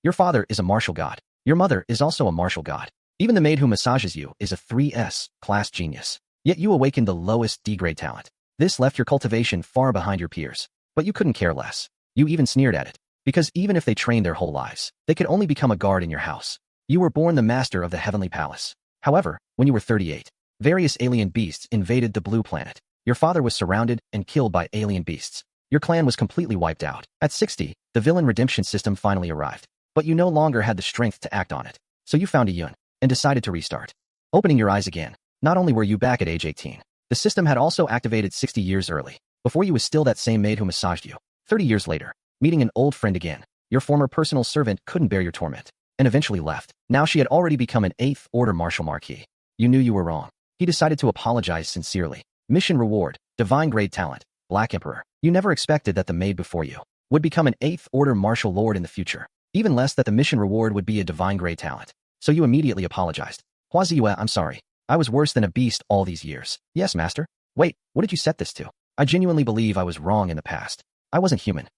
Your father is a martial god. Your mother is also a martial god. Even the maid who massages you is a 3S class genius. Yet you awakened the lowest D-grade talent. This left your cultivation far behind your peers. But you couldn't care less. You even sneered at it. Because even if they trained their whole lives, they could only become a guard in your house. You were born the master of the heavenly palace. However, when you were 38, various alien beasts invaded the blue planet. Your father was surrounded and killed by alien beasts. Your clan was completely wiped out. At 60, the villain redemption system finally arrived. But you no longer had the strength to act on it. So you found a yun and decided to restart. Opening your eyes again, not only were you back at age 18, the system had also activated 60 years early. Before you was still that same maid who massaged you. 30 years later, meeting an old friend again, your former personal servant couldn't bear your torment and eventually left. Now she had already become an 8th order martial marquis. You knew you were wrong. He decided to apologize sincerely. Mission reward, divine grade talent, Black Emperor. You never expected that the maid before you would become an 8th order martial lord in the future. Even less that the mission reward would be a divine grade talent. So you immediately apologized. Huaziyue, I'm sorry. I was worse than a beast all these years. Yes, master. Wait, what did you set this to? I genuinely believe I was wrong in the past. I wasn't human.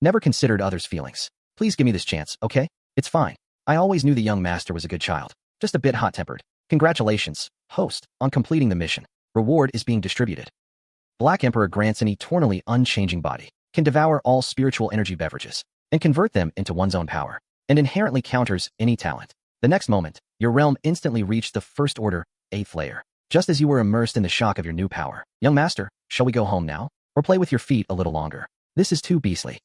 Never considered others' feelings. Please give me this chance, okay? It's fine. I always knew the young master was a good child. Just a bit hot-tempered. Congratulations, host, on completing the mission. Reward is being distributed. Black Emperor grants an eternally unchanging body, can devour all spiritual energy beverages, and convert them into one's own power, and inherently counters any talent. The next moment, your realm instantly reached the first order, 8th layer, just as you were immersed in the shock of your new power. Young master, shall we go home now? Or play with your feet a little longer? This is too beastly.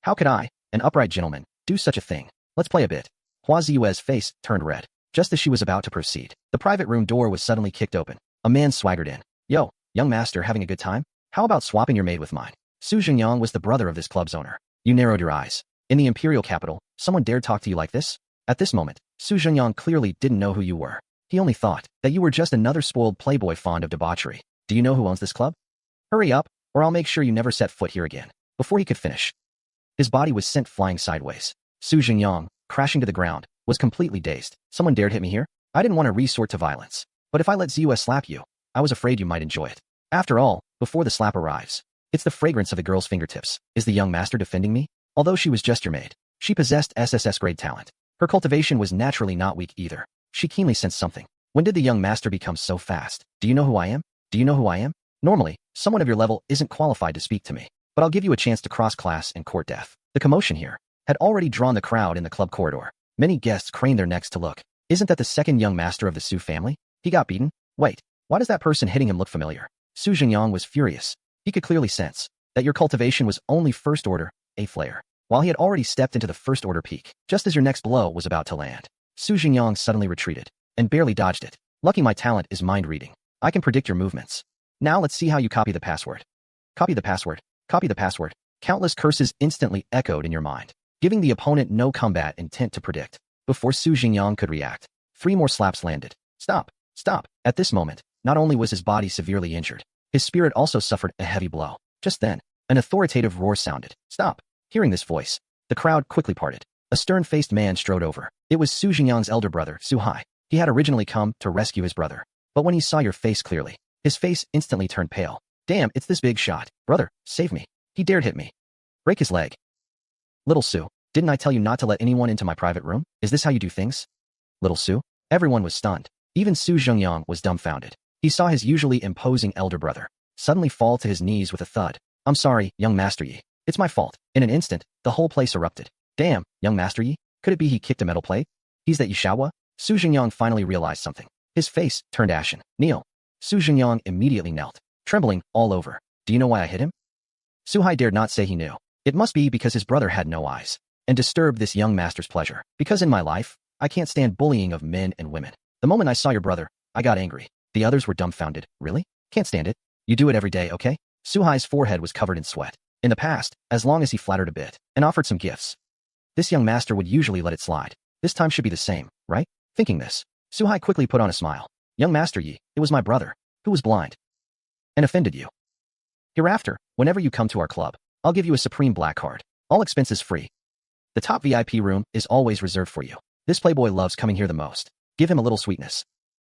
How could I, an upright gentleman, do such a thing? Let's play a bit. Huaziyue's face turned red. Just as she was about to proceed, the private room door was suddenly kicked open. A man swaggered in. Yo, young master, having a good time? How about swapping your maid with mine? Su Jingyang was the brother of this club's owner. You narrowed your eyes. In the imperial capital, someone dared talk to you like this? At this moment, Su Jingyang clearly didn't know who you were. He only thought that you were just another spoiled playboy fond of debauchery. Do you know who owns this club? Hurry up, or I'll make sure you never set foot here again. Before he could finish, his body was sent flying sideways. Su Jingyang, crashing to the ground, was completely dazed. Someone dared hit me here? I didn't want to resort to violence. But if I let Ziyue slap you, I was afraid you might enjoy it. After all, before the slap arrives, it's the fragrance of the girl's fingertips. Is the young master defending me? Although she was just your maid, she possessed SSS grade talent. Her cultivation was naturally not weak either. She keenly sensed something. When did the young master become so fast? Do you know who I am? Do you know who I am? Normally, someone of your level isn't qualified to speak to me, but I'll give you a chance to cross class and court death. The commotion here had already drawn the crowd in the club corridor. Many guests craned their necks to look. Isn't that the second young master of the Su family? He got beaten? Wait, why does that person hitting him look familiar? Su Jingyang was furious. He could clearly sense that your cultivation was only first order, 8th layer, while he had already stepped into the first order peak. Just as your next blow was about to land, Su Jingyang suddenly retreated and barely dodged it. Lucky my talent is mind reading. I can predict your movements. Now let's see how you copy the password. Copy the password. Copy the password. Countless curses instantly echoed in your mind, giving the opponent no combat intent to predict. Before Su Jingyang could react, 3 more slaps landed. Stop. Stop. At this moment, not only was his body severely injured, his spirit also suffered a heavy blow. Just then, an authoritative roar sounded. Stop. Hearing this voice, the crowd quickly parted. A stern-faced man strode over. It was Su Jingyang's elder brother, Su Hai. He had originally come to rescue his brother. But when he saw your face clearly, his face instantly turned pale. Damn, it's this big shot. Brother, save me. He dared hit me. Break his leg. Little Su, didn't I tell you not to let anyone into my private room? Is this how you do things? Little Su? Everyone was stunned. Even Su Jingyang was dumbfounded. He saw his usually imposing elder brother suddenly fall to his knees with a thud. I'm sorry, young Master Yi. It's my fault. In an instant, the whole place erupted. Damn, young Master Yi? Could it be he kicked a metal plate? He's that Xiao? Su Jingyang finally realized something. His face turned ashen. Kneel. Su Jingyang immediately knelt, trembling all over. Do you know why I hit him? Su Hai dared not say he knew. It must be because his brother had no eyes and disturbed this young master's pleasure. Because in my life, I can't stand bullying of men and women. The moment I saw your brother, I got angry. The others were dumbfounded. Really? Can't stand it. You do it every day, okay? Su Hai's forehead was covered in sweat. In the past, as long as he flattered a bit and offered some gifts, this young master would usually let it slide. This time should be the same, right? Thinking this, Su Hai quickly put on a smile. Young Master Yi, it was my brother, who was blind and offended you. Hereafter, whenever you come to our club, I'll give you a supreme black card. All expenses free. The top VIP room is always reserved for you. This playboy loves coming here the most. Give him a little sweetness,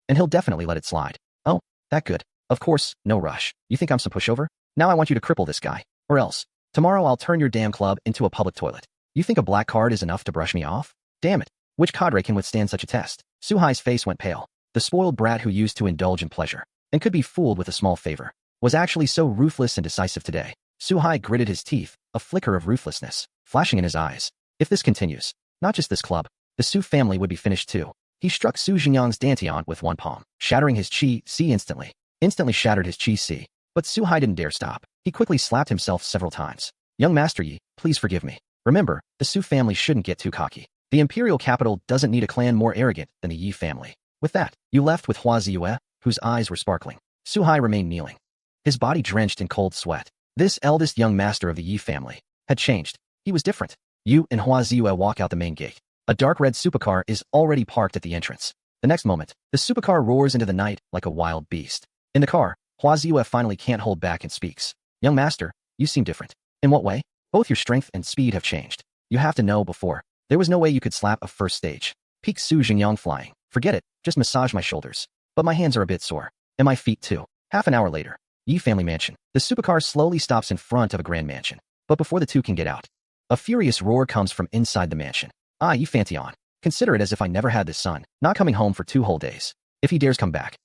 and he'll definitely let it slide. Oh, that good. Of course, no rush. You think I'm some pushover? Now I want you to cripple this guy, or else tomorrow I'll turn your damn club into a public toilet. You think a black card is enough to brush me off? Damn it. Which cadre can withstand such a test? Suhai's face went pale. The spoiled brat who used to indulge in pleasure and could be fooled with a small favor was actually so ruthless and decisive today. Suhai gritted his teeth, a flicker of ruthlessness flashing in his eyes. If this continues, not just this club, the Su family would be finished too. He struck Su Jingyang's dantian with one palm, shattering his chi-si instantly. Instantly shattered his chi-si. But Suhai didn't dare stop. He quickly slapped himself several times. Young Master Yi, please forgive me. Remember, the Su family shouldn't get too cocky. The imperial capital doesn't need a clan more arrogant than the Yi family. With that, you left with Hua Ziyue, whose eyes were sparkling. Suhai remained kneeling, his body drenched in cold sweat. This eldest young master of the Yi family had changed. He was different. You and Hua Ziyue walk out the main gate. A dark red supercar is already parked at the entrance. The next moment, the supercar roars into the night like a wild beast. In the car, Hua Ziyue finally can't hold back and speaks. Young master, you seem different. In what way? Both your strength and speed have changed. You have to know before. There was no way you could slap a first stage. Peak Su Jingyang flying. Forget it, just massage my shoulders. But my hands are a bit sore. And my feet too. Half an hour later, Yi family mansion. The supercar slowly stops in front of a grand mansion. But before the two can get out, a furious roar comes from inside the mansion. Ah, Yi Fantion. Consider it as if I never had this son, not coming home for 2 whole days. If he dares come back,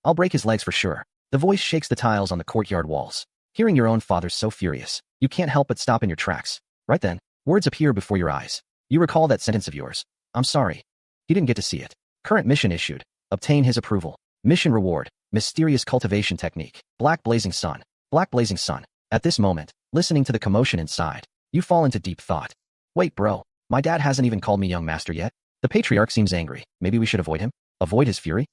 I'll break his legs for sure. The voice shakes the tiles on the courtyard walls. Hearing your own father so furious, you can't help but stop in your tracks. Right then, words appear before your eyes. You recall that sentence of yours. I'm sorry. He didn't get to see it. Current mission issued. Obtain his approval. Mission reward. Mysterious cultivation technique. Black blazing sun. Black blazing sun. At this moment, listening to the commotion inside, you fall into deep thought. Wait, bro. My dad hasn't even called me young master yet. The patriarch seems angry. Maybe we should avoid him? Avoid his fury?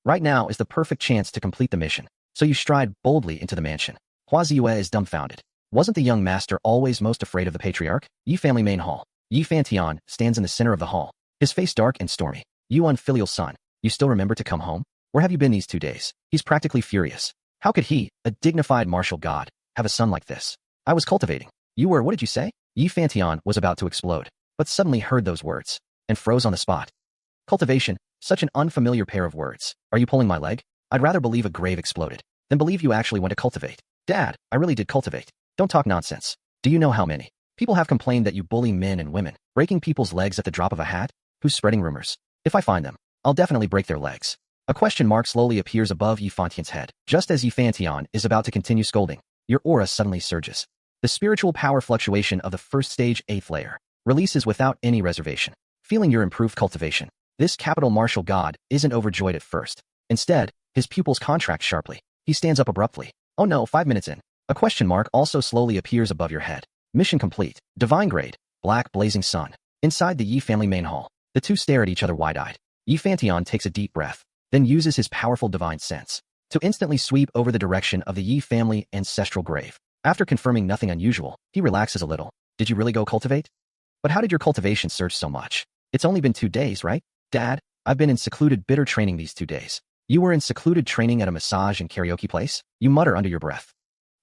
Right now is the perfect chance to complete the mission. So you stride boldly into the mansion. Hua Ziyue is dumbfounded. Wasn't the young master always most afraid of the patriarch? Yi family main hall. Yi Fantion stands in the center of the hall, his face dark and stormy. You unfilial son, you still remember to come home? Where have you been these 2 days? He's practically furious. How could he, a dignified martial god, have a son like this? I was cultivating. You were, what did you say? Yi Fantion was about to explode, but suddenly heard those words, and froze on the spot. Cultivation, such an unfamiliar pair of words. Are you pulling my leg? I'd rather believe a grave exploded than believe you actually went to cultivate. Dad, I really did cultivate. Don't talk nonsense. Do you know how many people have complained that you bully men and women, breaking people's legs at the drop of a hat? Who's spreading rumors? If I find them, I'll definitely break their legs. A question mark slowly appears above Yi Fantion's head. Just as Yi Fantion is about to continue scolding, your aura suddenly surges. The spiritual power fluctuation of the first stage 8th layer releases without any reservation. Feeling your improved cultivation, this capital martial god isn't overjoyed at first. Instead, his pupils contract sharply. He stands up abruptly. Oh no, 5 minutes in. A question mark also slowly appears above your head. Mission complete. Divine grade. Black blazing sun. Inside the Yi family main hall, the two stare at each other wide-eyed. Yi Fantion takes a deep breath, then uses his powerful divine sense to instantly sweep over the direction of the Yi family ancestral grave. After confirming nothing unusual, he relaxes a little. Did you really go cultivate? But how did your cultivation surge so much? It's only been 2 days, right? Dad, I've been in secluded bitter training these 2 days. You were in secluded training at a massage and karaoke place? You mutter under your breath.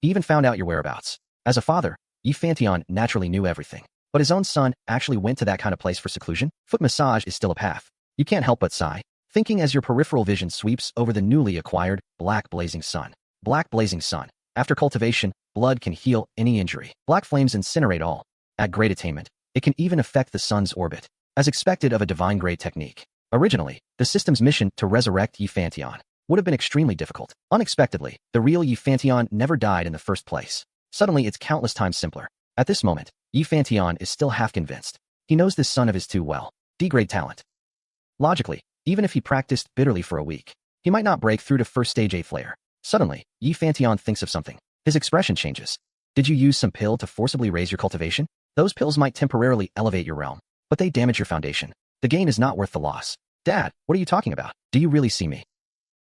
He even found out your whereabouts. As a father, Yi Fantion naturally knew everything. But his own son actually went to that kind of place for seclusion? Foot massage is still a path. You can't help but sigh, thinking as your peripheral vision sweeps over the newly acquired black blazing sun. Black blazing sun. After cultivation, blood can heal any injury. Black flames incinerate all. At great attainment, it can even affect the sun's orbit, as expected of a divine grade technique. Originally, the system's mission to resurrect Yi Fantion would have been extremely difficult. Unexpectedly, the real Yi Fantion never died in the first place. Suddenly, it's countless times simpler. At this moment, Yi Fantion is still half convinced. He knows this son of his too well. D-grade talent. Logically, even if he practiced bitterly for a week, he might not break through to first stage 8th layer. Suddenly, Yi Fantion thinks of something. His expression changes. Did you use some pill to forcibly raise your cultivation? Those pills might temporarily elevate your realm, but they damage your foundation. The gain is not worth the loss. Dad, what are you talking about? Do you really see me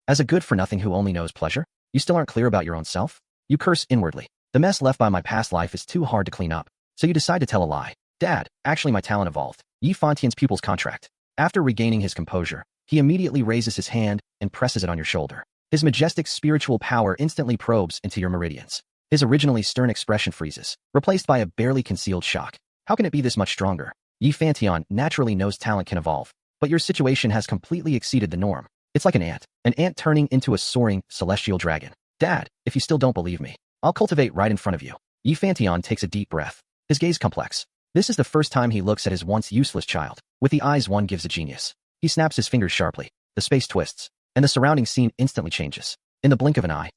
as a good-for-nothing who only knows pleasure? You still aren't clear about your own self? You curse inwardly. The mess left by my past life is too hard to clean up, so you decide to tell a lie. Dad, actually my talent evolved. Yi Fantion's pupils contract. After regaining his composure, he immediately raises his hand and presses it on your shoulder. His majestic spiritual power instantly probes into your meridians. His originally stern expression freezes, replaced by a barely concealed shock. How can it be this much stronger? Yi Fantion naturally knows talent can evolve, but your situation has completely exceeded the norm. It's like an ant turning into a soaring, celestial dragon. Dad, if you still don't believe me, I'll cultivate right in front of you. Yi Fantion takes a deep breath, his gaze complex. This is the first time he looks at his once useless child, with the eyes one gives a genius. He snaps his fingers sharply, the space twists, and the surrounding scene instantly changes. In the blink of an eye,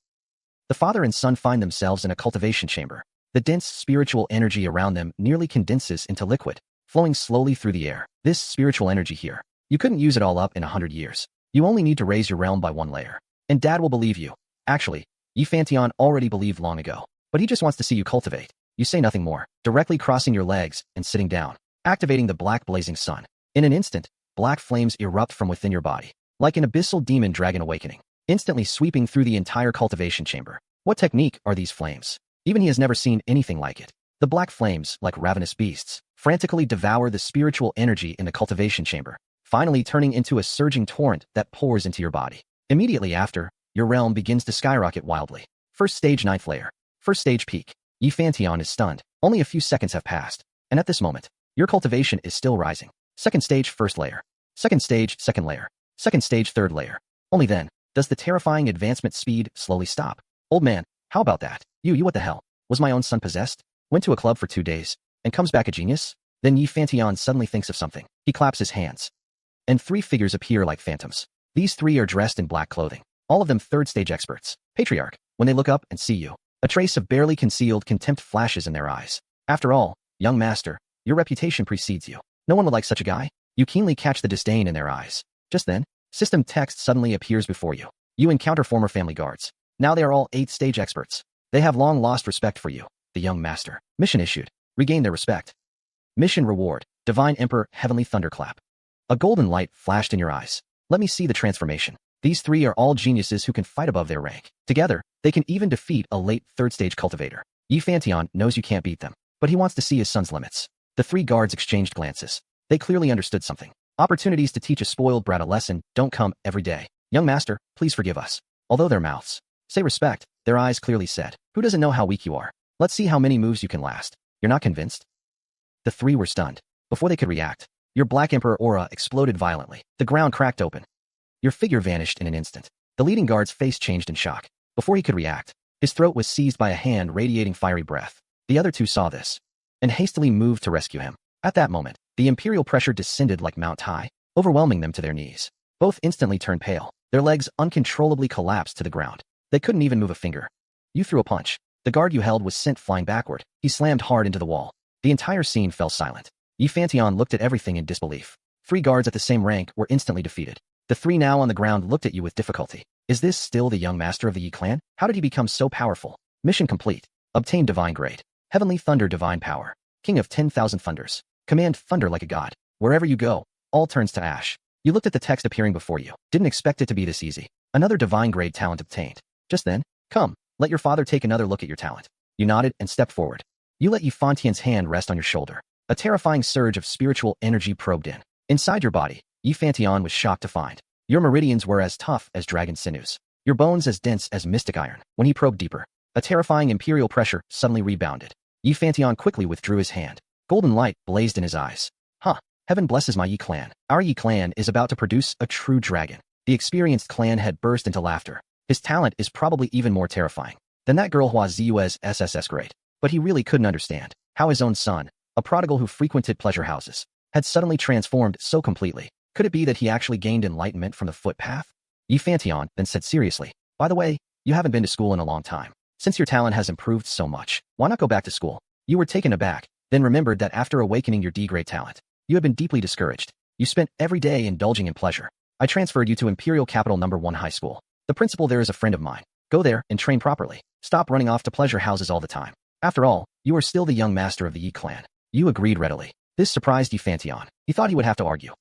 the father and son find themselves in a cultivation chamber. The dense spiritual energy around them nearly condenses into liquid, flowing slowly through the air. This spiritual energy here, you couldn't use it all up in 100 years. You only need to raise your realm by 1 layer. And Dad will believe you. Actually, Yifantian already believed long ago, but he just wants to see you cultivate. You say nothing more, directly crossing your legs and sitting down, activating the black blazing sun. In an instant, black flames erupt from within your body, like an abyssal demon dragon awakening, instantly sweeping through the entire cultivation chamber. What technique are these flames? Even he has never seen anything like it. The black flames, like ravenous beasts, frantically devour the spiritual energy in the cultivation chamber, finally turning into a surging torrent that pours into your body. Immediately after, your realm begins to skyrocket wildly. First stage 9th layer. First stage peak. Yifantian is stunned. Only a few seconds have passed, and at this moment, your cultivation is still rising. Second stage 1st layer. Second stage 2nd layer. Second stage 3rd layer. Only then does the terrifying advancement speed slowly stop. Old man, how about that? You what the hell? Was my own son possessed? Went to a club for 2 days, and comes back a genius? Then Yifantian suddenly thinks of something. He claps his hands, and 3 figures appear like phantoms. These 3 are dressed in black clothing, all of them 3rd stage experts. Patriarch, when they look up and see you, a trace of barely concealed contempt flashes in their eyes. After all, young master, your reputation precedes you. No one would like such a guy. You keenly catch the disdain in their eyes. Just then, system text suddenly appears before you. You encounter former family guards. Now they are all 8th stage experts. They have long lost respect for you, the young master. Mission issued. Regain their respect. Mission reward. Divine Emperor Heavenly Thunderclap. A golden light flashed in your eyes. Let me see the transformation. These 3 are all geniuses who can fight above their rank. Together, they can even defeat a late 3rd stage cultivator. Yifantian knows you can't beat them, but he wants to see his son's limits. The 3 guards exchanged glances. They clearly understood something. Opportunities to teach a spoiled brat a lesson don't come every day. Young master, please forgive us. Although their mouths say respect, their eyes clearly said, who doesn't know how weak you are? Let's see how many moves you can last. You're not convinced? The 3 were stunned. Before they could react, your Black Emperor aura exploded violently. The ground cracked open. Your figure vanished in an instant. The leading guard's face changed in shock. Before he could react, his throat was seized by a hand radiating fiery breath. The other 2 saw this and hastily moved to rescue him. At that moment, the imperial pressure descended like Mount Tai, overwhelming them to their knees. Both instantly turned pale. Their legs uncontrollably collapsed to the ground. They couldn't even move a finger. You threw a punch. The guard you held was sent flying backward. He slammed hard into the wall. The entire scene fell silent. Yifantian looked at everything in disbelief. 3 guards at the same rank were instantly defeated. The 3 now on the ground looked at you with difficulty. Is this still the young master of the Yi clan? How did he become so powerful? Mission complete. Obtain divine grade. Heavenly thunder divine power. King of 10,000 thunders. Command thunder like a god. Wherever you go, all turns to ash. You looked at the text appearing before you. Didn't expect it to be this easy. Another divine grade talent obtained. Just then, come, let your father take another look at your talent. You nodded and stepped forward. You let Yifantian's hand rest on your shoulder. A terrifying surge of spiritual energy probed in. Inside your body, Yifantian was shocked to find your meridians were as tough as dragon sinews. Your bones as dense as mystic iron. When he probed deeper, a terrifying imperial pressure suddenly rebounded. Yifantian quickly withdrew his hand. Golden light blazed in his eyes. Huh, heaven blesses my Yi clan. Our Yi clan is about to produce a true dragon. The experienced clan head burst into laughter. His talent is probably even more terrifying than that girl Hua Zu's SSS grade. But he really couldn't understand how his own son, a prodigal who frequented pleasure houses, had suddenly transformed so completely. Could it be that he actually gained enlightenment from the footpath? Yifantian then said seriously, by the way, you haven't been to school in a long time. Since your talent has improved so much, why not go back to school? You were taken aback, then remembered that after awakening your D-grade talent, you had been deeply discouraged. You spent every day indulging in pleasure. I transferred you to Imperial Capital No. 1 High School. The principal there is a friend of mine. Go there and train properly. Stop running off to pleasure houses all the time. After all, you are still the young master of the Yi clan. You agreed readily. This surprised Yifantian. He thought he would have to argue.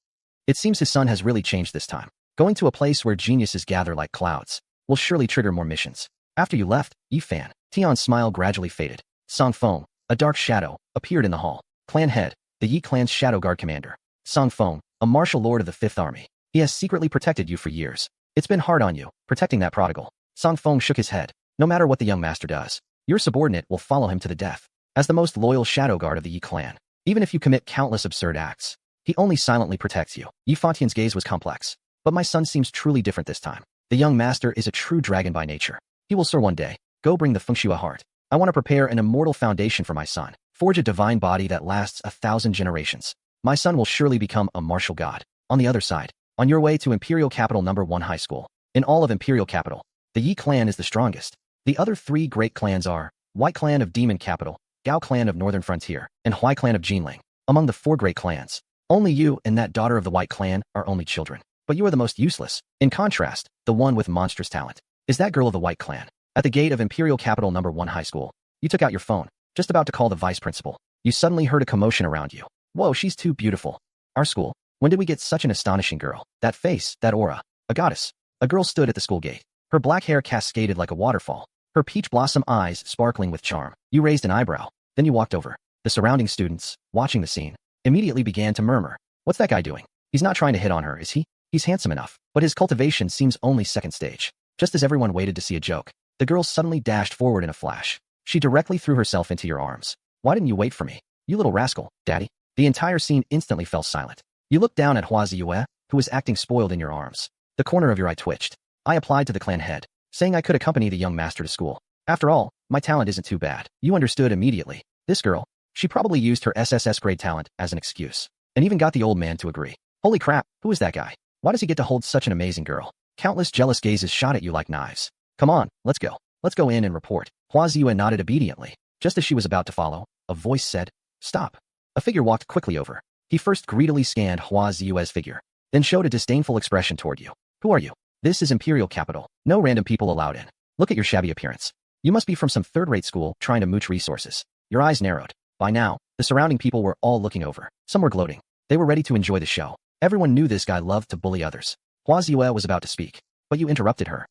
It seems his son has really changed this time. Going to a place where geniuses gather like clouds will surely trigger more missions. After you left, Yifantian's smile gradually faded. Songfeng, a dark shadow, appeared in the hall. Clan head, the Yi clan's shadow guard commander. Songfeng, a martial lord of the 5th Army. He has secretly protected you for years. It's been hard on you, protecting that prodigal. Songfeng shook his head. No matter what the young master does, your subordinate will follow him to the death. As the most loyal shadow guard of the Yi clan, even if you commit countless absurd acts, he only silently protects you. Yifantian's gaze was complex. But my son seems truly different this time. The young master is a true dragon by nature. He will soar one day. Go bring the Fengxue heart. I want to prepare an immortal foundation for my son. Forge a divine body that lasts 1,000 generations. My son will surely become a martial god. On the other side, on your way to Imperial Capital No. 1 High School. In all of Imperial Capital, the Yi clan is the strongest. The other 3 great clans are White Clan of Demon Capital, Gao Clan of Northern Frontier, and Hui Clan of Jinling. Among the 4 great clans, only you and that daughter of the White Clan are only children. But you are the most useless. In contrast, the one with monstrous talent is that girl of the White Clan. At the gate of Imperial Capital No. 1 High School, you took out your phone, just about to call the vice principal. You suddenly heard a commotion around you. Whoa, she's too beautiful. Our school. When did we get such an astonishing girl? That face, that aura. A goddess. A girl stood at the school gate. Her black hair cascaded like a waterfall. Her peach blossom eyes sparkling with charm. You raised an eyebrow. Then you walked over. The surrounding students, watching the scene, immediately began to murmur. What's that guy doing? He's not trying to hit on her, is he? He's handsome enough, but his cultivation seems only second stage. Just as everyone waited to see a joke, the girl suddenly dashed forward in a flash. She directly threw herself into your arms. Why didn't you wait for me? You little rascal, daddy. The entire scene instantly fell silent. You looked down at Hua Ziyue, who was acting spoiled in your arms. The corner of your eye twitched. I applied to the clan head, saying I could accompany the young master to school. After all, my talent isn't too bad. You understood immediately. This girl, she probably used her SSS grade talent as an excuse, and even got the old man to agree. Holy crap, who is that guy? Why does he get to hold such an amazing girl? Countless jealous gazes shot at you like knives. Come on, let's go. Let's go in and report. Hua Ziyue nodded obediently. Just as she was about to follow, a voice said, Stop. A figure walked quickly over. He first greedily scanned Hua Ziyue's figure, then showed a disdainful expression toward you. Who are you? This is Imperial Capital. No random people allowed in. Look at your shabby appearance. You must be from some third-rate school trying to mooch resources. Your eyes narrowed. By now, the surrounding people were all looking over. Some were gloating. They were ready to enjoy the show. Everyone knew this guy loved to bully others. Hua Ziyue was about to speak, but you interrupted her.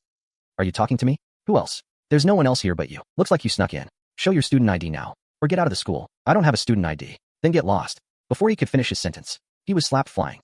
Are you talking to me? Who else? There's no one else here but you. Looks like you snuck in. Show your student ID now, or get out of the school. I don't have a student ID. Then get lost. Before he could finish his sentence, he was slapped flying.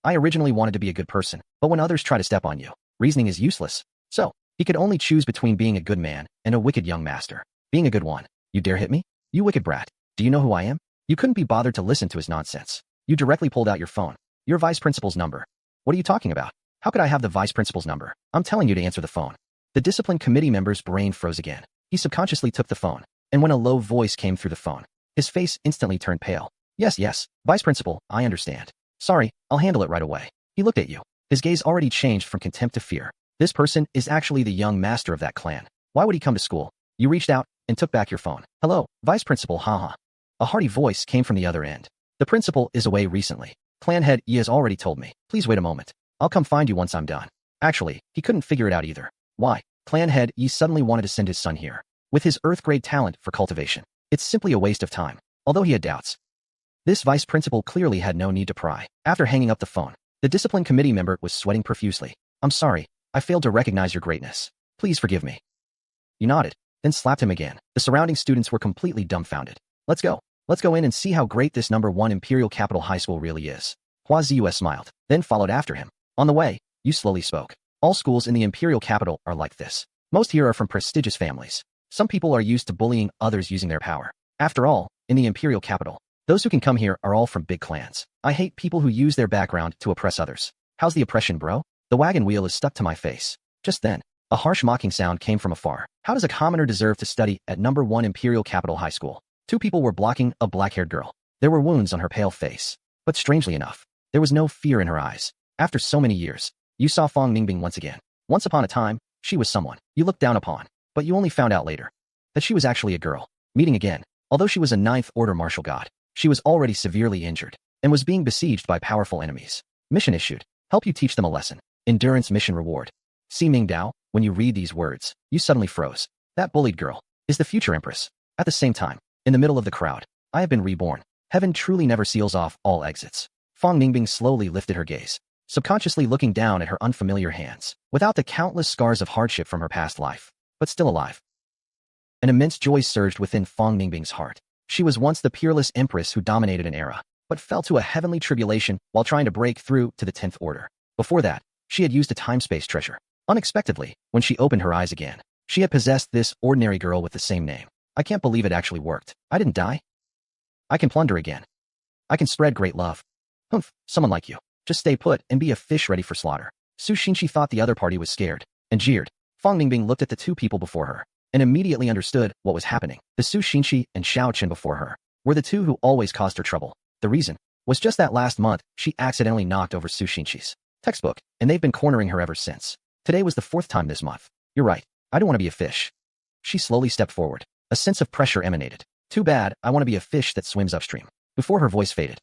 I originally wanted to be a good person, but when others try to step on you, reasoning is useless. So, he could only choose between being a good man and a wicked young master. Being a good one. You dare hit me? You wicked brat. Do you know who I am? You couldn't be bothered to listen to his nonsense. You directly pulled out your phone. Your vice principal's number. What are you talking about? How could I have the vice principal's number? I'm telling you to answer the phone. The discipline committee member's brain froze again. He subconsciously took the phone, and when a low voice came through the phone, his face instantly turned pale. Yes, vice principal, I understand. Sorry, I'll handle it right away. He looked at you. His gaze already changed from contempt to fear. This person is actually the young master of that clan. Why would he come to school? You reached out and took back your phone. Hello, vice principal, haha. A hearty voice came from the other end. The principal is away recently. Clan head Yi has already told me. Please wait a moment. I'll come find you once I'm done. Actually, he couldn't figure it out either. Why? Clan head Yi suddenly wanted to send his son here. With his Earth grade talent for cultivation, it's simply a waste of time. Although he had doubts, this vice principal clearly had no need to pry. After hanging up the phone, the discipline committee member was sweating profusely. I'm sorry, I failed to recognize your greatness. Please forgive me. You nodded, then slapped him again. The surrounding students were completely dumbfounded. Let's go. Let's go in and see how great this No. 1 Imperial Capital High School really is. Hua Ziyue smiled, then followed after him. On the way, you slowly spoke. All schools in the Imperial Capital are like this. Most here are from prestigious families. Some people are used to bullying others using their power. After all, in the Imperial Capital, those who can come here are all from big clans. I hate people who use their background to oppress others. How's the oppression, bro? The wagon wheel is stuck to my face. Just then, a harsh mocking sound came from afar. How does a commoner deserve to study at No. 1 Imperial Capital High School? 2 people were blocking a black-haired girl. There were wounds on her pale face. But strangely enough, there was no fear in her eyes. After so many years, you saw Fang Ningbing once again. Once upon a time, she was someone you looked down upon. But you only found out later that she was actually a girl. Meeting again, although she was a 9th order martial god, she was already severely injured and was being besieged by powerful enemies. Mission issued. Help you teach them a lesson. Endurance mission reward. See Ming Dao, when you read these words, you suddenly froze. That bullied girl is the future Empress. At the same time, in the middle of the crowd, I have been reborn. Heaven truly never seals off all exits. Fang Ningbing slowly lifted her gaze, subconsciously looking down at her unfamiliar hands, without the countless scars of hardship from her past life, but still alive. An immense joy surged within Fang Ningbing's heart. She was once the peerless Empress who dominated an era, but fell to a heavenly tribulation while trying to break through to the 10th order. Before that, she had used a time-space treasure. Unexpectedly, when she opened her eyes again, she had possessed this ordinary girl with the same name. I can't believe it actually worked. I didn't die. I can plunder again. I can spread great love. Humph, someone like you. Just stay put and be a fish ready for slaughter. Su Xinqi thought the other party was scared and jeered. Fang Ningbing looked at the 2 people before her and immediately understood what was happening. The Su Xinqi and Xiao Chen before her were the two who always caused her trouble. The reason was just that last month, she accidentally knocked over Su Xinqi's textbook, and they've been cornering her ever since. Today was the 4th time this month. You're right. I don't want to be a fish. She slowly stepped forward. A sense of pressure emanated. Too bad, I want to be a fish that swims upstream. Before her voice faded,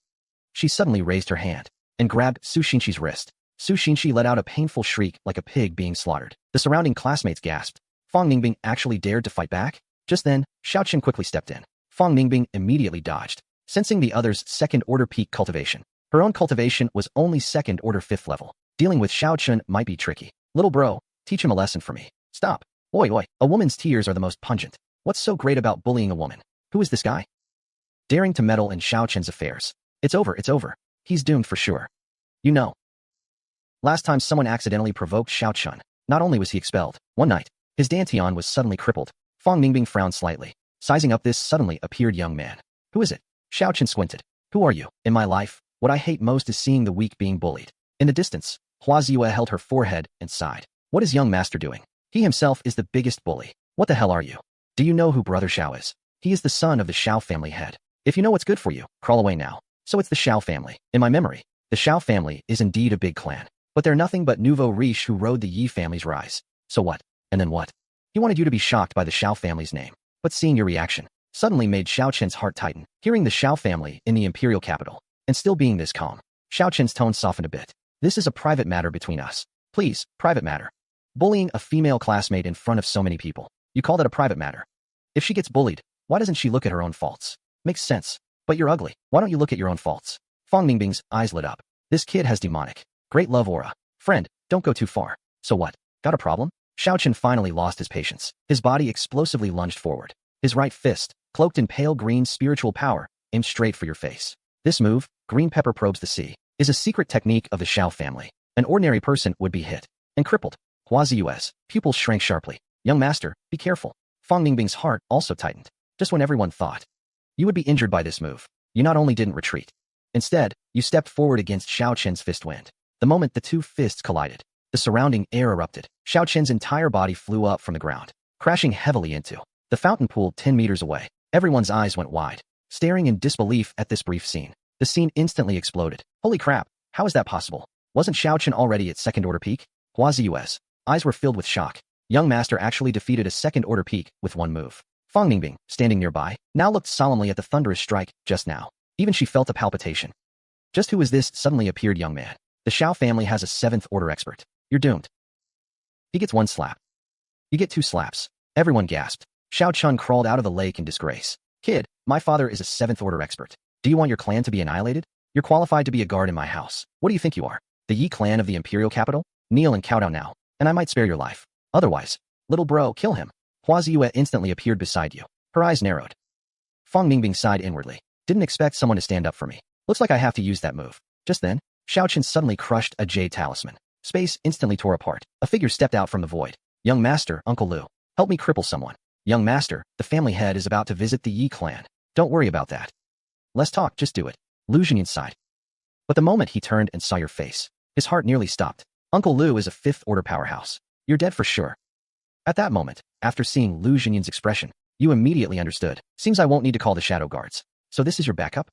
she suddenly raised her hand and grabbed Su Xinqi's wrist. Su Xinqi let out a painful shriek like a pig being slaughtered. The surrounding classmates gasped. Fang Ningbing actually dared to fight back? Just then, Xiao Chen quickly stepped in. Fang Ningbing immediately dodged, sensing the other's second-order peak cultivation. Her own cultivation was only second-order 5th level. Dealing with Xiao Chen might be tricky. Little bro, teach him a lesson for me. Stop. Oi oi, a woman's tears are the most pungent. What's so great about bullying a woman? Who is this guy? Daring to meddle in Xiao Chen's affairs. It's over. He's doomed for sure. You know. Last time someone accidentally provoked Xiao Chen, not only was he expelled, one night, his dantian was suddenly crippled. Fang Ningbing frowned slightly, sizing up this suddenly appeared young man. Who is it? Xiao Chen squinted. Who are you? In my life, what I hate most is seeing the weak being bullied. In the distance, Hua Ziyue held her forehead and sighed. What is young master doing? He himself is the biggest bully. What the hell are you? Do you know who brother Xiao is? He is the son of the Xiao family head. If you know what's good for you, crawl away now. So it's the Xiao family. In my memory, the Xiao family is indeed a big clan. But they're nothing but nouveau riche who rode the Yi family's rise. So what? And then what? He wanted you to be shocked by the Xiao family's name. But seeing your reaction suddenly made Xiao Chen's heart tighten. Hearing the Xiao family in the imperial capital, and still being this calm, Xiao Chen's tone softened a bit. This is a private matter between us. Please, private matter. Bullying a female classmate in front of so many people. You call that a private matter? If she gets bullied, why doesn't she look at her own faults? Makes sense. But you're ugly. Why don't you look at your own faults? Fang Ningbing's eyes lit up. This kid has demonic. Great love aura. Friend, don't go too far. So what? Got a problem? Xiao Chen finally lost his patience. His body explosively lunged forward. His right fist, cloaked in pale green spiritual power, aimed straight for your face. This move, green pepper probes the sea, is a secret technique of the Xiao family. An ordinary person would be hit and crippled. Hua Ziyue's pupils shrank sharply. Young master, be careful. Fang Ningbing's heart also tightened. Just when everyone thought you would be injured by this move, you not only didn't retreat. Instead, you stepped forward against Xiao Chen's fist wind. The moment the two fists collided, the surrounding air erupted. Xiao Chen's entire body flew up from the ground, crashing heavily into the fountain pool 10 meters away. Everyone's eyes went wide, staring in disbelief at this brief scene. The scene instantly exploded. Holy crap, how is that possible? Wasn't Xiao Chen already at second-order peak? Hua Ziyue's eyes were filled with shock. Young master actually defeated a second-order peak with one move. Fang Ningbing, standing nearby, now looked solemnly at the thunderous strike just now. Even she felt a palpitation. Just who is this suddenly appeared young man? The Xiao family has a 7th-order expert. You're doomed. He gets 1 slap. You get 2 slaps. Everyone gasped. Xiao Chun crawled out of the lake in disgrace. Kid, my father is a 7th-order expert. Do you want your clan to be annihilated? You're qualified to be a guard in my house. What do you think you are? The Yi clan of the imperial capital? Kneel and cow down now, and I might spare your life. Otherwise, little bro, kill him. Hua Ziyue instantly appeared beside you. Her eyes narrowed. Fang Ningbing sighed inwardly. Didn't expect someone to stand up for me. Looks like I have to use that move. Just then, Xiao Chen suddenly crushed a jade talisman. Space instantly tore apart. A figure stepped out from the void. Young master, Uncle Lu. Help me cripple someone. Young master, the family head is about to visit the Yi clan. Don't worry about that. Less talk, just do it. Lu Xinyan sighed. But the moment he turned and saw your face, his heart nearly stopped. Uncle Lu is a 5th-order powerhouse. You're dead for sure. At that moment, after seeing Lu Xinyan's expression, you immediately understood. Seems I won't need to call the shadow guards. So this is your backup?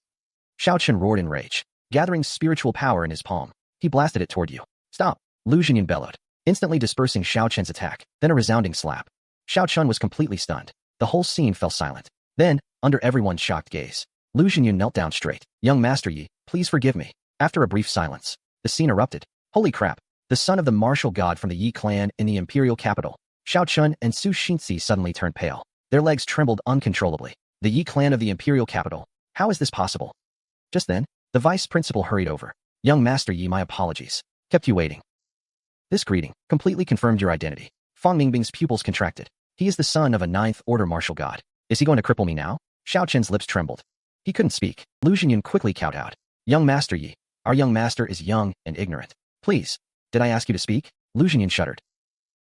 Xiao Chen roared in rage, gathering spiritual power in his palm. He blasted it toward you. Stop! Lu Xinyan bellowed, instantly dispersing Xiao Chen's attack, then a resounding slap. Xiao Chen was completely stunned. The whole scene fell silent. Then, under everyone's shocked gaze, Lu Xinyan knelt down straight. Young Master Yi, please forgive me. After a brief silence, the scene erupted. Holy crap! The son of the martial god from the Yi clan in the imperial capital. Xiao Chun and Su Xinxi suddenly turned pale. Their legs trembled uncontrollably. The Yi clan of the imperial capital. How is this possible? Just then, the vice principal hurried over. Young Master Yi, my apologies. Kept you waiting. This greeting completely confirmed your identity. Fang Ningbing's pupils contracted. He is the son of a 9th-order martial god. Is he going to cripple me now? Xiao Chen's lips trembled. He couldn't speak. Lu Xinyan quickly cowed out. Young Master Yi, our young master is young and ignorant. Please, did I ask you to speak? Lu Xinyan shuddered.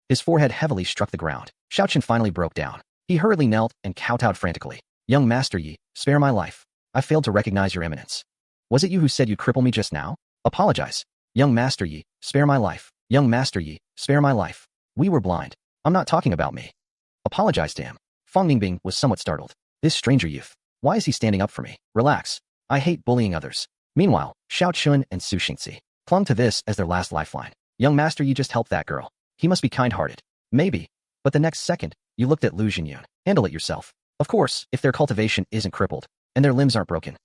His forehead heavily struck the ground. Xiao Chen finally broke down. He hurriedly knelt and kowtowed frantically. Young Master Yi, spare my life. I failed to recognize your eminence. Was it you who said you'd cripple me just now? Apologize. Young Master Yi, spare my life. Young Master Yi, spare my life. We were blind. I'm not talking about me. Apologize to him. Fang Ningbing was somewhat startled. This stranger youth. Why is he standing up for me? Relax. I hate bullying others. Meanwhile, Xiao Chun and Su Xingxi clung to this as their last lifeline. Young master, you just helped that girl. He must be kind-hearted. Maybe. But the next second, you looked at Lu Jinyun. Handle it yourself. Of course, if their cultivation isn't crippled, and their limbs aren't broken.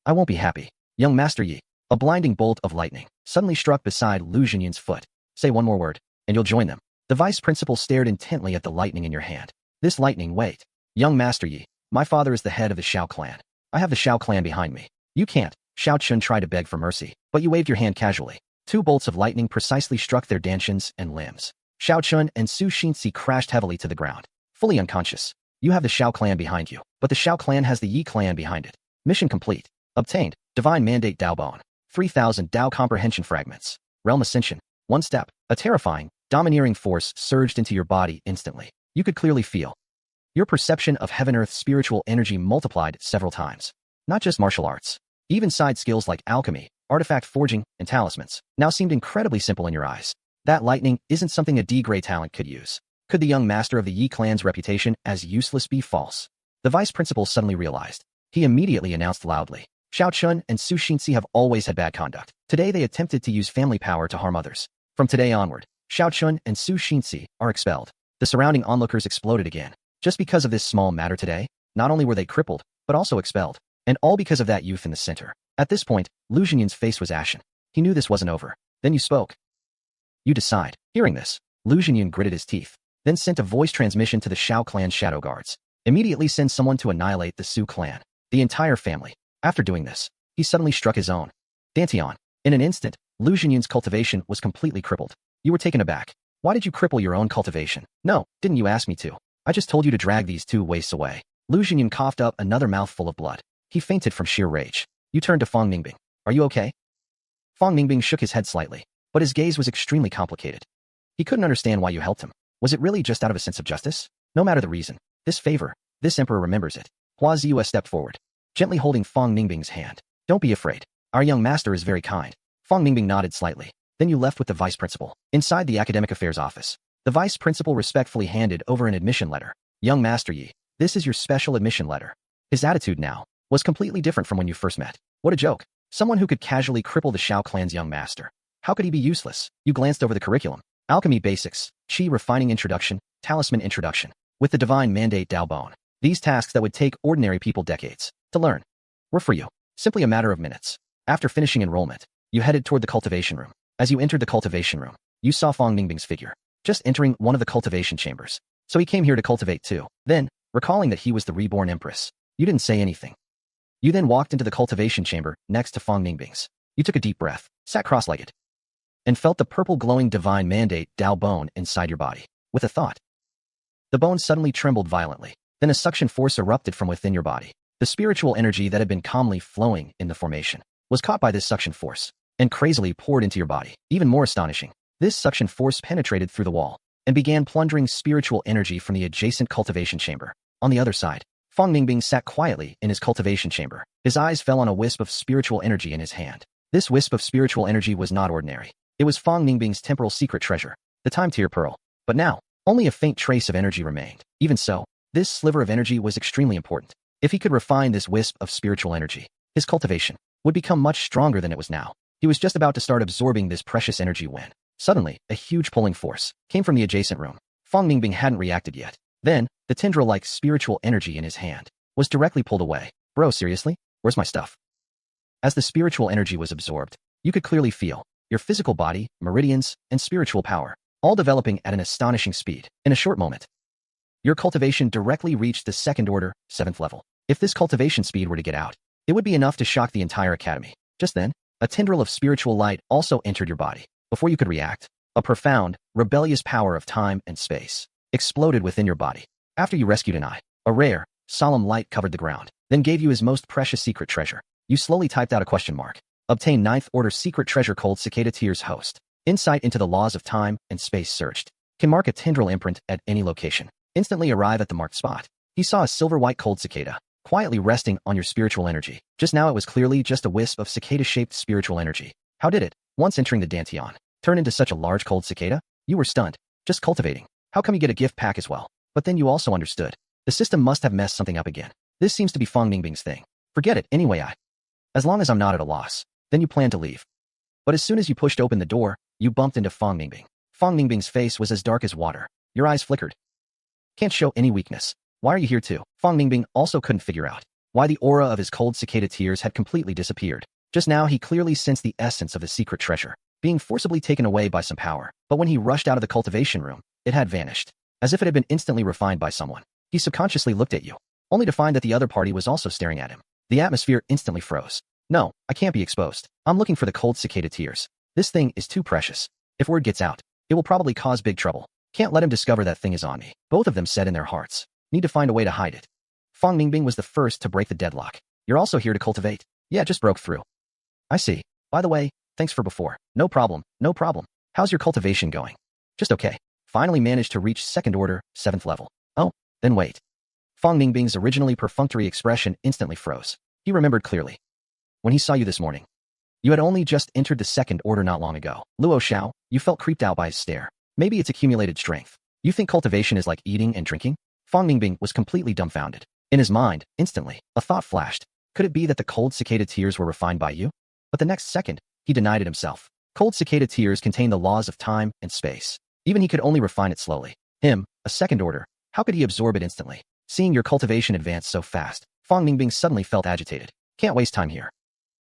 I won't be happy. Young Master Yi. A blinding bolt of lightning suddenly struck beside Lu Jinyun's foot. Say one more word, and you'll join them. The vice principal stared intently at the lightning in your hand. This lightning, wait. Young Master Yi. My father is the head of the Xiao clan. I have the Xiao clan behind me. You can't. Xiao Chun tried to beg for mercy, but you waved your hand casually. 2 bolts of lightning precisely struck their dantians and limbs. Xiao Chun and Su Xingxi crashed heavily to the ground, fully unconscious. You have the Xiao clan behind you, but the Xiao clan has the Yi clan behind it. Mission complete. Obtained. Divine Mandate Dao Bone. 3,000 Dao Comprehension Fragments. Realm Ascension. 1 step. A terrifying, domineering force surged into your body instantly. You could clearly feel your perception of heaven-earth spiritual energy multiplied several times. Not just martial arts. Even side skills like alchemy, artifact forging, and talismans now seemed incredibly simple in your eyes. That lightning isn't something a D-grade talent could use. Could the young master of the Yi clan's reputation as useless be false? The vice principal suddenly realized. He immediately announced loudly. Xiao Chun and Su Xingxi have always had bad conduct. Today they attempted to use family power to harm others. From today onward, Xiao Chun and Su Xingxi are expelled. The surrounding onlookers exploded again. Just because of this small matter today, not only were they crippled, but also expelled. And all because of that youth in the center. At this point, Lu Jinyun's face was ashen. He knew this wasn't over. Then you spoke. You decide. Hearing this, Lu Jinyun gritted his teeth, then sent a voice transmission to the Xiao clan shadow guards. Immediately send someone to annihilate the Su clan. The entire family. After doing this, he suddenly struck his own dantian. In an instant, Lu Jinyun's cultivation was completely crippled. You were taken aback. Why did you cripple your own cultivation? No, didn't you ask me to? I just told you to drag these 2 wastes away. Lu Jinyun coughed up another mouthful of blood. He fainted from sheer rage. You turned to Fang Ningbing. Are you okay? Fang Ningbing shook his head slightly, but his gaze was extremely complicated. He couldn't understand why you helped him. Was it really just out of a sense of justice? No matter the reason, this favor, this emperor remembers it. Hua Ziyue stepped forward, gently holding Fang Ningbing's hand. Don't be afraid. Our young master is very kind. Fang Ningbing nodded slightly. Then you left with the vice principal. Inside the academic affairs office, the vice principal respectfully handed over an admission letter. Young Master Yi, this is your special admission letter. His attitude now was completely different from when you first met. What a joke. Someone who could casually cripple the Xiao clan's young master. How could he be useless? You glanced over the curriculum. Alchemy Basics, Qi Refining Introduction, Talisman Introduction, with the Divine Mandate Dao Bone. These tasks that would take ordinary people decades to learn were for you. Simply a matter of minutes. After finishing enrollment, you headed toward the cultivation room. As you entered the cultivation room, you saw Fang Ningbing's figure, just entering one of the cultivation chambers. So he came here to cultivate too. Then, recalling that he was the reborn Empress, you didn't say anything. You then walked into the cultivation chamber next to Fang Ningbing's. You took a deep breath, sat cross-legged, and felt the purple glowing Divine Mandate Dao Bone inside your body. With a thought, the bone suddenly trembled violently. Then a suction force erupted from within your body. The spiritual energy that had been calmly flowing in the formation was caught by this suction force and crazily poured into your body. Even more astonishing, this suction force penetrated through the wall and began plundering spiritual energy from the adjacent cultivation chamber. On the other side, Fang Ningbing sat quietly in his cultivation chamber. His eyes fell on a wisp of spiritual energy in his hand. This wisp of spiritual energy was not ordinary. It was Fang Ningbing's temporal secret treasure, the time-tier pearl. But now, only a faint trace of energy remained. Even so, this sliver of energy was extremely important. If he could refine this wisp of spiritual energy, his cultivation would become much stronger than it was now. He was just about to start absorbing this precious energy when, suddenly, a huge pulling force came from the adjacent room. Fang Ningbing hadn't reacted yet. Then, the tendril-like spiritual energy in his hand was directly pulled away. Bro, seriously? Where's my stuff? As the spiritual energy was absorbed, you could clearly feel your physical body, meridians, and spiritual power, all developing at an astonishing speed. In a short moment, your cultivation directly reached the 2nd order, 7th level. If this cultivation speed were to get out, it would be enough to shock the entire academy. Just then, a tendril of spiritual light also entered your body. Before you could react, a profound, rebellious power of time and space exploded within your body. After you rescued an eye, a rare, solemn light covered the ground, then gave you his most precious secret treasure. You slowly typed out a question mark. Obtain 9th order secret treasure cold cicada tears host. Insight into the laws of time and space searched. Can mark a tendril imprint at any location. Instantly arrive at the marked spot. He saw a silver-white cold cicada, quietly resting on your spiritual energy. Just now it was clearly just a wisp of cicada-shaped spiritual energy. How did it, once entering the dantian, turn into such a large cold cicada? You were stunned. Just cultivating. How come you get a gift pack as well? But then you also understood. The system must have messed something up again. This seems to be Fang Bingbing's thing. Forget it, anyway As long as I'm not at a loss. Then you plan to leave. But as soon as you pushed open the door, you bumped into Fang Bingbing. Fang Bingbing's face was as dark as water. Your eyes flickered. Can't show any weakness. Why are you here too? Fang Bingbing also couldn't figure out why the aura of his cold cicada tears had completely disappeared. Just now he clearly sensed the essence of his secret treasure being forcibly taken away by some power. But when he rushed out of the cultivation room, it had vanished, as if it had been instantly refined by someone. He subconsciously looked at you, only to find that the other party was also staring at him. The atmosphere instantly froze. No, I can't be exposed. I'm looking for the cold cicada tears. This thing is too precious. If word gets out, it will probably cause big trouble. Can't let him discover that thing is on me. Both of them said in their hearts. Need to find a way to hide it. Fang Bingbing was the first to break the deadlock. You're also here to cultivate? Yeah, just broke through. I see. By the way, thanks for before. No problem, no problem. How's your cultivation going? Just okay. Finally managed to reach 2nd order, 7th level. Oh, then wait. Fang Bingbing's originally perfunctory expression instantly froze. He remembered clearly. When he saw you this morning, you had only just entered the 2nd order not long ago. Luo Xiao, you felt creeped out by his stare. Maybe it's accumulated strength. You think cultivation is like eating and drinking? Fang Bingbing was completely dumbfounded. In his mind, instantly, a thought flashed. Could it be that the cold cicada tears were refined by you? But the next second, he denied it himself. Cold cicada tears contain the laws of time and space. Even he could only refine it slowly. Him, a 2nd order, how could he absorb it instantly? Seeing your cultivation advance so fast, Fang Bingbing suddenly felt agitated. Can't waste time here.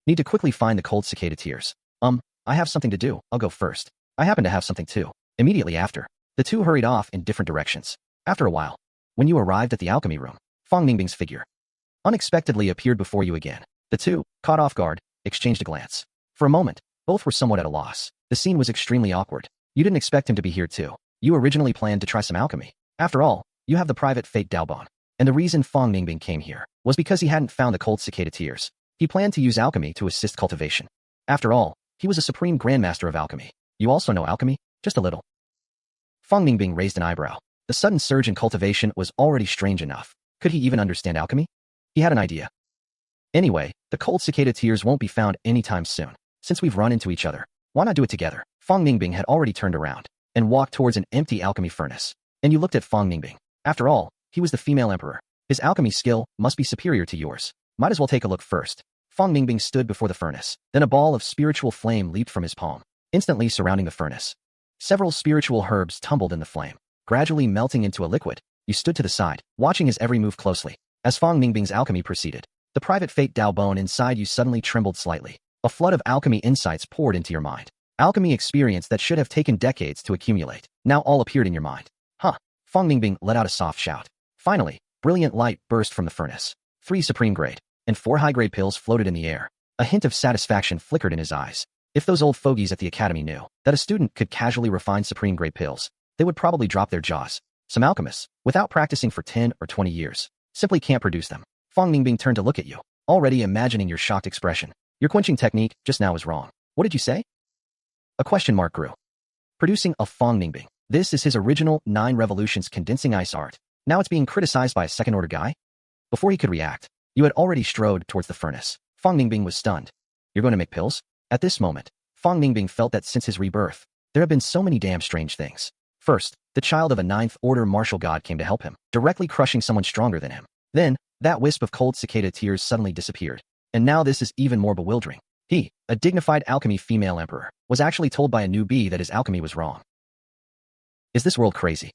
Need to quickly find the cold cicada tears. I have something to do. I'll go first. I happen to have something too. Immediately after, the two hurried off in different directions. After a while, when you arrived at the alchemy room, Fang Bingbing's figure unexpectedly appeared before you again. The two, caught off guard, exchanged a glance. For a moment, both were somewhat at a loss. The scene was extremely awkward. You didn't expect him to be here too. You originally planned to try some alchemy. After all, you have the private fate Daobon. And the reason Fang Bingbing came here was because he hadn't found the cold cicada tears. He planned to use alchemy to assist cultivation. After all, he was a supreme grandmaster of alchemy. You also know alchemy? Just a little. Fang Bingbing raised an eyebrow. The sudden surge in cultivation was already strange enough. Could he even understand alchemy? He had an idea. Anyway, the cold cicada tears won't be found anytime soon. Since we've run into each other, why not do it together? Fang Bingbing had already turned around and walked towards an empty alchemy furnace. And you looked at Fang Bingbing. After all, he was the female emperor. His alchemy skill must be superior to yours. Might as well take a look first. Fang Bingbing stood before the furnace. Then a ball of spiritual flame leaped from his palm, instantly surrounding the furnace. Several spiritual herbs tumbled in the flame, gradually melting into a liquid. You stood to the side, watching his every move closely. As Fang Bingbing's alchemy proceeded, the private fate Daobon inside you suddenly trembled slightly. A flood of alchemy insights poured into your mind. Alchemy experience that should have taken decades to accumulate now all appeared in your mind. Huh. Fang Bingbing let out a soft shout. Finally, brilliant light burst from the furnace. 3 supreme grade and 4 high-grade pills floated in the air. A hint of satisfaction flickered in his eyes. If those old fogies at the academy knew that a student could casually refine supreme grade pills, they would probably drop their jaws. Some alchemists, without practicing for 10 or 20 years, simply can't produce them. Fang Bingbing turned to look at you, already imagining your shocked expression. Your quenching technique just now was wrong. What did you say? A question mark grew. Producing a Fang Bingbing. This is his original 9 revolutions condensing ice art. Now it's being criticized by a 2nd order guy? Before he could react, you had already strode towards the furnace. Fang Bingbing was stunned. You're going to make pills? At this moment, Fang Bingbing felt that since his rebirth, there have been so many damn strange things. First, the child of a 9th order martial god came to help him, directly crushing someone stronger than him. Then, that wisp of cold cicada tears suddenly disappeared. And now this is even more bewildering. He, a dignified alchemy female emperor, was actually told by a newbie that his alchemy was wrong. Is this world crazy?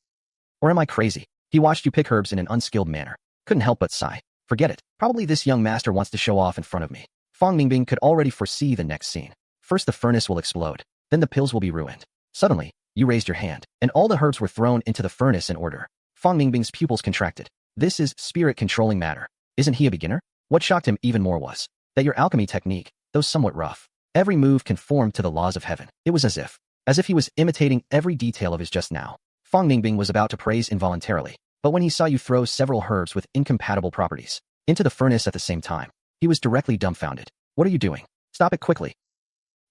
Or am I crazy? He watched you pick herbs in an unskilled manner. Couldn't help but sigh. Forget it. Probably this young master wants to show off in front of me. Fang Bingbing could already foresee the next scene. First the furnace will explode. Then the pills will be ruined. Suddenly, you raised your hand, and all the herbs were thrown into the furnace in order. Fang Bingbing's pupils contracted. This is spirit-controlling matter. Isn't he a beginner? What shocked him even more was that your alchemy technique, though somewhat rough, every move conformed to the laws of heaven. It was as if he was imitating every detail of his just now. Fang Bingbing was about to praise involuntarily, but when he saw you throw several herbs with incompatible properties into the furnace at the same time, he was directly dumbfounded. What are you doing? Stop it quickly.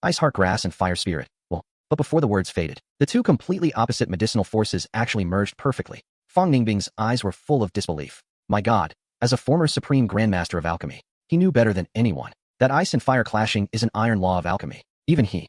Ice heart grass and fire spirit. Well, but before the words faded, the two completely opposite medicinal forces actually merged perfectly. Fang Bingbing's eyes were full of disbelief. My God, as a former supreme grandmaster of alchemy, he knew better than anyone that ice and fire clashing is an iron law of alchemy. Even he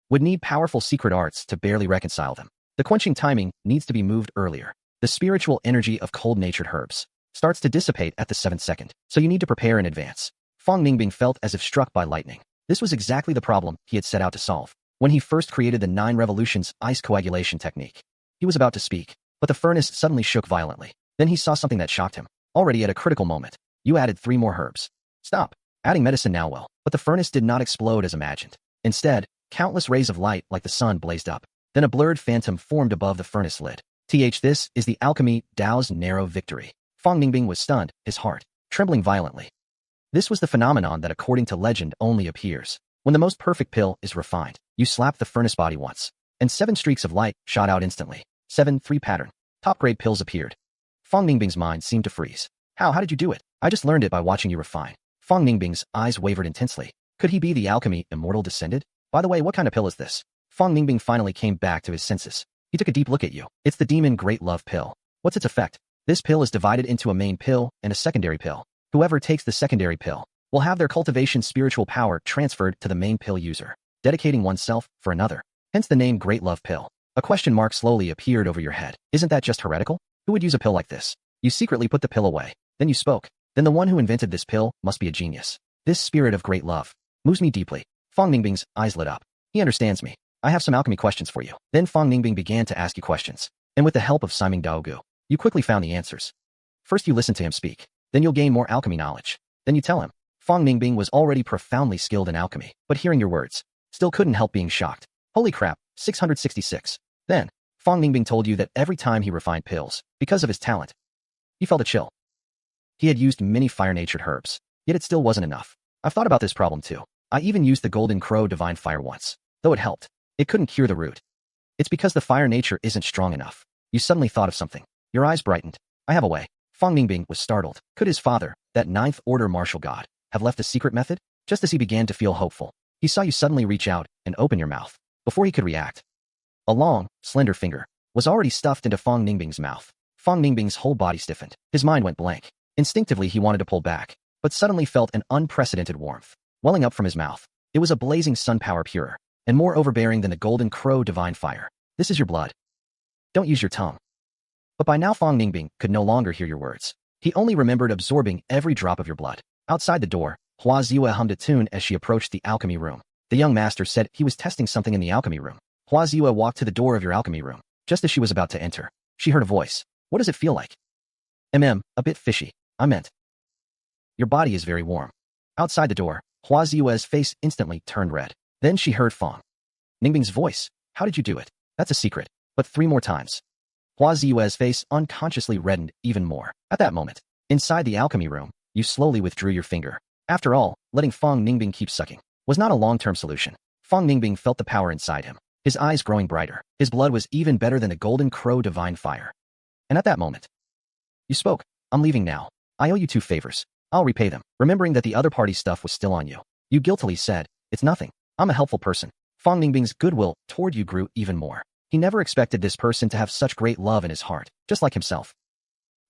would need powerful secret arts to barely reconcile them. The quenching timing needs to be moved earlier. The spiritual energy of cold-natured herbs starts to dissipate at the 7th second, so you need to prepare in advance. Fang Ningbing felt as if struck by lightning. This was exactly the problem he had set out to solve when he first created the 9 revolutions ice coagulation technique. He was about to speak, but the furnace suddenly shook violently. Then he saw something that shocked him. Already at a critical moment, you added 3 more herbs. Stop. Adding medicine now will. But the furnace did not explode as imagined. Instead, countless rays of light like the sun blazed up. Then a blurred phantom formed above the furnace lid. This is the alchemy Dao's narrow victory. Fang Ningbing was stunned, his heart trembling violently. This was the phenomenon that according to legend only appears when the most perfect pill is refined. You slapped the furnace body once, and 7 streaks of light shot out instantly. 7-3 pattern. Top-grade pills appeared. Fang Ningbing's mind seemed to freeze. How did you do it? I just learned it by watching you refine. Fang Ningbing's eyes wavered intensely. Could he be the alchemy immortal descended? By the way, what kind of pill is this? Fang Ningbing finally came back to his senses. He took a deep look at you. It's the demon great love pill. What's its effect? This pill is divided into a main pill and a secondary pill. Whoever takes the secondary pill will have their cultivation spiritual power transferred to the main pill user, dedicating oneself for another. Hence the name Great Love Pill. A question mark slowly appeared over your head. Isn't that just heretical? Who would use a pill like this? You secretly put the pill away. Then you spoke. Then the one who invented this pill must be a genius. This spirit of great love moves me deeply. Fang Ningbing's eyes lit up. He understands me. I have some alchemy questions for you. Then Fang Ningbing began to ask you questions. And with the help of Siming Daogu, you quickly found the answers. First you listen to him speak. Then you'll gain more alchemy knowledge. Then you tell him. Fang Ningbing was already profoundly skilled in alchemy, but hearing your words still couldn't help being shocked. Holy crap, 666. Then, Fang Ningbing told you that every time he refined pills, because of his talent, he felt a chill. He had used many fire-natured herbs, yet it still wasn't enough. I've thought about this problem too. I even used the Golden Crow Divine Fire once. Though it helped, it couldn't cure the root. It's because the fire nature isn't strong enough. You suddenly thought of something. Your eyes brightened. I have a way. Fang Ningbing was startled. Could his father, that 9th order martial god, have left a secret method? Just as he began to feel hopeful, he saw you suddenly reach out and open your mouth. Before he could react, a long, slender finger was already stuffed into Fang Ningbing's mouth. Fang Ningbing's whole body stiffened. His mind went blank. Instinctively he wanted to pull back, but suddenly felt an unprecedented warmth welling up from his mouth. It was a blazing sun power purer, and more overbearing than the Golden Crow Divine Fire. This is your blood. Don't use your tongue. But by now Fang Ningbing could no longer hear your words. He only remembered absorbing every drop of your blood. Outside the door, Hua Ziyue hummed a tune as she approached the alchemy room. The young master said he was testing something in the alchemy room. Hua Ziyue walked to the door of your alchemy room. Just as she was about to enter, she heard a voice. What does it feel like? A bit fishy. I meant. Your body is very warm. Outside the door, Hua Ziyue's face instantly turned red. Then she heard Fang Ningbing's voice. How did you do it? That's a secret. But 3 more times. Hua Ziyue's face unconsciously reddened even more. At that moment, inside the alchemy room, you slowly withdrew your finger. After all, letting Fang Ningbing keep sucking was not a long-term solution. Fang Ningbing felt the power inside him, his eyes growing brighter. His blood was even better than the Golden Crow Divine Fire. And at that moment, you spoke. I'm leaving now. I owe you 2 favors. I'll repay them. Remembering that the other party's stuff was still on you, you guiltily said, it's nothing. I'm a helpful person. Fang Ningbing's goodwill toward you grew even more. He never expected this person to have such great love in his heart, just like himself.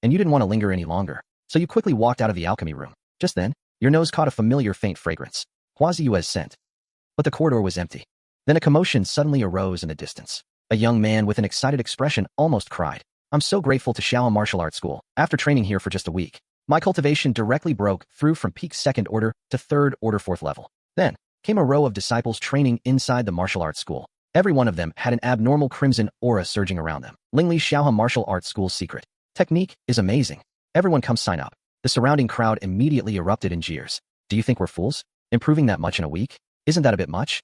And you didn't want to linger any longer, so you quickly walked out of the alchemy room. Just then, your nose caught a familiar faint fragrance. Hua Ziyue's scent. But the corridor was empty. Then a commotion suddenly arose in the distance. A young man with an excited expression almost cried. I'm so grateful to Xiao Martial Arts School. After training here for just a week, my cultivation directly broke through from peak 2nd order to 3rd order 4th level. Then came a row of disciples training inside the martial arts school. Every one of them had an abnormal crimson aura surging around them. Lingli Xiaohe Martial Arts School's secret technique is amazing. Everyone come sign up. The surrounding crowd immediately erupted in jeers. Do you think we're fools? Improving that much in a week? Isn't that a bit much?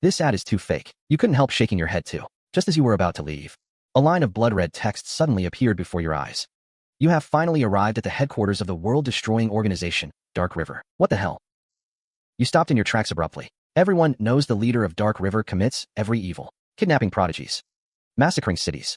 This ad is too fake. You couldn't help shaking your head too. Just as you were about to leave, a line of blood-red text suddenly appeared before your eyes. You have finally arrived at the headquarters of the world-destroying organization, Dark River. What the hell? You stopped in your tracks abruptly. Everyone knows the leader of Dark River commits every evil, kidnapping prodigies, massacring cities,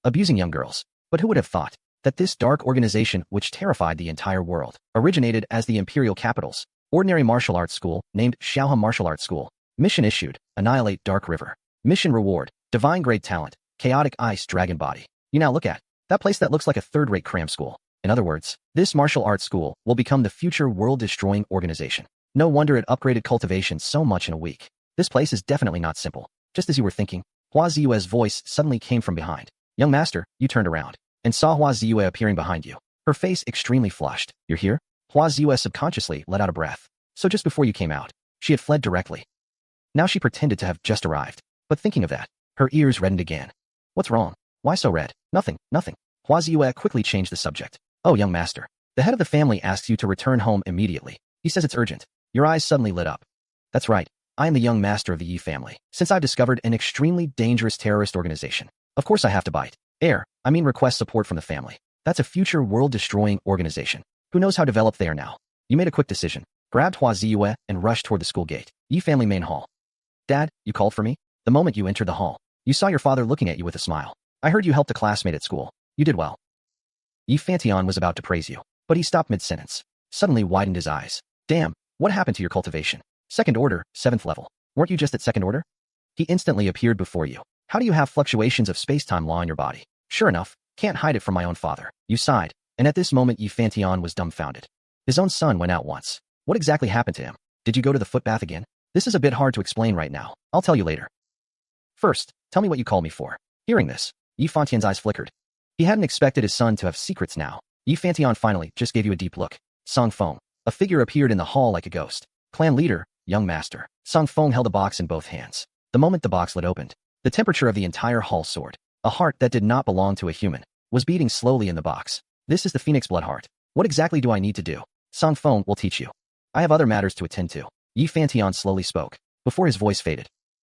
abusing young girls. But who would have thought that this dark organization, which terrified the entire world, originated as the Imperial Capital's ordinary martial arts school named Xiaohe Martial Arts School. Mission issued, annihilate Dark River. Mission reward, divine grade talent, chaotic ice dragon body. You now look at that place that looks like a third-rate cram school. In other words, this martial arts school will become the future world-destroying organization. No wonder it upgraded cultivation so much in a week. This place is definitely not simple. Just as you were thinking, Hua Ziyue's voice suddenly came from behind. Young master, you turned around and saw Hua Ziyue appearing behind you. her face extremely flushed. You're here? Hua Ziyue subconsciously let out a breath. So just before you came out, she had fled directly. Now she pretended to have just arrived. But thinking of that, her ears reddened again. What's wrong? Why so red? Nothing, nothing. Hua Ziyue quickly changed the subject. Oh, young master. The head of the family asks you to return home immediately. He says it's urgent. Your eyes suddenly lit up. That's right. I am the young master of the Yi family. Since I've discovered an extremely dangerous terrorist organization, of course I have to bite. Request support from the family. That's a future world-destroying organization. Who knows how developed they are now? You made a quick decision, grabbed Hua Ziyue and rushed toward the school gate. Yi family main hall. Dad, you called for me? The moment you entered the hall, you saw your father looking at you with a smile. I heard you helped a classmate at school. You did well. Yi Fantian was about to praise you, but he stopped mid-sentence, suddenly widened his eyes. Damn, what happened to your cultivation? Second order, 7th level. Weren't you just at second order? He instantly appeared before you. How do you have fluctuations of space-time law in your body? Sure enough, can't hide it from my own father. You sighed, and at this moment Yi Fantian was dumbfounded. His own son went out once. What exactly happened to him? Did you go to the footbath again? This is a bit hard to explain right now. I'll tell you later. First, tell me what you called me for. Hearing this, Yi Fantian's eyes flickered. He hadn't expected his son to have secrets now. Yi Fantian finally just gave you a deep look. Song Feng. A figure appeared in the hall like a ghost. Clan leader, young master. Song Feng held a box in both hands. The moment the box lid opened, the temperature of the entire hall soared. A heart that did not belong to a human was beating slowly in the box. This is the Phoenix blood heart. What exactly do I need to do? Song Feng will teach you. I have other matters to attend to. Yi Fantian slowly spoke, before his voice faded.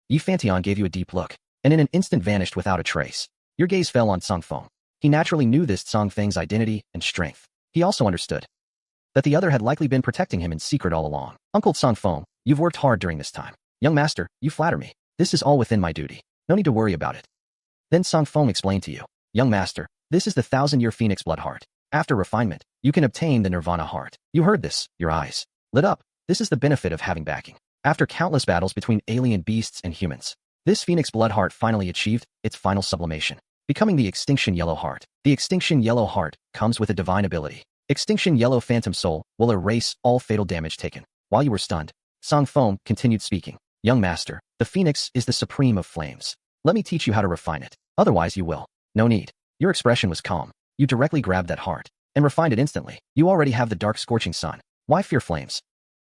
Yi Fantian gave you a deep look, and in an instant vanished without a trace. Your gaze fell on Song Feng. He naturally knew this Song Feng's identity and strength. He also understood that the other had likely been protecting him in secret all along. Uncle Song Feng, you've worked hard during this time. Young master, you flatter me. This is all within my duty. No need to worry about it. Then Song Feng explained to you. Young master, this is the 1000-year Phoenix blood heart. After refinement, you can obtain the Nirvana heart. You heard this, your eyes lit up. This is the benefit of having backing. After countless battles between alien beasts and humans, this Phoenix blood heart finally achieved its final sublimation, becoming the Extinction Yellow Heart. The Extinction Yellow Heart comes with a divine ability. Extinction Yellow Phantom Soul will erase all fatal damage taken. While you were stunned, Song Feng continued speaking. Young master, the Phoenix is the supreme of flames. Let me teach you how to refine it. Otherwise you will. No need. Your expression was calm. You directly grabbed that heart and refined it instantly. You already have the dark scorching sun. Why fear flames?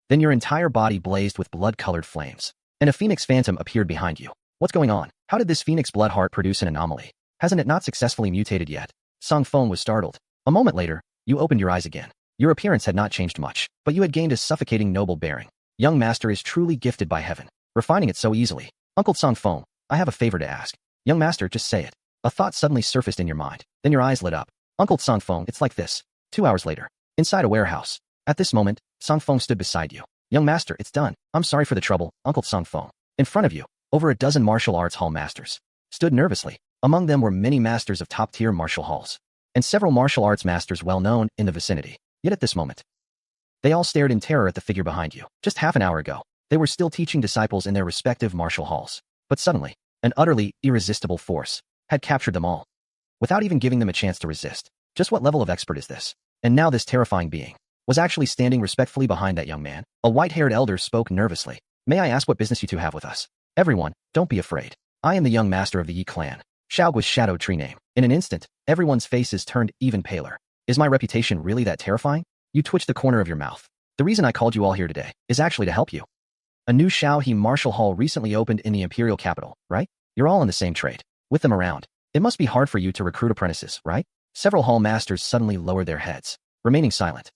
Then your entire body blazed with blood-colored flames, and a Phoenix Phantom appeared behind you. What's going on? How did this Phoenix blood heart produce an anomaly? Hasn't it not successfully mutated yet? Song Feng was startled. A moment later, you opened your eyes again. Your appearance had not changed much, but you had gained a suffocating noble bearing. Young master is truly gifted by heaven, refining it so easily. Uncle Song Feng, I have a favor to ask. Young master, just say it. A thought suddenly surfaced in your mind. Then your eyes lit up. Uncle Song Feng, it's like this. 2 hours later, inside a warehouse. At this moment, Song Feng stood beside you. Young master, it's done. I'm sorry for the trouble, Uncle Song Feng. In front of you, over a dozen martial arts hall masters stood nervously. Among them were many masters of top-tier martial halls, and several martial arts masters well known in the vicinity. Yet at this moment, they all stared in terror at the figure behind you. Just half an hour ago, they were still teaching disciples in their respective martial halls. But suddenly, an utterly irresistible force had captured them all, without even giving them a chance to resist. Just what level of expert is this? And now this terrifying being was actually standing respectfully behind that young man. A white-haired elder spoke nervously. May I ask what business you two have with us? Everyone, don't be afraid. I am the young master of the Yi clan. Xiao was shadow tree name. In an instant, everyone's faces turned even paler. Is my reputation really that terrifying? You twitched the corner of your mouth. The reason I called you all here today is actually to help you. A new Xiao martial hall recently opened in the imperial capital, right? You're all in the same trade. With them around, it must be hard for you to recruit apprentices, right? Several hall masters suddenly lowered their heads, remaining silent.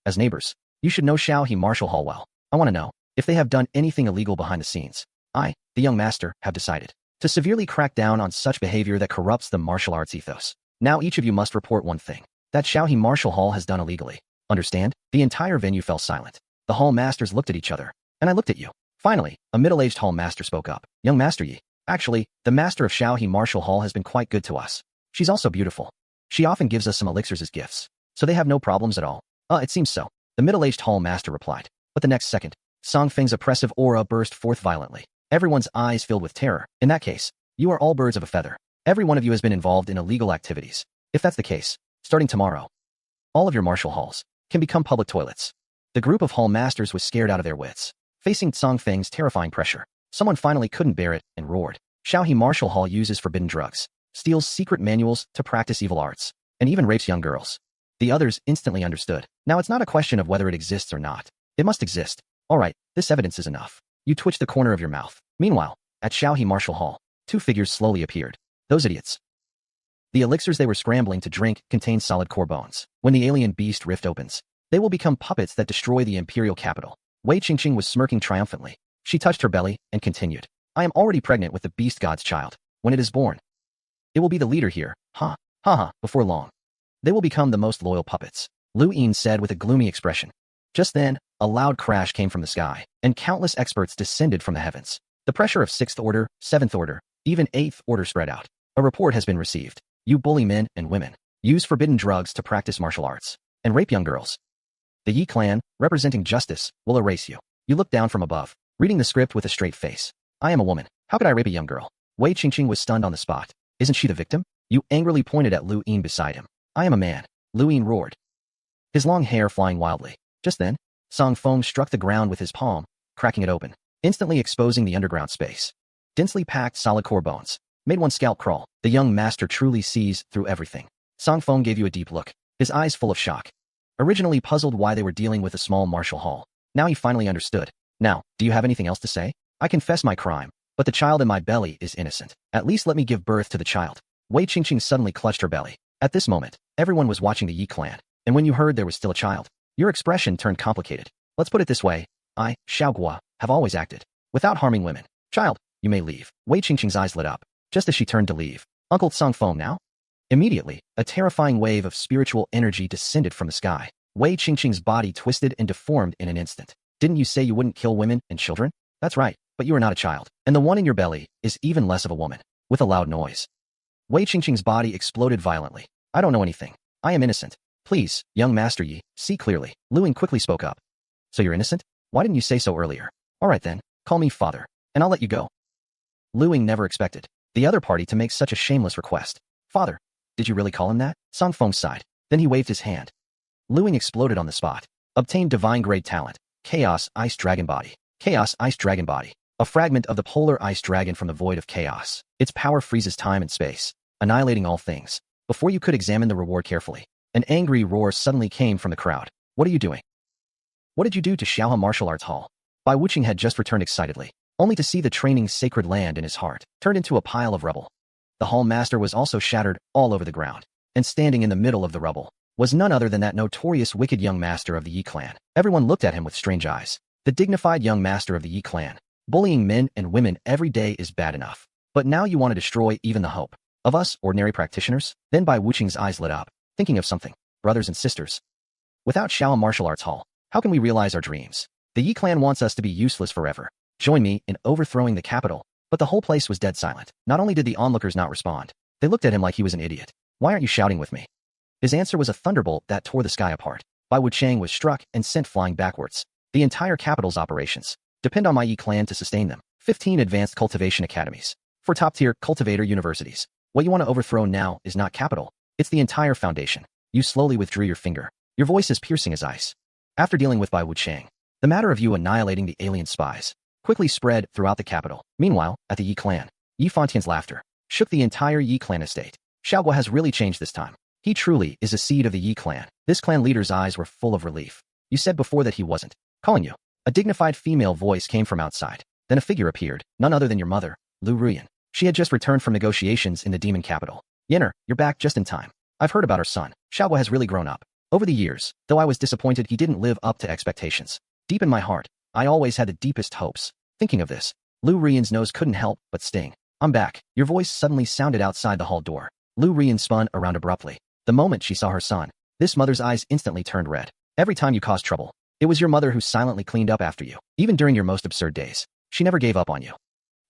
As neighbors, you should know Xiao martial hall well. I want to know if they have done anything illegal behind the scenes. I, the young master, have decided to severely crack down on such behavior that corrupts the martial arts ethos. Now each of you must report one thing that Xiao martial hall has done illegally. Understand? The entire venue fell silent. The hall masters looked at each other, and I looked at you. Finally, a middle-aged hall master spoke up. Young Master Yi, actually, the master of Xiao martial hall has been quite good to us. She's also beautiful. She often gives us some elixirs as gifts, so they have no problems at all. It seems so. The middle-aged hall master replied. But the next second, Song Feng's oppressive aura burst forth violently. Everyone's eyes filled with terror. In that case, you are all birds of a feather. Every one of you has been involved in illegal activities. If that's the case, starting tomorrow, all of your martial halls can become public toilets. The group of hall masters was scared out of their wits. Facing Song Feng's terrifying pressure, someone finally couldn't bear it and roared. Xiao martial hall uses forbidden drugs, steals secret manuals to practice evil arts, and even rapes young girls. The others instantly understood. Now it's not a question of whether it exists or not. It must exist. All right, this evidence is enough. You twitched the corner of your mouth. Meanwhile, at Xiao Martial Hall, two figures slowly appeared. Those idiots. The elixirs they were scrambling to drink contained solid core bones. When the alien beast rift opens, they will become puppets that destroy the imperial capital. Wei Qingqing was smirking triumphantly. She touched her belly and continued. I am already pregnant with the beast god's child. When it is born, it will be the leader here. Ha, ha ha, before long. They will become the most loyal puppets, Lu Yin said with a gloomy expression. Just then, a loud crash came from the sky, and countless experts descended from the heavens. The pressure of 6th Order, 7th Order, even 8th Order spread out. A report has been received. You bully men and women, use forbidden drugs to practice martial arts, and rape young girls. The Yi clan, representing justice, will erase you. You look down from above, reading the script with a straight face. I am a woman. How could I rape a young girl? Wei Qingqing was stunned on the spot. Isn't she the victim? You angrily pointed at Lu Yin beside him. I am a man. Lu Yin roared, his long hair flying wildly. Just then, Song Feng struck the ground with his palm, cracking it open, instantly exposing the underground space. Densely packed solid core bones made one scalp crawl. The young master truly sees through everything. Song Feng gave you a deep look, his eyes full of shock. Originally puzzled why they were dealing with a small martial hall, now he finally understood. Now, do you have anything else to say? I confess my crime, but the child in my belly is innocent. At least let me give birth to the child. Wei Qingqing suddenly clutched her belly. At this moment, everyone was watching the Yi clan, and when you heard there was still a child, your expression turned complicated. Let's put it this way. I, Xiao Guo, have always acted without harming women. Child, you may leave. Wei Qingqing's eyes lit up, just as she turned to leave. Uncle Song Feng now? Immediately, a terrifying wave of spiritual energy descended from the sky. Wei Qingqing's body twisted and deformed in an instant. Didn't you say you wouldn't kill women and children? That's right, but you are not a child. And the one in your belly is even less of a woman. With a loud noise, Wei Qingqing's body exploded violently. I don't know anything. I am innocent. Please, young Master Yi, see clearly. Lu Yin quickly spoke up. So you're innocent? Why didn't you say so earlier? All right then, call me father, and I'll let you go. Lu Yin never expected the other party to make such a shameless request. Father, did you really call him that? Song Feng sighed. Then he waved his hand. Lu Yin exploded on the spot. Obtained divine grade talent. Chaos Ice Dragon Body. Chaos Ice Dragon Body. A fragment of the polar ice dragon from the void of chaos. Its power freezes time and space, annihilating all things. Before you could examine the reward carefully, an angry roar suddenly came from the crowd. What are you doing? What did you do to Xiao Martial Arts Hall? Bai Wuqing had just returned excitedly, only to see the training's sacred land in his heart turned into a pile of rubble. The hall master was also shattered all over the ground, and standing in the middle of the rubble was none other than that notorious wicked young master of the Yi clan. Everyone looked at him with strange eyes. The dignified young master of the Yi clan. Bullying men and women every day is bad enough, but now you want to destroy even the hope of us ordinary practitioners? Then Bai Wuqing's eyes lit up, thinking of something. Brothers and sisters, without Xiao Martial Arts Hall, how can we realize our dreams? The Yi clan wants us to be useless forever. Join me in overthrowing the capital. But the whole place was dead silent. Not only did the onlookers not respond, they looked at him like he was an idiot. Why aren't you shouting with me? His answer was a thunderbolt that tore the sky apart. Bai Wuchang was struck and sent flying backwards. The entire capital's operations depend on my Yi clan to sustain them. 15 advanced cultivation academies. 4 top-tier cultivator universities. What you want to overthrow now is not capital. It's the entire foundation. You slowly withdrew your finger. Your voice is piercing as ice. After dealing with Bai Wuchang, the matter of you annihilating the alien spies quickly spread throughout the capital. Meanwhile, at the Yi clan, Yi Fontain's laughter shook the entire Yi clan estate. Xiao Guo has really changed this time. He truly is a seed of the Yi clan. This clan leader's eyes were full of relief. You said before that he wasn't calling you. A dignified female voice came from outside. Then a figure appeared, none other than your mother, Lu Ruyan. She had just returned from negotiations in the demon capital. Yenner, you're back just in time. I've heard about her son. Xiao Guo has really grown up. Over the years, though I was disappointed he didn't live up to expectations. Deep in my heart, I always had the deepest hopes. Thinking of this, Lu Ruyan's nose couldn't help but sting. I'm back. Your voice suddenly sounded outside the hall door. Lu Ruyan spun around abruptly. The moment she saw her son, this mother's eyes instantly turned red. Every time you caused trouble, it was your mother who silently cleaned up after you. Even during your most absurd days, she never gave up on you.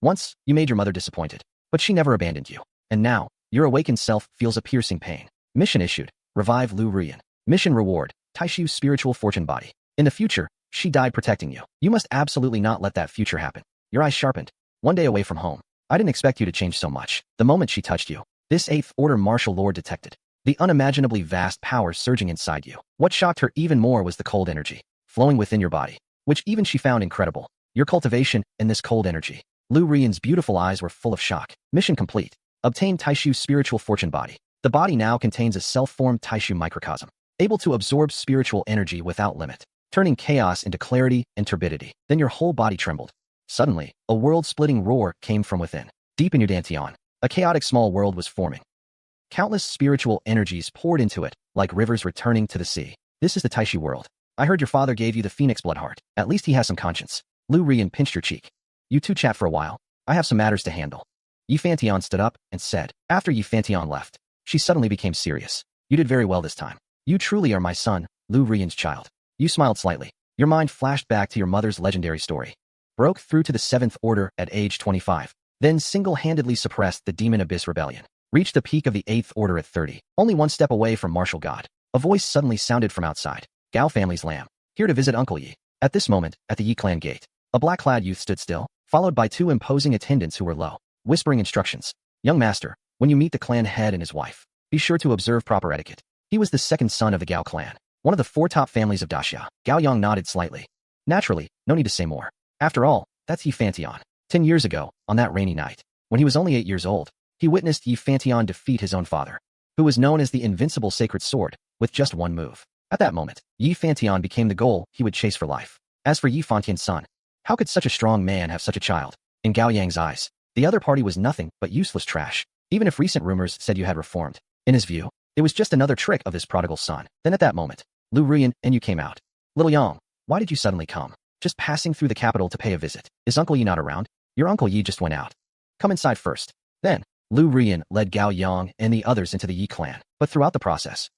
Once, you made your mother disappointed, but she never abandoned you. And now, your awakened self feels a piercing pain. Mission issued. Revive Lu Ruyan. Mission reward. Taishu's spiritual fortune body. In the future, she died protecting you. You must absolutely not let that future happen. Your eyes sharpened. One day away from home. I didn't expect you to change so much. The moment she touched you, this 8th Order martial lord detected the unimaginably vast power surging inside you. What shocked her even more was the cold energy flowing within your body, which even she found incredible. Your cultivation and this cold energy. Lu Ruyan's beautiful eyes were full of shock. Mission complete. Obtain Taishu's spiritual fortune body. The body now contains a self-formed Taishu microcosm. able to absorb spiritual energy without limit, turning chaos into clarity and turbidity. Then your whole body trembled. Suddenly, a world-splitting roar came from within. Deep in your dantian, a chaotic small world was forming. Countless spiritual energies poured into it, like rivers returning to the sea. This is the Taishi world. I heard your father gave you the Phoenix blood heart. At least he has some conscience. Lu Rian pinched your cheek. You two chat for a while. I have some matters to handle. Yi Fantian stood up and said. After Yi Fantian left, she suddenly became serious. You did very well this time. You truly are my son, Lu Rian's child. You smiled slightly. Your mind flashed back to your mother's legendary story. Broke through to the 7th Order at age 25. Then single-handedly suppressed the Demon Abyss Rebellion. Reached the peak of the 8th Order at 30. Only one step away from martial god. A voice suddenly sounded from outside. Gao family's lamb. Here to visit Uncle Yi. At this moment, at the Yi clan gate, a black-clad youth stood still, followed by 2 imposing attendants who were low, whispering instructions. Young master, when you meet the clan head and his wife, be sure to observe proper etiquette. He was the second son of the Gao clan, one of the 4 top families of Daxia. Gao Yang nodded slightly. Naturally, no need to say more. After all, that's Yi Fantian. 10 years ago, on that rainy night, when he was only 8 years old, he witnessed Yi Fantian defeat his own father, who was known as the invincible sacred sword, with just one move. At that moment, Yi Fantian became the goal he would chase for life. As for Yi Fantian's son, how could such a strong man have such a child? In Gao Yang's eyes, the other party was nothing but useless trash, even if recent rumors said you had reformed. In his view, it was just another trick of this prodigal son. Then at that moment, Lu Rian and you came out. Little Yang, why did you suddenly come? Just passing through the capital to pay a visit. Is Uncle Yi not around? Your Uncle Yi just went out. Come inside first. Then, Lu Rian led Gao Yang and the others into the Yi clan, but throughout the process,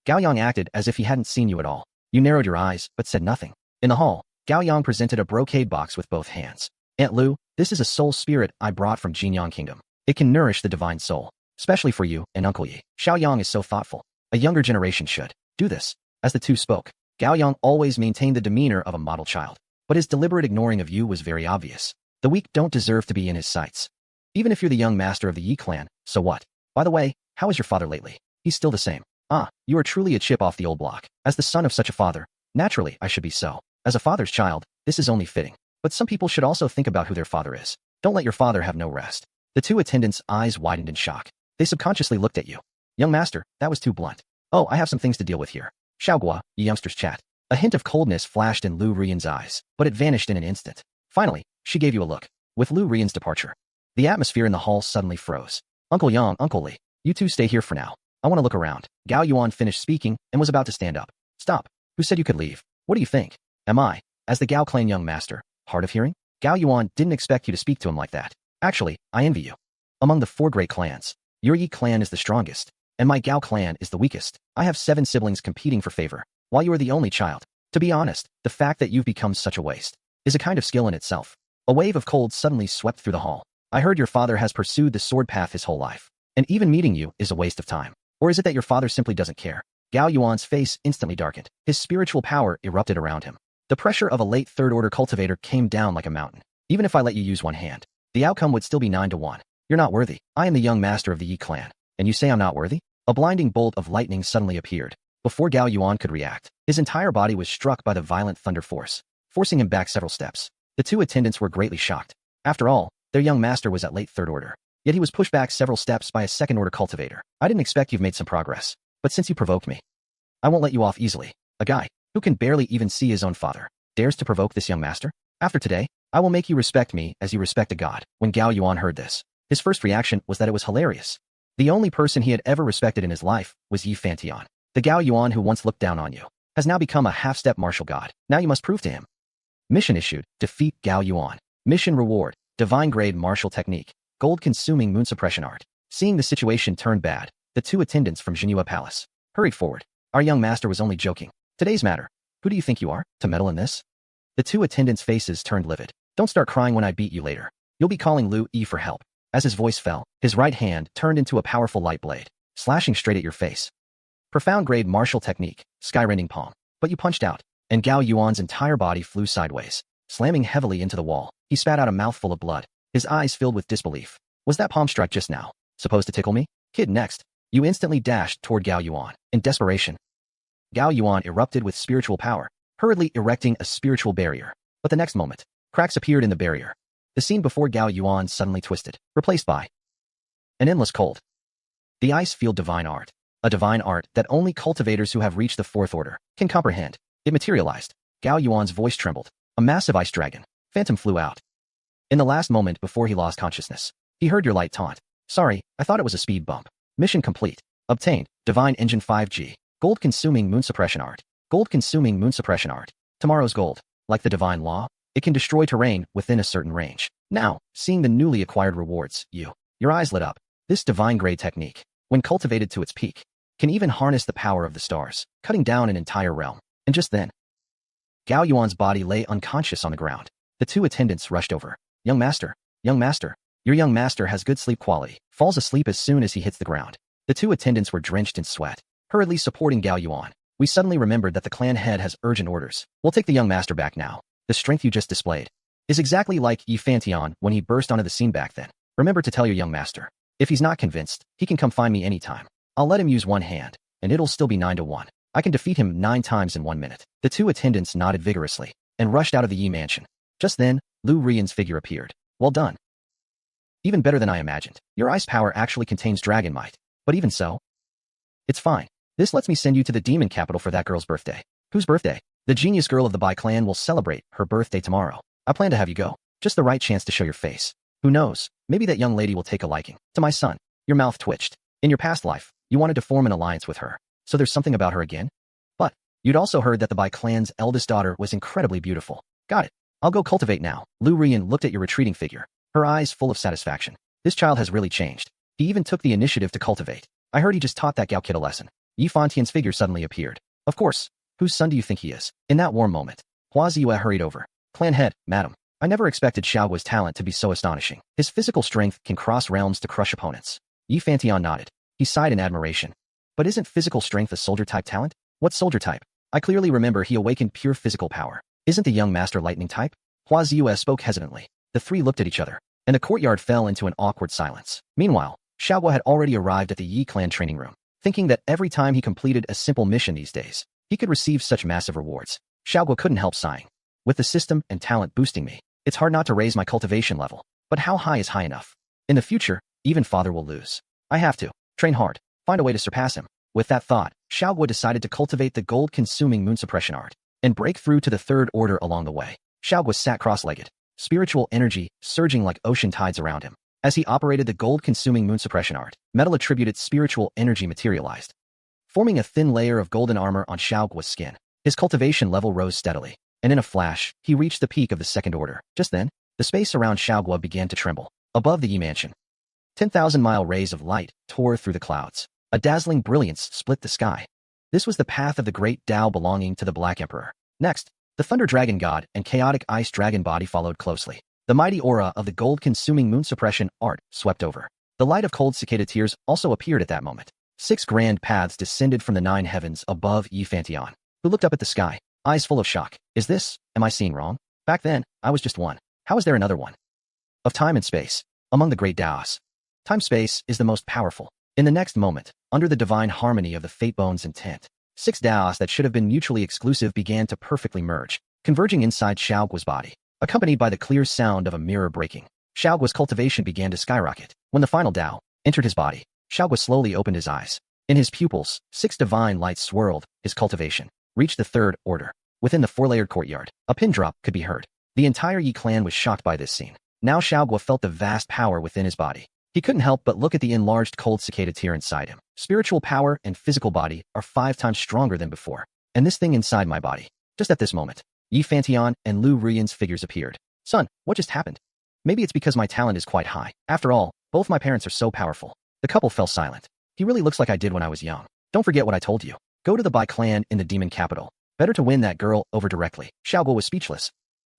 Gao Yang acted as if he hadn't seen you at all. You narrowed your eyes, but said nothing. In the hall, Gao Yang presented a brocade box with both hands. Aunt Lu, this is a soul spirit I brought from Jinyang Kingdom. It can nourish the divine soul, especially for you and Uncle Yi. Xiao Yang is so thoughtful. A younger generation should do this. As the two spoke, Gao Yang always maintained the demeanor of a model child, but his deliberate ignoring of you was very obvious. The weak don't deserve to be in his sights. Even if you're the young master of the Yi clan, so what? By the way, how is your father lately? He's still the same. Ah, you are truly a chip off the old block. As the son of such a father, naturally I should be so. As a father's child, this is only fitting. But some people should also think about who their father is. Don't let your father have no rest. The 2 attendants' eyes widened in shock. They subconsciously looked at you. Young master, that was too blunt. Oh, I have some things to deal with here. Xiaogua, you youngsters chat. A hint of coldness flashed in Lu Rian's eyes, but it vanished in an instant. Finally, she gave you a look. With Lu Rian's departure, the atmosphere in the hall suddenly froze. Uncle Yang, Uncle Li, you two stay here for now. I want to look around. Gao Yuan finished speaking and was about to stand up. Stop. Who said you could leave? What do you think? Am I, as the Gao clan young master, hard of hearing? Gao Yuan didn't expect you to speak to him like that. Actually, I envy you. Among the 4 great clans, your Yi clan is the strongest, and my Gao clan is the weakest. I have 7 siblings competing for favor, while you are the only child. To be honest, the fact that you've become such a waste is a kind of skill in itself. A wave of cold suddenly swept through the hall. I heard your father has pursued the sword path his whole life, and even meeting you is a waste of time. Or is it that your father simply doesn't care? Gao Yuan's face instantly darkened. His spiritual power erupted around him. The pressure of a late 3rd Order cultivator came down like a mountain. Even if I let you use one hand, the outcome would still be 9-1. You're not worthy. I am the young master of the Yi clan, and you say I'm not worthy? A blinding bolt of lightning suddenly appeared. Before Gao Yuan could react, his entire body was struck by the violent thunder force, forcing him back several steps. The 2 attendants were greatly shocked. After all, their young master was at late 3rd Order. Yet he was pushed back several steps by a 2nd Order cultivator. I didn't expect you've made some progress, but since you provoked me, I won't let you off easily. A guy who can barely even see his own father dares to provoke this young master? After today, I will make you respect me as you respect a god. When Gao Yuan heard this, his first reaction was that it was hilarious. The only person he had ever respected in his life was Yi Fantian. The Gao Yuan who once looked down on you has now become a half-step martial god. Now you must prove to him. Mission issued, defeat Gao Yuan. Mission reward, divine grade martial technique, gold-consuming moon suppression art. Seeing the situation turn bad, the 2 attendants from Jinhua Palace hurried forward. Our young master was only joking. Today's matter. Who do you think you are, to meddle in this? The 2 attendants' faces turned livid. Don't start crying when I beat you later. You'll be calling Lu Yi for help. As his voice fell, his right hand turned into a powerful light blade, slashing straight at your face. Profound grade martial technique, skyrending palm. But you punched out, and Gao Yuan's entire body flew sideways, slamming heavily into the wall. He spat out a mouthful of blood, his eyes filled with disbelief. Was that palm strike just now supposed to tickle me? Kid, next. You instantly dashed toward Gao Yuan. In desperation, Gao Yuan erupted with spiritual power, hurriedly erecting a spiritual barrier. But the next moment, cracks appeared in the barrier. The scene before Gao Yuan suddenly twisted, replaced by an endless cold. The ice field divine art. a divine art that only cultivators who have reached the fourth order can comprehend. It materialized. Gao Yuan's voice trembled. A massive ice dragon. Phantom flew out. In the last moment before he lost consciousness, he heard your light taunt. Sorry, I thought it was a speed bump. Mission complete. Obtained. Divine Engine 5G. Gold-consuming moon suppression art. Gold-consuming moon suppression art. Tomorrow's gold. Like the divine law, it can destroy terrain within a certain range. Now, seeing the newly acquired rewards, your eyes lit up. This divine grade technique, when cultivated to its peak, can even harness the power of the stars, cutting down an entire realm. And just then, Gao Yuan's body lay unconscious on the ground. The two attendants rushed over. Young master, your young master has good sleep quality, falls asleep as soon as he hits the ground. The two attendants were drenched in sweat, hurriedly supporting Gao Yuan. We suddenly remembered that the clan head has urgent orders. We'll take the young master back now. The strength you just displayed is exactly like Yi Fantian when he burst onto the scene back then. Remember to tell your young master. If he's not convinced, he can come find me anytime. I'll let him use one hand, and it'll still be 9-1. I can defeat him 9 times in 1 minute. The two attendants nodded vigorously and rushed out of the Yi mansion. Just then, Lu Rian's figure appeared. Well done. Even better than I imagined. Your ice power actually contains dragon might. But even so, it's fine. This lets me send you to the demon capital for that girl's birthday. Whose birthday? The genius girl of the Bai clan will celebrate her birthday tomorrow. I plan to have you go. Just the right chance to show your face. Who knows, maybe that young lady will take a liking to my son. Your mouth twitched. In your past life, you wanted to form an alliance with her. So there's something about her again? But, you'd also heard that the Bai clan's eldest daughter was incredibly beautiful. Got it. I'll go cultivate now. Lu Rian looked at your retreating figure, her eyes full of satisfaction. This child has really changed. He even took the initiative to cultivate. I heard he just taught that Gao kid a lesson. Yi Fantian's figure suddenly appeared. Of course. Whose son do you think he is? In that warm moment, Hua Ziyue hurried over. Clan head, madam. I never expected Xiaoguo's talent to be so astonishing. His physical strength can cross realms to crush opponents. Yi Fantian nodded. He sighed in admiration. But isn't physical strength a soldier-type talent? What soldier type? I clearly remember he awakened pure physical power. Isn't the young master lightning type? Hua Ziyue spoke hesitantly. The three looked at each other, and the courtyard fell into an awkward silence. Meanwhile, Xiaoguo had already arrived at the Yi clan training room, thinking that every time he completed a simple mission these days, he could receive such massive rewards. Xiaoguo couldn't help sighing. With the system and talent boosting me, it's hard not to raise my cultivation level. But how high is high enough? In the future, even father will lose. I have to train hard, find a way to surpass him. With that thought, Xiaoguo decided to cultivate the gold-consuming moon suppression art and break through to the third order along the way. Xiaoguo sat cross-legged, spiritual energy surging like ocean tides around him. As he operated the gold-consuming moon suppression art, metal-attributed spiritual energy materialized, forming a thin layer of golden armor on Xiaoguo's skin. His cultivation level rose steadily, and in a flash, he reached the peak of the second order. Just then, the space around Xiaoguo began to tremble. Above the Yi mansion, 10,000-mile rays of light tore through the clouds. A dazzling brilliance split the sky. This was the path of the great Tao belonging to the Black Emperor. Next, the Thunder Dragon God and Chaotic Ice Dragon body followed closely. The mighty aura of the gold-consuming moon suppression art swept over. The light of cold cicada tears also appeared at that moment. 6 grand paths descended from the 9 heavens above Yi Fantian, who looked up at the sky, eyes full of shock. Am I seeing wrong? Back then, I was just one. How is there another one? Of time and space. Among the great Taos, time-space is the most powerful. In the next moment, under the divine harmony of the fate bone's intent, 6 Taos that should have been mutually exclusive began to perfectly merge, converging inside Xiaoguo's body. Accompanied by the clear sound of a mirror breaking, Xiaoguo's cultivation began to skyrocket. When the final Tao entered his body, Xiaoguo slowly opened his eyes. In his pupils, 6 divine lights swirled. His cultivation reached the third order. Within the 4-layered courtyard, a pin drop could be heard. The entire Yi clan was shocked by this scene. Now Xiaoguo felt the vast power within his body. He couldn't help but look at the enlarged cold cicada tear inside him. Spiritual power and physical body are 5 times stronger than before. And this thing inside my body. Just at this moment, Yi Fantian and Lu Rian's figures appeared. Son, what just happened? Maybe it's because my talent is quite high. After all, both my parents are so powerful. The couple fell silent. He really looks like I did when I was young. Don't forget what I told you. Go to the Bai clan in the demon capital. Better to win that girl over directly. Xiaoguo was speechless.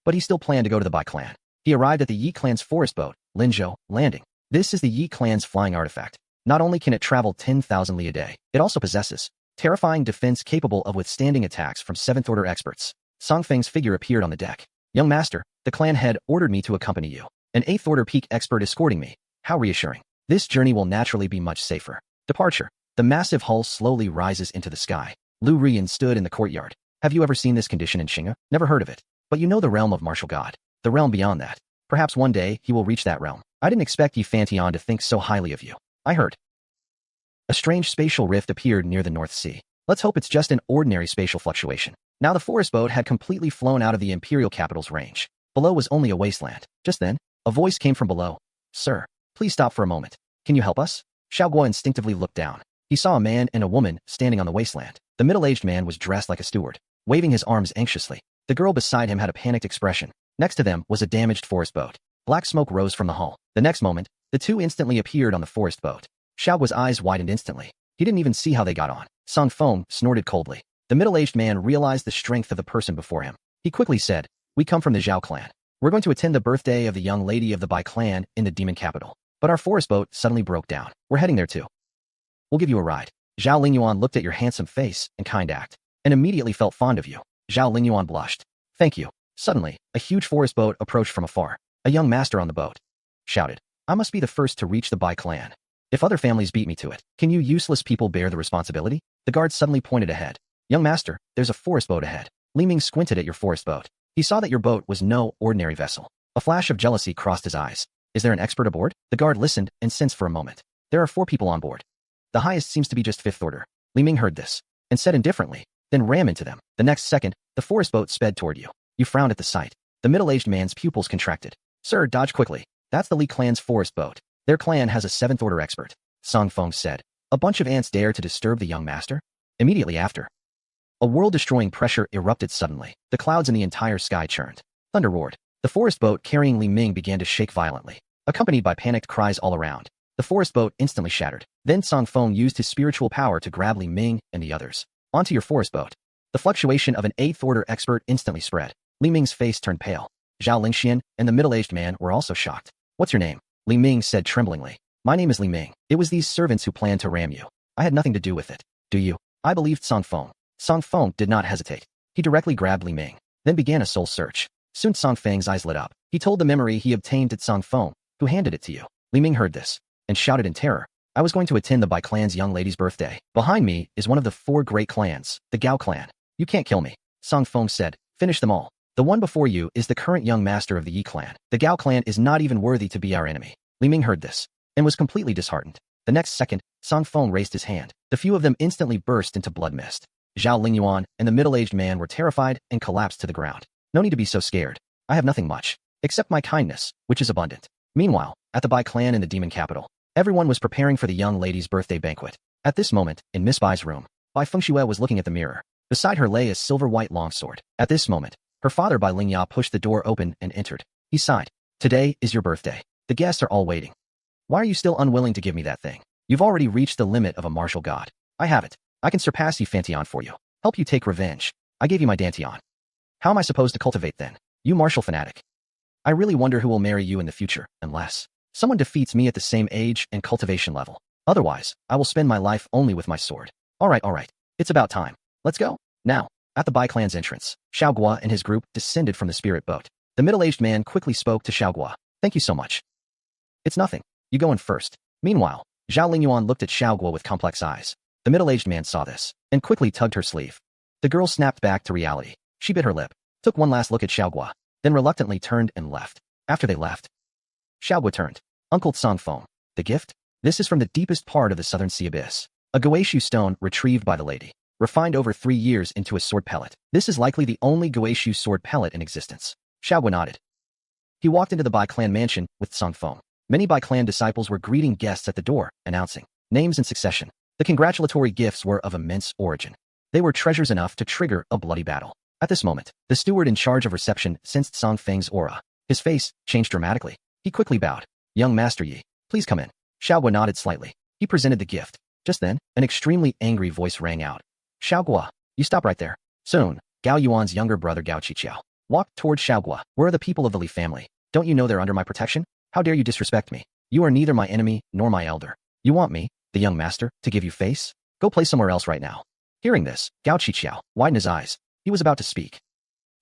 But he still planned to go to the Bai clan. He arrived at the Yi clan's forest boat, Linzhou, landing. This is the Yi clan's flying artifact. Not only can it travel 10,000 li a day, it also possesses terrifying defense capable of withstanding attacks from 7th order experts. Song Feng's figure appeared on the deck. Young master, the clan head ordered me to accompany you. An 8th order peak expert escorting me. How reassuring. This journey will naturally be much safer. Departure. The massive hull slowly rises into the sky. Lu Rian stood in the courtyard. Have you ever seen this condition in Xinga? Never heard of it. But you know the realm of martial god. The realm beyond that. Perhaps one day he will reach that realm. I didn't expect Yi Fantian to think so highly of you. I heard A strange spatial rift appeared near the North Sea. Let's hope it's just an ordinary spatial fluctuation. Now the forest boat had completely flown out of the Imperial capital's range. Below was only a wasteland. Just then, a voice came from below. Sir, please stop for a moment. Can you help us? Xiao instinctively looked down. He saw a man and a woman standing on the wasteland. The middle-aged man was dressed like a steward, waving his arms anxiously. The girl beside him had a panicked expression. Next to them was a damaged forest boat. Black smoke rose from the hull. The next moment, the two instantly appeared on the forest boat. Xiao's eyes widened instantly. He didn't even see how they got on. Song Feng snorted coldly. The middle-aged man realized the strength of the person before him. He quickly said, "We come from the Xiao clan. We're going to attend the birthday of the young lady of the Bai clan in the demon capital. But our forest boat suddenly broke down. We're heading there too. We'll give you a ride." Zhao Lingyuan looked at your handsome face and kind act, and immediately felt fond of you. Zhao Lingyuan blushed. "Thank you." Suddenly, a huge forest boat approached from afar. A young master on the boat shouted, "I must be the first to reach the Bai clan. If other families beat me to it, can you useless people bear the responsibility?" The guard suddenly pointed ahead. "Young master, there's a forest boat ahead." Li Ming squinted at your forest boat. He saw that your boat was no ordinary vessel. A flash of jealousy crossed his eyes. "Is there an expert aboard?" The guard listened and sensed for a moment. "There are 4 people on board. The highest seems to be just 5th order." Li Ming heard this and said indifferently, then ran into them. The next second, the forest boat sped toward you. You frowned at the sight. The middle-aged man's pupils contracted. "Sir, dodge quickly. That's the Li clan's forest boat. Their clan has a 7th order expert," Song Feng said. "A bunch of ants dare to disturb the young master?" Immediately after, a world-destroying pressure erupted suddenly. The clouds in the entire sky churned. Thunder roared. The forest boat carrying Li Ming began to shake violently, accompanied by panicked cries all around. The forest boat instantly shattered. Then Song Feng used his spiritual power to grab Li Ming and the others. "Onto your forest boat." The fluctuation of an 8th order expert instantly spread. Li Ming's face turned pale. Zhao Lingxian and the middle-aged man were also shocked. "What's your name?" Li Ming said tremblingly. "My name is Li Ming. It was these servants who planned to ram you. I had nothing to do with it." "Do you?" I believed Song Feng. Song Feng did not hesitate. He directly grabbed Li Ming, then began a soul search. Soon Song Feng's eyes lit up. He told the memory he obtained at Song Feng, who handed it to you. Li Ming heard this and shouted in terror. "I was going to attend the Bai clan's young lady's birthday. Behind me is one of the 4 great clans, the Gao clan. You can't kill me." Song Feng said, "Finish them all. The one before you is the current young master of the Yi clan. The Gao clan is not even worthy to be our enemy." Li Ming heard this and was completely disheartened. The next second, Song Feng raised his hand. The few of them instantly burst into blood mist. Zhao Lingyuan and the middle-aged man were terrified and collapsed to the ground. "No need to be so scared. I have nothing much, except my kindness, which is abundant." Meanwhile, at the Bai clan in the demon capital, everyone was preparing for the young lady's birthday banquet. At this moment, in Miss Bai's room, Bai Fengxue was looking at the mirror. Beside her lay a silver-white longsword. At this moment, her father Bai Lingya pushed the door open and entered. He sighed. "Today is your birthday. The guests are all waiting. Why are you still unwilling to give me that thing? You've already reached the limit of a martial god. I have it. I can surpass you Fantion for you. Help you take revenge. I gave you my Dantian. How am I supposed to cultivate then? You martial fanatic. I really wonder who will marry you in the future, unless someone defeats me at the same age and cultivation level. Otherwise, I will spend my life only with my sword." All right. It's about time. Let's go. Now, at the Bai clan's entrance, Xiao Gua and his group descended from the spirit boat. The middle-aged man quickly spoke to Xiao Gua. "Thank you so much. It's nothing. You go in first." Meanwhile, Zhao Lingyuan looked at Xiao Gua with complex eyes. The middle-aged man saw this and quickly tugged her sleeve. The girl snapped back to reality. She bit her lip, took one last look at Xiao Gua, then reluctantly turned and left. After they left, Xiao Gua turned. "Uncle Song Feng, the gift? This is from the deepest part of the Southern Sea Abyss. A Guishu stone retrieved by the lady, refined over 3 years into a sword pellet. This is likely the only Guishu sword pellet in existence." Xiao Gua nodded. He walked into the Bai clan mansion with Song Feng. Many Bai clan disciples were greeting guests at the door, announcing names in succession. The congratulatory gifts were of immense origin. They were treasures enough to trigger a bloody battle. At this moment, the steward in charge of reception sensed Song Feng's aura. His face changed dramatically. He quickly bowed. "Young Master Yi, please come in." Xiao Gua nodded slightly. He presented the gift. Just then, an extremely angry voice rang out. "Xiao Gua, you stop right there." Soon, Gao Yuan's younger brother Gao Qiqiao walked toward Xiao Gua. "Where are the people of the Li family? Don't you know they're under my protection? How dare you disrespect me? You are neither my enemy nor my elder. You want me, the young master, to give you face? Go play somewhere else right now." Hearing this, Gao Qiqiao widened his eyes. He was about to speak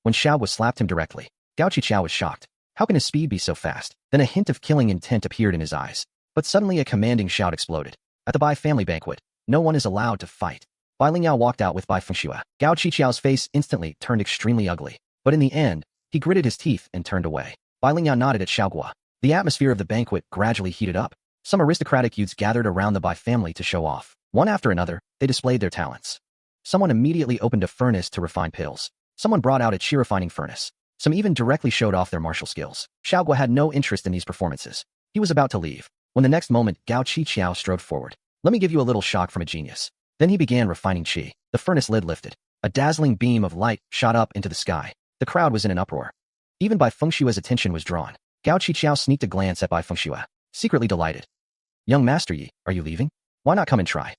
when Xiao Gua slapped him directly. Gao Qiqiao was shocked. How can his speed be so fast? Then a hint of killing intent appeared in his eyes. But suddenly a commanding shout exploded. At the Bai family banquet, no one is allowed to fight. Bai Lingyao walked out with Bai Fengxue. Gao Qiqiao's face instantly turned extremely ugly. But in the end, he gritted his teeth and turned away. Bai Lingyao nodded at Xiao Gua. The atmosphere of the banquet gradually heated up. Some aristocratic youths gathered around the Bai family to show off. One after another, they displayed their talents. Someone immediately opened a furnace to refine pills. Someone brought out a chi refining furnace. Some even directly showed off their martial skills. Xiao had no interest in these performances. He was about to leave, when the next moment Gao Qiqiao strode forward. Let me give you a little shock from a genius. Then he began refining chi. The furnace lid lifted. A dazzling beam of light shot up into the sky. The crowd was in an uproar. Even Bai Fengshue's attention was drawn. Gao Qiqiao sneaked a glance at Bai Fengxue, secretly delighted. Young Master Yi, are you leaving? Why not come and try?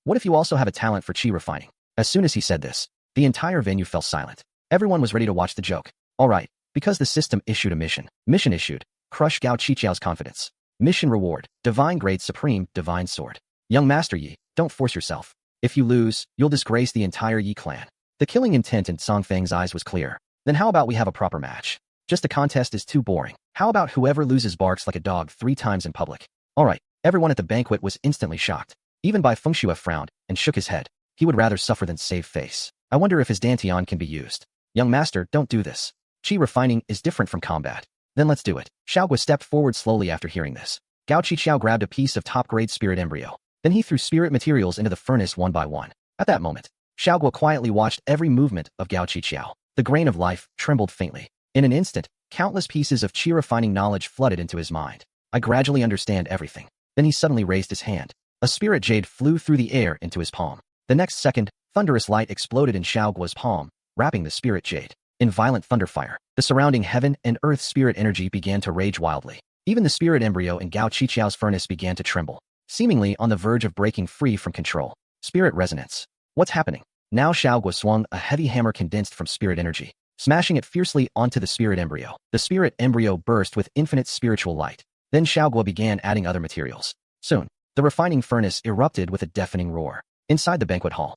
What if you also have a talent for chi refining? As soon as he said this, the entire venue fell silent. Everyone was ready to watch the joke. All right, because the system issued a mission. Mission issued. Crush Gao Qiqiao's confidence. Mission reward. Divine grade supreme, divine sword. Young Master Yi, don't force yourself. If you lose, you'll disgrace the entire Yi clan. The killing intent in Song Feng's eyes was clear. Then how about we have a proper match? Just a contest is too boring. How about whoever loses barks like a dog 3 times in public? All right, everyone at the banquet was instantly shocked. Even Bai Fengxue frowned and shook his head. He would rather suffer than save face. I wonder if his Dantian can be used. Young master, don't do this. Chi refining is different from combat. Then let's do it. Xiao stepped forward slowly after hearing this. Gao Qiqiao grabbed a piece of top-grade spirit embryo. Then he threw spirit materials into the furnace one by one. At that moment, Xiao quietly watched every movement of Gao Qiqiao. The grain of life trembled faintly. In an instant, countless pieces of chi refining knowledge flooded into his mind. I gradually understand everything. Then he suddenly raised his hand. A spirit jade flew through the air into his palm. The next second, thunderous light exploded in Xiao palm, wrapping the spirit jade. In violent thunderfire, the surrounding heaven and earth spirit energy began to rage wildly. Even the spirit embryo in Gao Qiqiao's furnace began to tremble, seemingly on the verge of breaking free from control. Spirit resonance. What's happening? Now Xiao swung a heavy hammer condensed from spirit energy, smashing it fiercely onto the spirit embryo. The spirit embryo burst with infinite spiritual light. Then Xiao began adding other materials. Soon, the refining furnace erupted with a deafening roar. Inside the banquet hall,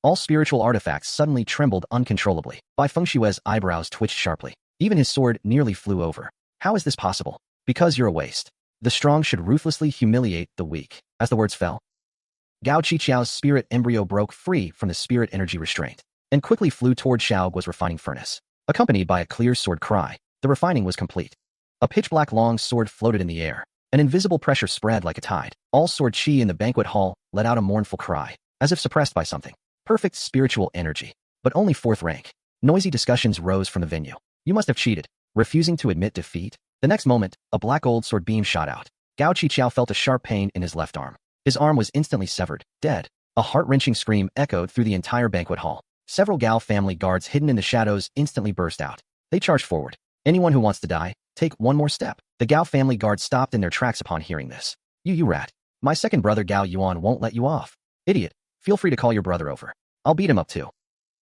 all spiritual artifacts suddenly trembled uncontrollably. Bai Fengshue's eyebrows twitched sharply. Even his sword nearly flew over. How is this possible? Because you're a waste. The strong should ruthlessly humiliate the weak. As the words fell, Gao Qiqiao's spirit embryo broke free from the spirit energy restraint and quickly flew toward Xiao's refining furnace. Accompanied by a clear sword cry, the refining was complete. A pitch-black long sword floated in the air. An invisible pressure spread like a tide. All sword chi in the banquet hall let out a mournful cry, as if suppressed by something. Perfect spiritual energy, but only 4th rank. Noisy discussions rose from the venue. You must have cheated. Refusing to admit defeat? The next moment, a black gold sword beam shot out. Gao Qiqiao felt a sharp pain in his left arm. His arm was instantly severed, dead. A heart-wrenching scream echoed through the entire banquet hall. Several Gao family guards hidden in the shadows instantly burst out. They charged forward. Anyone who wants to die, take one more step. The Gao family guards stopped in their tracks upon hearing this. You rat. My second brother Gao Yuan won't let you off. Idiot. Feel free to call your brother over. I'll beat him up too.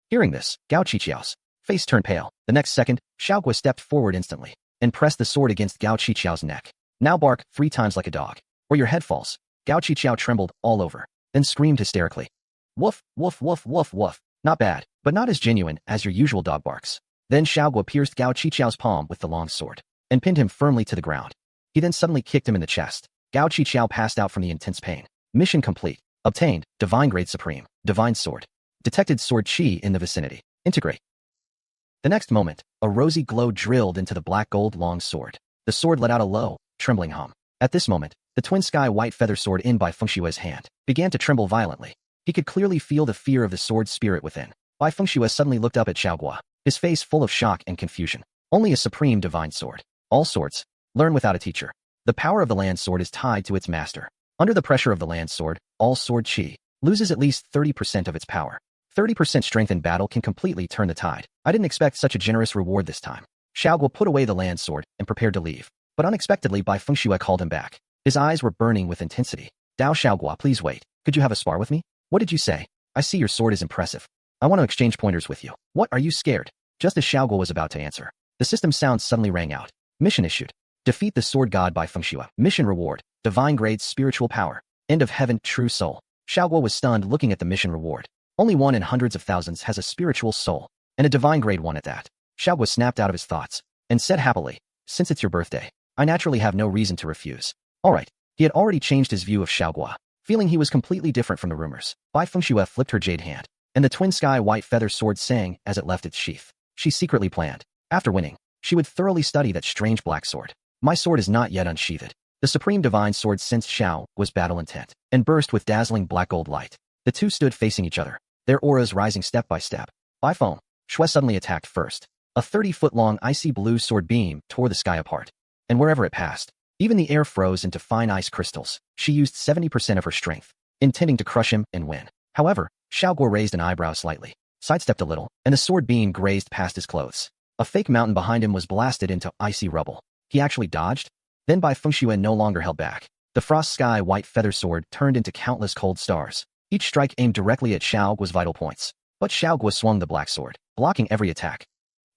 Hearing this, Gao Qiqiao's face turned pale. The next second, Xiao stepped forward instantly and pressed the sword against Gao Qiqiao's neck. Now bark 3 times like a dog, or your head falls. Gao Qiqiao trembled all over, then screamed hysterically. Woof, woof, woof, woof, woof. Not bad, but not as genuine as your usual dog barks. Then Xiao pierced Gao Qiqiao's palm with the long sword and pinned him firmly to the ground. He then suddenly kicked him in the chest. Gao Qiqiao passed out from the intense pain. Mission complete. Obtained, Divine Grade Supreme, Divine Sword. Detected sword chi in the vicinity. Integrate. The next moment, a rosy glow drilled into the black gold long sword. The sword let out a low, trembling hum. At this moment, the twin sky white feather sword in Bai Fengshue's hand began to tremble violently. He could clearly feel the fear of the sword's spirit within. Bai Fengxue suddenly looked up at Xiao, his face full of shock and confusion. Only a supreme divine sword. All swords learn without a teacher. The power of the land sword is tied to its master. Under the pressure of the land sword, all sword chi loses at least 30% of its power. 30% strength in battle can completely turn the tide. I didn't expect such a generous reward this time. Xiao put away the land sword and prepared to leave. But unexpectedly Bai Fengxue called him back. His eyes were burning with intensity. Dao Xiao, please wait. Could you have a spar with me? What did you say? I see your sword is impressive. I want to exchange pointers with you. What, are you scared? Just as Xiao was about to answer, the system sound suddenly rang out. Mission issued. Defeat the sword god Bai Fengxue. Mission reward. Divine grade spiritual power. End of heaven, true soul. Xiao was stunned looking at the mission reward. Only one in hundreds of thousands has a spiritual soul, and a divine grade one at that. Xiao snapped out of his thoughts and said happily, since it's your birthday, I naturally have no reason to refuse. All right. He had already changed his view of Xiao, feeling he was completely different from the rumors. Bai Fengxue flipped her jade hand, and the twin sky white feather sword sang as it left its sheath. She secretly planned, after winning, she would thoroughly study that strange black sword. My sword is not yet unsheathed. The supreme divine sword sensed Xiao was battle intent and burst with dazzling black gold light. The two stood facing each other, their auras rising step by step. By Fengxue suddenly attacked first. A 30-foot-long icy blue sword beam tore the sky apart. And wherever it passed, even the air froze into fine ice crystals. She used 70% of her strength, intending to crush him and win. However, Xiao raised an eyebrow slightly, sidestepped a little, and the sword beam grazed past his clothes. A fake mountain behind him was blasted into icy rubble. He actually dodged? Then Fengxue no longer held back. The frost sky white feather sword turned into countless cold stars. Each strike aimed directly at Xiao's vital points. But Xiao swung the black sword, blocking every attack.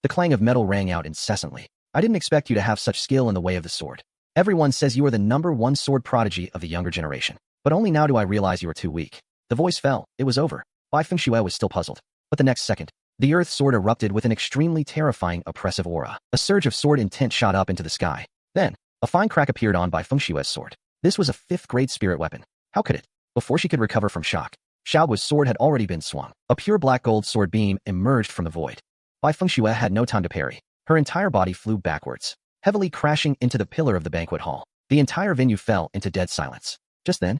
The clang of metal rang out incessantly. I didn't expect you to have such skill in the way of the sword. Everyone says you are the #1 sword prodigy of the younger generation. But only now do I realize you are too weak. The voice fell. It was over. Fengxue was still puzzled. But the next second, the earth sword erupted with an extremely terrifying, oppressive aura. A surge of sword intent shot up into the sky. Then, a fine crack appeared on Fengxue's sword. This was a 5th-grade spirit weapon. How could it? Before she could recover from shock, Xiao's sword had already been swung. A pure black gold sword beam emerged from the void. Fengxue had no time to parry. Her entire body flew backwards, heavily crashing into the pillar of the banquet hall. The entire venue fell into dead silence. Just then,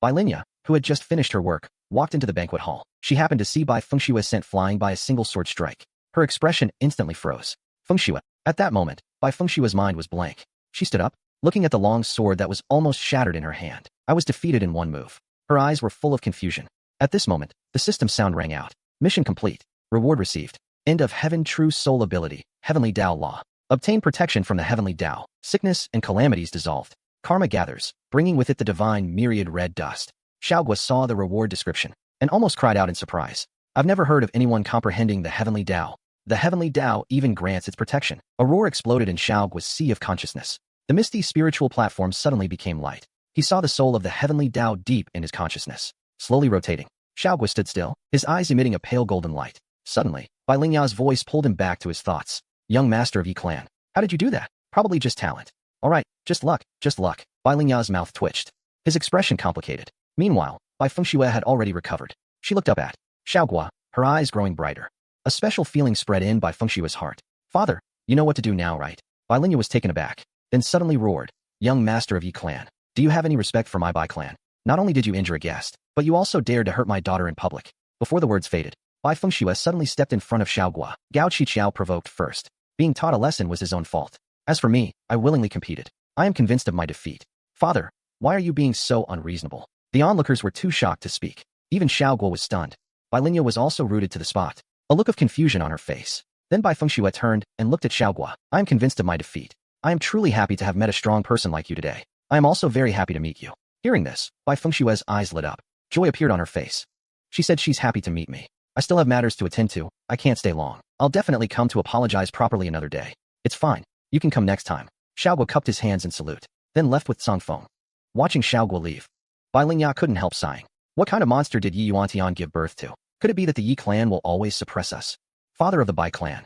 Linya, who had just finished her work, walked into the banquet hall. She happened to see Fengxue sent flying by a single sword strike. Her expression instantly froze. Fengxue. At that moment, Fengxue's mind was blank. She stood up, looking at the long sword that was almost shattered in her hand. I was defeated in one move. Her eyes were full of confusion. At this moment, the system sound rang out. Mission complete. Reward received. End of Heaven True Soul Ability. Heavenly Tao Law. Obtain protection from the Heavenly Tao. Sickness and calamities dissolved. Karma gathers, bringing with it the divine myriad red dust. Xiao saw the reward description and almost cried out in surprise. I've never heard of anyone comprehending the Heavenly Tao. The Heavenly Tao even grants its protection. A roar exploded in Xiao's sea of consciousness. The misty spiritual platform suddenly became light. He saw the soul of the Heavenly Tao deep in his consciousness, slowly rotating. Xiao stood still, his eyes emitting a pale golden light. Suddenly, Linya's voice pulled him back to his thoughts. Young master of Yi clan, how did you do that? Probably just talent. All right, just luck, just luck. Linya's mouth twitched, his expression complicated. Meanwhile, Fengxue had already recovered. She looked up at Xiao, her eyes growing brighter. A special feeling spread in Fengxue's heart. Father, you know what to do now, right? Linya was taken aback, then suddenly roared. Young master of Yi clan, do you have any respect for my clan? Not only did you injure a guest, but you also dared to hurt my daughter in public. Before the words faded, Fengxue suddenly stepped in front of Xiao. Gao Qiqiao provoked first. Being taught a lesson was his own fault. As for me, I willingly competed. I am convinced of my defeat. Father, why are you being so unreasonable? The onlookers were too shocked to speak. Even Xiao was stunned. Linya was also rooted to the spot, a look of confusion on her face. Then Fengxue turned and looked at Xiao. I am convinced of my defeat. I am truly happy to have met a strong person like you today. I am also very happy to meet you. Hearing this, Fengxue's eyes lit up. Joy appeared on her face. She said she's happy to meet me. I still have matters to attend to. I can't stay long. I'll definitely come to apologize properly another day. It's fine. You can come next time. Xiao cupped his hands in salute, then left with Songfeng. Watching Xiao leave, Linya couldn't help sighing. What kind of monster did Yi Yuantian give birth to? Could it be that the Yi clan will always suppress us? Father of the Bai clan,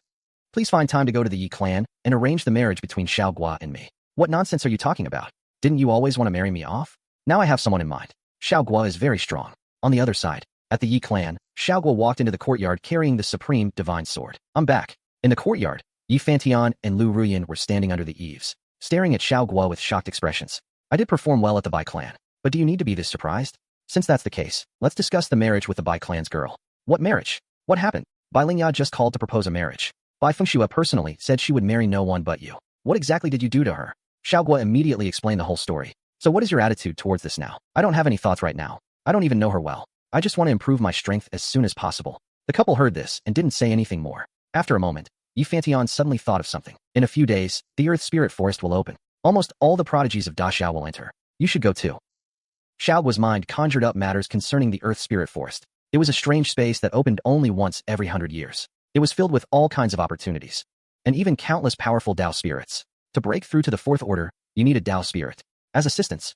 please find time to go to the Yi clan and arrange the marriage between Xiao and me. What nonsense are you talking about? Didn't you always want to marry me off? Now I have someone in mind. Xiao is very strong. On the other side, at the Yi clan, Xiao walked into the courtyard carrying the supreme divine sword. I'm back. In the courtyard, Yi Fantian and Lu Ruyan were standing under the eaves, staring at Xiao with shocked expressions. I did perform well at the Bai clan, but do you need to be this surprised? Since that's the case, let's discuss the marriage with the Bai clan's girl. What marriage? What happened? Bai Linya just called to propose a marriage. Fengxue personally said she would marry no one but you. What exactly did you do to her? Xiao immediately explained the whole story. So what is your attitude towards this now? I don't have any thoughts right now. I don't even know her well. I just want to improve my strength as soon as possible. The couple heard this and didn't say anything more. After a moment, Yi Fantian suddenly thought of something. In a few days, the Earth Spirit Forest will open. Almost all the prodigies of Da Xiao will enter. You should go too. Xiao's mind conjured up matters concerning the Earth Spirit Forest. It was a strange space that opened only once every 100 years. It was filled with all kinds of opportunities, and even countless powerful Dao spirits. To break through to the fourth order, you need a Dao spirit as assistants.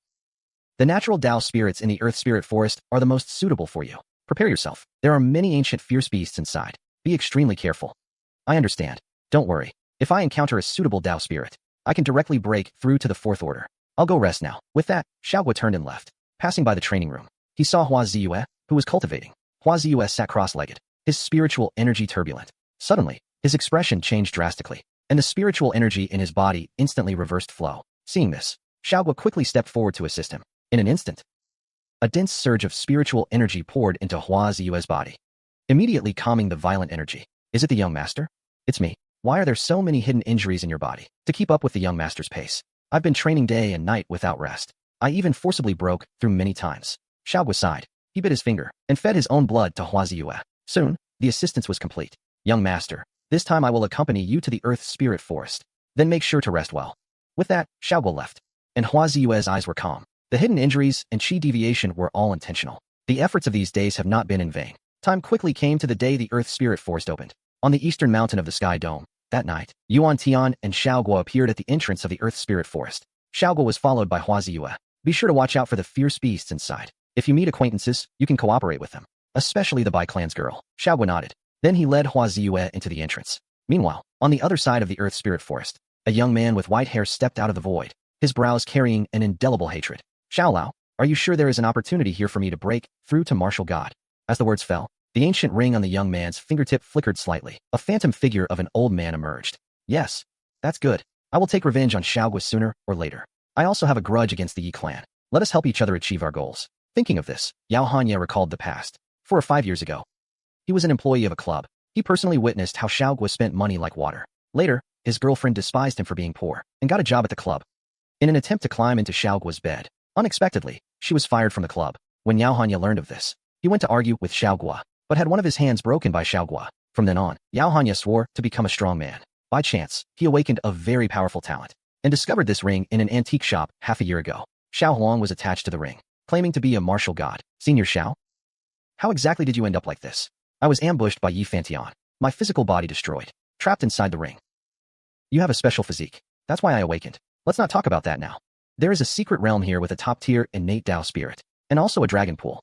The natural Dao spirits in the Earth Spirit Forest are the most suitable for you. Prepare yourself. There are many ancient fierce beasts inside. Be extremely careful. I understand. Don't worry. If I encounter a suitable Dao spirit, I can directly break through to the fourth order. I'll go rest now. With that, Xiao turned and left. Passing by the training room, he saw Hua Ziyue, who was cultivating. Hua Ziyue sat cross-legged, his spiritual energy turbulent. Suddenly, his expression changed drastically, and the spiritual energy in his body instantly reversed flow. Seeing this, Xiao quickly stepped forward to assist him. In an instant, a dense surge of spiritual energy poured into Hua Ziyue's body, immediately calming the violent energy. Is it the young master? It's me. Why are there so many hidden injuries in your body? To keep up with the young master's pace, I've been training day and night without rest. I even forcibly broke through many times. Xiao sighed. He bit his finger and fed his own blood to Hua Ziyue. Soon, the assistance was complete. Young master, this time I will accompany you to the Earth Spirit Forest. Then make sure to rest well. With that, Xiao left, and Hua Ziyue's eyes were calm. The hidden injuries and qi deviation were all intentional. The efforts of these days have not been in vain. Time quickly came to the day the Earth Spirit Forest opened. On the eastern mountain of the Sky Dome, that night, Yuan Tian and Xiao appeared at the entrance of the Earth Spirit Forest. Xiao was followed by Hua Ziyue. Be sure to watch out for the fierce beasts inside. If you meet acquaintances, you can cooperate with them, especially the Bai Clan's girl. Xiao nodded. Then he led Hua Ziyue into the entrance. Meanwhile, on the other side of the Earth Spirit Forest, a young man with white hair stepped out of the void, his brows carrying an indelible hatred. Xiao, are you sure there is an opportunity here for me to break through to martial god? As the words fell, the ancient ring on the young man's fingertip flickered slightly. A phantom figure of an old man emerged. Yes, that's good. I will take revenge on Xiao sooner or later. I also have a grudge against the Yi clan. Let us help each other achieve our goals. Thinking of this, Yao Hanya recalled the past. 4 or 5 years ago, he was an employee of a club. He personally witnessed how Xiao spent money like water. Later, his girlfriend despised him for being poor and got a job at the club. In an attempt to climb into Xiao's bed, unexpectedly, she was fired from the club. When Yao Hanya learned of this, he went to argue with Xiao, but had one of his hands broken by Xiao. From then on, Yao Hanya swore to become a strong man. By chance, he awakened a very powerful talent and discovered this ring in an antique shop half a year ago. Xiao Huang was attached to the ring, claiming to be a martial god. Senior Xiao? How exactly did you end up like this? I was ambushed by Yi Fantian, my physical body destroyed, trapped inside the ring. You have a special physique. That's why I awakened. Let's not talk about that now. There is a secret realm here with a top-tier innate Dao spirit, and also a dragon pool.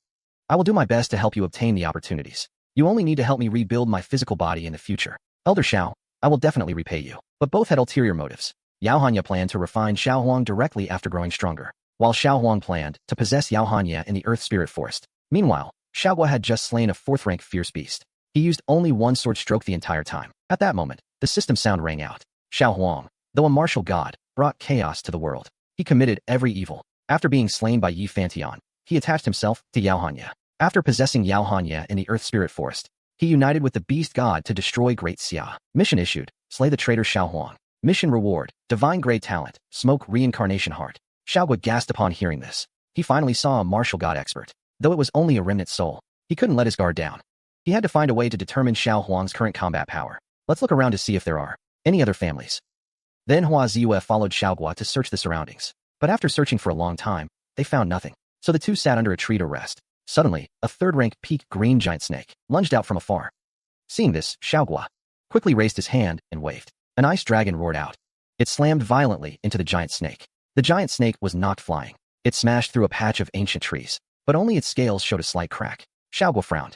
I will do my best to help you obtain the opportunities. You only need to help me rebuild my physical body in the future. Elder Xiao, I will definitely repay you. But both had ulterior motives. Yao Hanya planned to refine Xiao Huang directly after growing stronger, while Xiao Huang planned to possess Yao Hanya in the Earth Spirit Forest. Meanwhile, Xiao had just slain a 4th-rank fierce beast. He used only one sword stroke the entire time. At that moment, the system sound rang out. Xiao Huang, though a martial god, brought chaos to the world. He committed every evil. After being slain by Yi Fantian, he attached himself to Yao Hanya. After possessing Yao Hanya in the Earth Spirit Forest, he united with the beast god to destroy Great Xiao. Mission issued, slay the traitor Xiao Huang. Mission reward, divine grade talent, smoke reincarnation heart. Xiao gasped upon hearing this. He finally saw a martial god expert. Though it was only a remnant soul, he couldn't let his guard down. He had to find a way to determine Xiao Huang's current combat power. Let's look around to see if there are any other families. Then Hua Ziyue followed Xiao to search the surroundings. But after searching for a long time, they found nothing. So the two sat under a tree to rest. Suddenly, a 3rd-rank peaked green giant snake lunged out from afar. Seeing this, Xiao quickly raised his hand and waved. An ice dragon roared out. It slammed violently into the giant snake. The giant snake was knocked flying. It smashed through a patch of ancient trees, but only its scales showed a slight crack. Xiao frowned.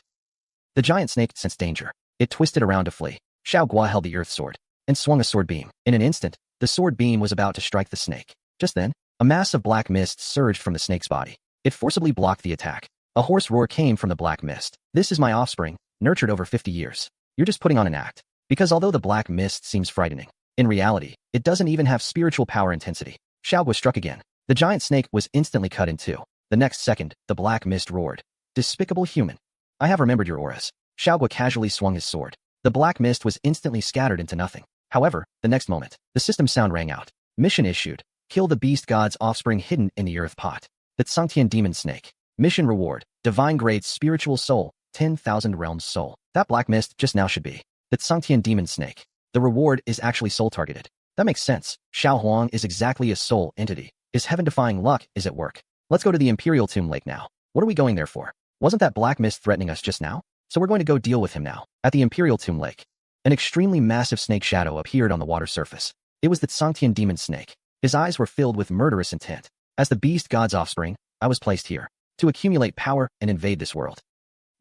The giant snake sensed danger. It twisted around to flee. Xiao held the earth sword and swung a sword beam. In an instant, the sword beam was about to strike the snake. Just then, a mass of black mist surged from the snake's body. It forcibly blocked the attack. A hoarse roar came from the black mist. This is my offspring, nurtured over 50 years. You're just putting on an act. Because although the black mist seems frightening, in reality, it doesn't even have spiritual power intensity. Xiao struck again. The giant snake was instantly cut in two. The next second, the black mist roared. Despicable human. I have remembered your auras. Xiao casually swung his sword. The black mist was instantly scattered into nothing. However, the next moment, the system sound rang out. Mission issued. Kill the beast god's offspring hidden in the earth pot. The Tsangtian demon snake. Mission reward. Divine grade spiritual soul. 10,000 realms soul. That black mist just now should be the Tsangtian demon snake. The reward is actually soul targeted. That makes sense. Xiao Huang is exactly a soul entity. His heaven-defying luck is at work. Let's go to the Imperial Tomb Lake now. What are we going there for? Wasn't that black mist threatening us just now? So we're going to go deal with him now. At the Imperial Tomb Lake, an extremely massive snake shadow appeared on the water surface. It was the Tsangtian demon snake. His eyes were filled with murderous intent. As the beast god's offspring, I was placed here to accumulate power and invade this world.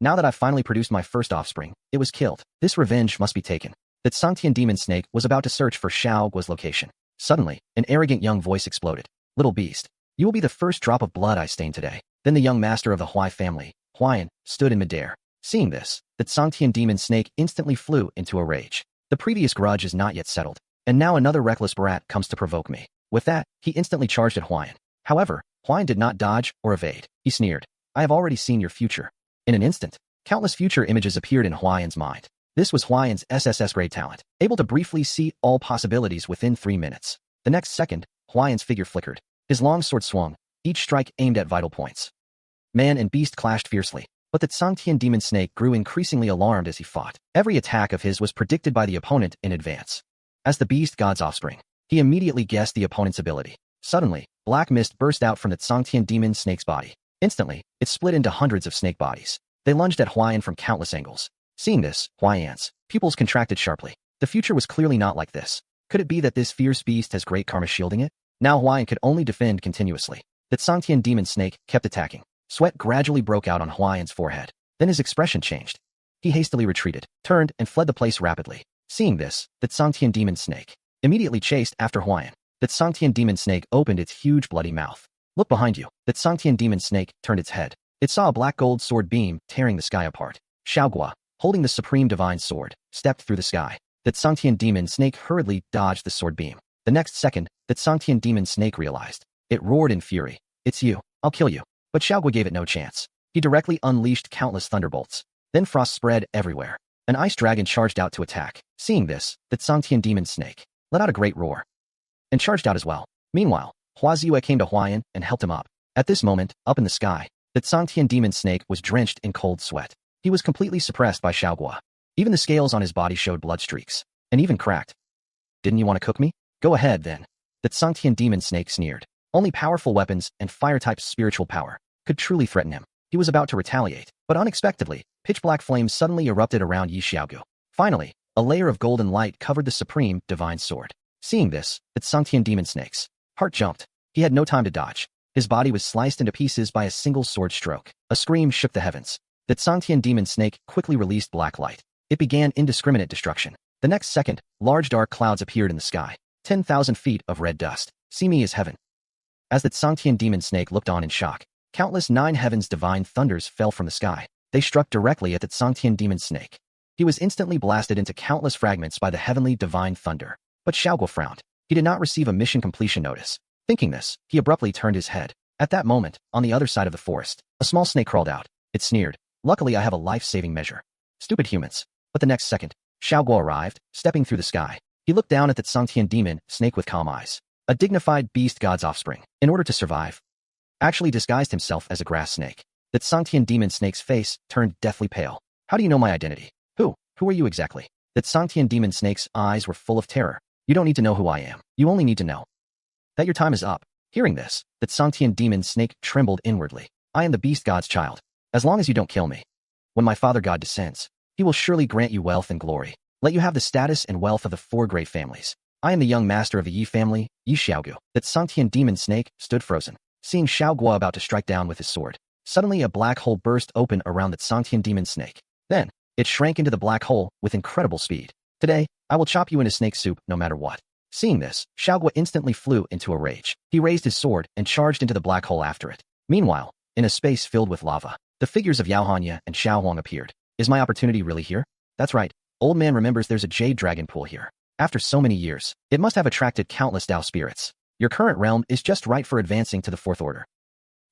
Now that I've finally produced my first offspring, it was killed. This revenge must be taken. The Tsangtian demon snake was about to search for Xiao's location. Suddenly, an arrogant young voice exploded. Little beast, you will be the first drop of blood I stain today. Then the young master of the Hui family, Huayan, stood in midair. Seeing this, the Tsangtian demon snake instantly flew into a rage. The previous grudge is not yet settled, and now another reckless brat comes to provoke me. With that, he instantly charged at Huayan. However, Huayan did not dodge or evade. He sneered. I have already seen your future. In an instant, countless future images appeared in Huayan's mind. This was Huayan's SSS grade talent, able to briefly see all possibilities within 3 minutes. The next second, Huayan's figure flickered. His long sword swung, each strike aimed at vital points. Man and beast clashed fiercely, but the Tsangtian demon snake grew increasingly alarmed as he fought. Every attack of his was predicted by the opponent in advance. As the beast god's offspring, he immediately guessed the opponent's ability. Suddenly, black mist burst out from the Tsangtian demon snake's body. Instantly, it split into hundreds of snake bodies. They lunged at Huayan from countless angles. Seeing this, Huayan's pupils contracted sharply. The future was clearly not like this. Could it be that this fierce beast has great karma shielding it? Now Huayan could only defend continuously. The Tsangtian demon snake kept attacking. Sweat gradually broke out on Huayan's forehead. Then his expression changed. He hastily retreated, turned, and fled the place rapidly. Seeing this, the Tsangtian demon snake immediately chased after Huayan. The Tsangtian demon snake opened its huge bloody mouth. Look behind you. The Tsangtian demon snake turned its head. It saw a black gold sword beam tearing the sky apart. Xiao, holding the supreme divine sword, stepped through the sky. The Tsangtian demon snake hurriedly dodged the sword beam. The next second, the Tsangtian demon snake realized. It roared in fury. It's you. I'll kill you. But Xiao gave it no chance. He directly unleashed countless thunderbolts. Then frost spread everywhere. An ice dragon charged out to attack. Seeing this, the Tsangtian demon snake let out a great roar and charged out as well. Meanwhile, Huazue came to Huayan and helped him up. At this moment, up in the sky, the Tsangtian demon snake was drenched in cold sweat. He was completely suppressed by Xiao. Even the scales on his body showed blood streaks, and even cracked. Didn't you want to cook me? Go ahead then. The Tsangtian demon snake sneered. Only powerful weapons and fire-type spiritual power could truly threaten him. He was about to retaliate, but unexpectedly, pitch-black flames suddenly erupted around Yi Xiaogu. Finally, a layer of golden light covered the supreme divine sword. Seeing this, the Tsangtian demon snake's heart jumped. He had no time to dodge. His body was sliced into pieces by a single sword stroke. A scream shook the heavens. The Tsangtian demon snake quickly released black light. It began indiscriminate destruction. The next second, large dark clouds appeared in the sky. 10,000 feet of red dust. See me as heaven. As the Tsangtian demon snake looked on in shock, countless 9 heavens divine thunders fell from the sky. They struck directly at the Tsangtian demon snake. He was instantly blasted into countless fragments by the heavenly divine thunder. But Xiao frowned. He did not receive a mission completion notice. Thinking this, he abruptly turned his head. At that moment, on the other side of the forest, a small snake crawled out. It sneered. Luckily I have a life-saving measure. Stupid humans. But the next second, Xiao arrived, stepping through the sky. He looked down at the Tsangtian demon snake with calm eyes. A dignified beast god's offspring, in order to survive, actually disguised himself as a grass snake. The Tsangtian demon snake's face turned deathly pale. How do you know my identity? Who are you exactly? The Tsangtian demon snake's eyes were full of terror. You don't need to know who I am. You only need to know that your time is up. Hearing this, the Tsangtian demon snake trembled inwardly. I am the beast god's child. As long as you don't kill me, when my father god descends, he will surely grant you wealth and glory. Let you have the status and wealth of the 4 great families. I am the young master of the Yi family, Yi Xiaogu. The Tsangtian demon snake stood frozen, seeing Xiao about to strike down with his sword. Suddenly a black hole burst open around the Tsangtian demon snake. Then, it shrank into the black hole with incredible speed. Today, I will chop you into snake soup no matter what. Seeing this, Xiao instantly flew into a rage. He raised his sword and charged into the black hole after it. Meanwhile, in a space filled with lava, the figures of Yao Hanya and Xiao Huang appeared. Is my opportunity really here? That's right. Old man remembers there's a jade dragon pool here. After so many years, it must have attracted countless Dao spirits. Your current realm is just right for advancing to the 4th order.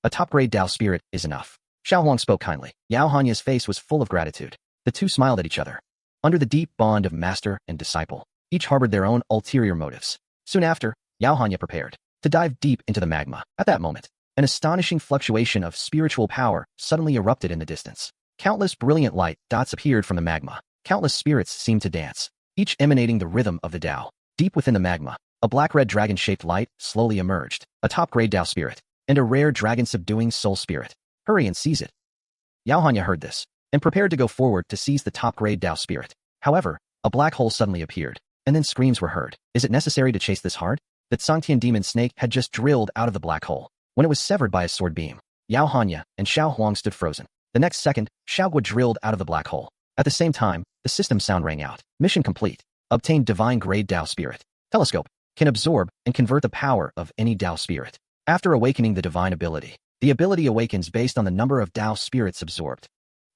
A top-grade Dao spirit is enough. Xiao Huang spoke kindly. Yao Hanya's face was full of gratitude. The two smiled at each other. Under the deep bond of master and disciple, each harbored their own ulterior motives. Soon after, Yao Hanya prepared to dive deep into the magma. At that moment, an astonishing fluctuation of spiritual power suddenly erupted in the distance. Countless brilliant light dots appeared from the magma. Countless spirits seemed to dance, each emanating the rhythm of the Dao. Deep within the magma, a black-red dragon-shaped light slowly emerged, a top-grade Dao spirit, and a rare dragon-subduing soul spirit. Hurry and seize it. Yao Hanya heard this, and prepared to go forward to seize the top-grade Dao spirit. However, a black hole suddenly appeared, and then screams were heard. Is it necessary to chase this hard? The Tsangtian demon snake had just drilled out of the black hole, when it was severed by a sword beam. Yao Hanya and Xiao Huang stood frozen. The next second, Xiao drilled out of the black hole. At the same time, the system sound rang out. Mission complete. Obtain divine grade Dao spirit. Telescope can absorb and convert the power of any Dao spirit. After awakening the divine ability, the ability awakens based on the number of Dao spirits absorbed.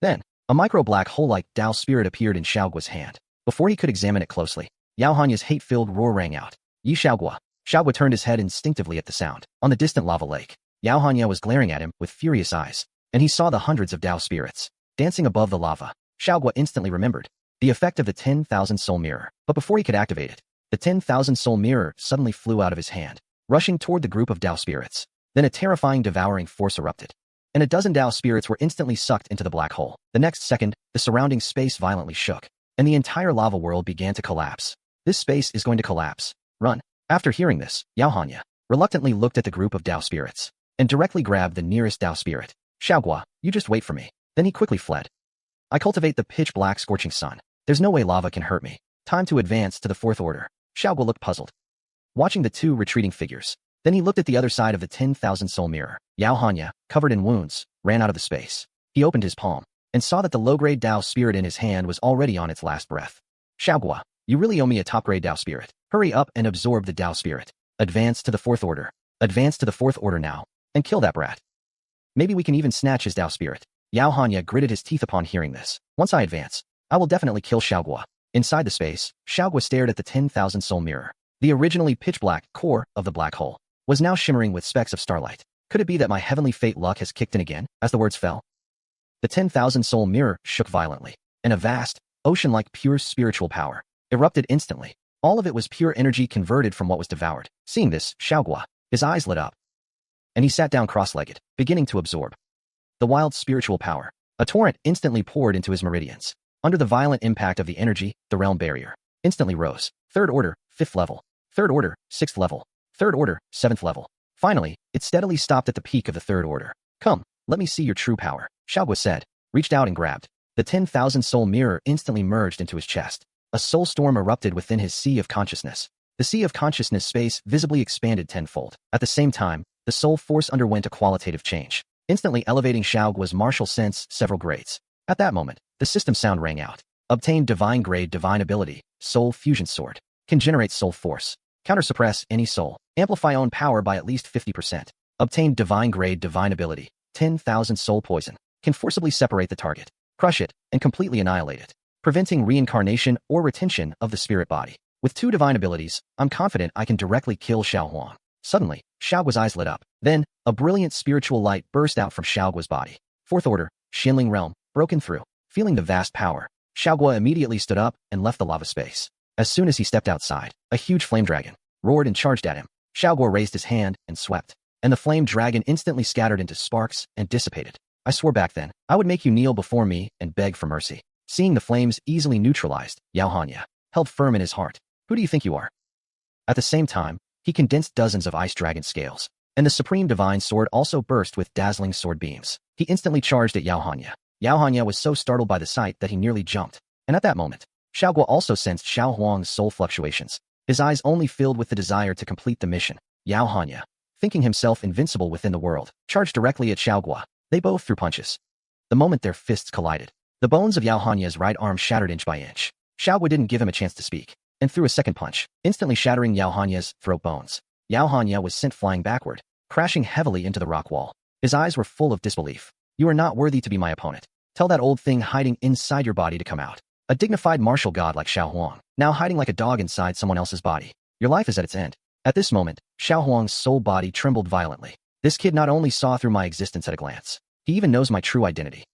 Then, a micro-black hole-like Dao spirit appeared in Xiaoguo's hand. Before he could examine it closely, Yao Hanya's hate-filled roar rang out. Yi Xiaoguo, Xiao turned his head instinctively at the sound. On the distant lava lake, Yao Hanya was glaring at him with furious eyes, and he saw the hundreds of Tao spirits dancing above the lava. Xiao instantly remembered the effect of the 10,000 soul mirror, but before he could activate it, the 10,000 soul mirror suddenly flew out of his hand, rushing toward the group of Tao spirits. Then a terrifying devouring force erupted, and a dozen Tao spirits were instantly sucked into the black hole. The next second, the surrounding space violently shook, and the entire lava world began to collapse. This space is going to collapse. Run. After hearing this, Yao Hanya reluctantly looked at the group of Tao spirits and directly grabbed the nearest Tao spirit. Xiao, you just wait for me. Then he quickly fled. I cultivate the pitch-black scorching sun. There's no way lava can hurt me. Time to advance to the fourth order. Xiao looked puzzled, watching the two retreating figures. Then he looked at the other side of the 10,000 soul mirror. Yao Hanya, covered in wounds, ran out of the space. He opened his palm and saw that the low-grade Tao spirit in his hand was already on its last breath. Xiao, you really owe me a top-grade Tao spirit. Hurry up and absorb the Tao spirit. Advance to the fourth order. Advance to the fourth order now, and kill that brat. Maybe we can even snatch his Tao spirit. Yao Hanya gritted his teeth upon hearing this. Once I advance, I will definitely kill Xiao. Inside the space, Xiao stared at the 10,000 soul mirror. The originally pitch-black core of the black hole was now shimmering with specks of starlight. Could it be that my heavenly fate luck has kicked in again? As the words fell, the 10,000 soul mirror shook violently, and a vast, ocean-like pure spiritual power erupted instantly. All of it was pure energy converted from what was devoured. Seeing this, Xiao, his eyes lit up, and he sat down cross-legged, beginning to absorb the wild spiritual power. A torrent instantly poured into his meridians. Under the violent impact of the energy, the realm barrier instantly rose. Third order, 5th level. Third order, 6th level. Third order, 7th level. Finally, it steadily stopped at the peak of the third order. Come, let me see your true power, Xiao said, reached out and grabbed. The 10,000 soul mirror instantly merged into his chest. A soul storm erupted within his sea of consciousness. The sea of consciousness space visibly expanded tenfold. At the same time, the soul force underwent a qualitative change, instantly elevating Xiaoguo's martial sense several grades. At that moment, the system sound rang out. Obtain divine grade divine ability, soul fusion sword. Can generate soul force. Counter-suppress any soul. Amplify own power by at least 50%. Obtain divine grade divine ability, 10,000 soul poison. Can forcibly separate the target, crush it, and completely annihilate it, preventing reincarnation or retention of the spirit body. With 2 divine abilities, I'm confident I can directly kill Xiao Huang. Suddenly, Xiaoguo's eyes lit up. Then, a brilliant spiritual light burst out from Xiaoguo's body. Fourth order, Xinling realm, broken through. Feeling the vast power, Xiaoguo immediately stood up and left the lava space. As soon as he stepped outside, a huge flame dragon roared and charged at him. Xiaoguo raised his hand and swept, and the flame dragon instantly scattered into sparks and dissipated. I swore back then, I would make you kneel before me and beg for mercy. Seeing the flames easily neutralized, Yao Hanya held firm in his heart. Who do you think you are? At the same time, he condensed dozens of ice dragon scales, and the supreme divine sword also burst with dazzling sword beams. He instantly charged at Yao Hanya. Yao Hanya was so startled by the sight that he nearly jumped, and at that moment, Xiaoguo also sensed Xiao Huang's soul fluctuations. His eyes only filled with the desire to complete the mission. Yao Hanya, thinking himself invincible within the world, charged directly at Xiaoguo. They both threw punches. The moment their fists collided, the bones of Yao Hanya's right arm shattered inch by inch. Xiaoguo didn't give him a chance to speak, and threw a second punch, instantly shattering Yao Hanya's throat bones. Yao Hanya was sent flying backward, crashing heavily into the rock wall. His eyes were full of disbelief. You are not worthy to be my opponent. Tell that old thing hiding inside your body to come out. A dignified martial god like Xiao Huang, now hiding like a dog inside someone else's body. Your life is at its end. At this moment, Xiao Huang's soul body trembled violently. This kid not only saw through my existence at a glance, he even knows my true identity.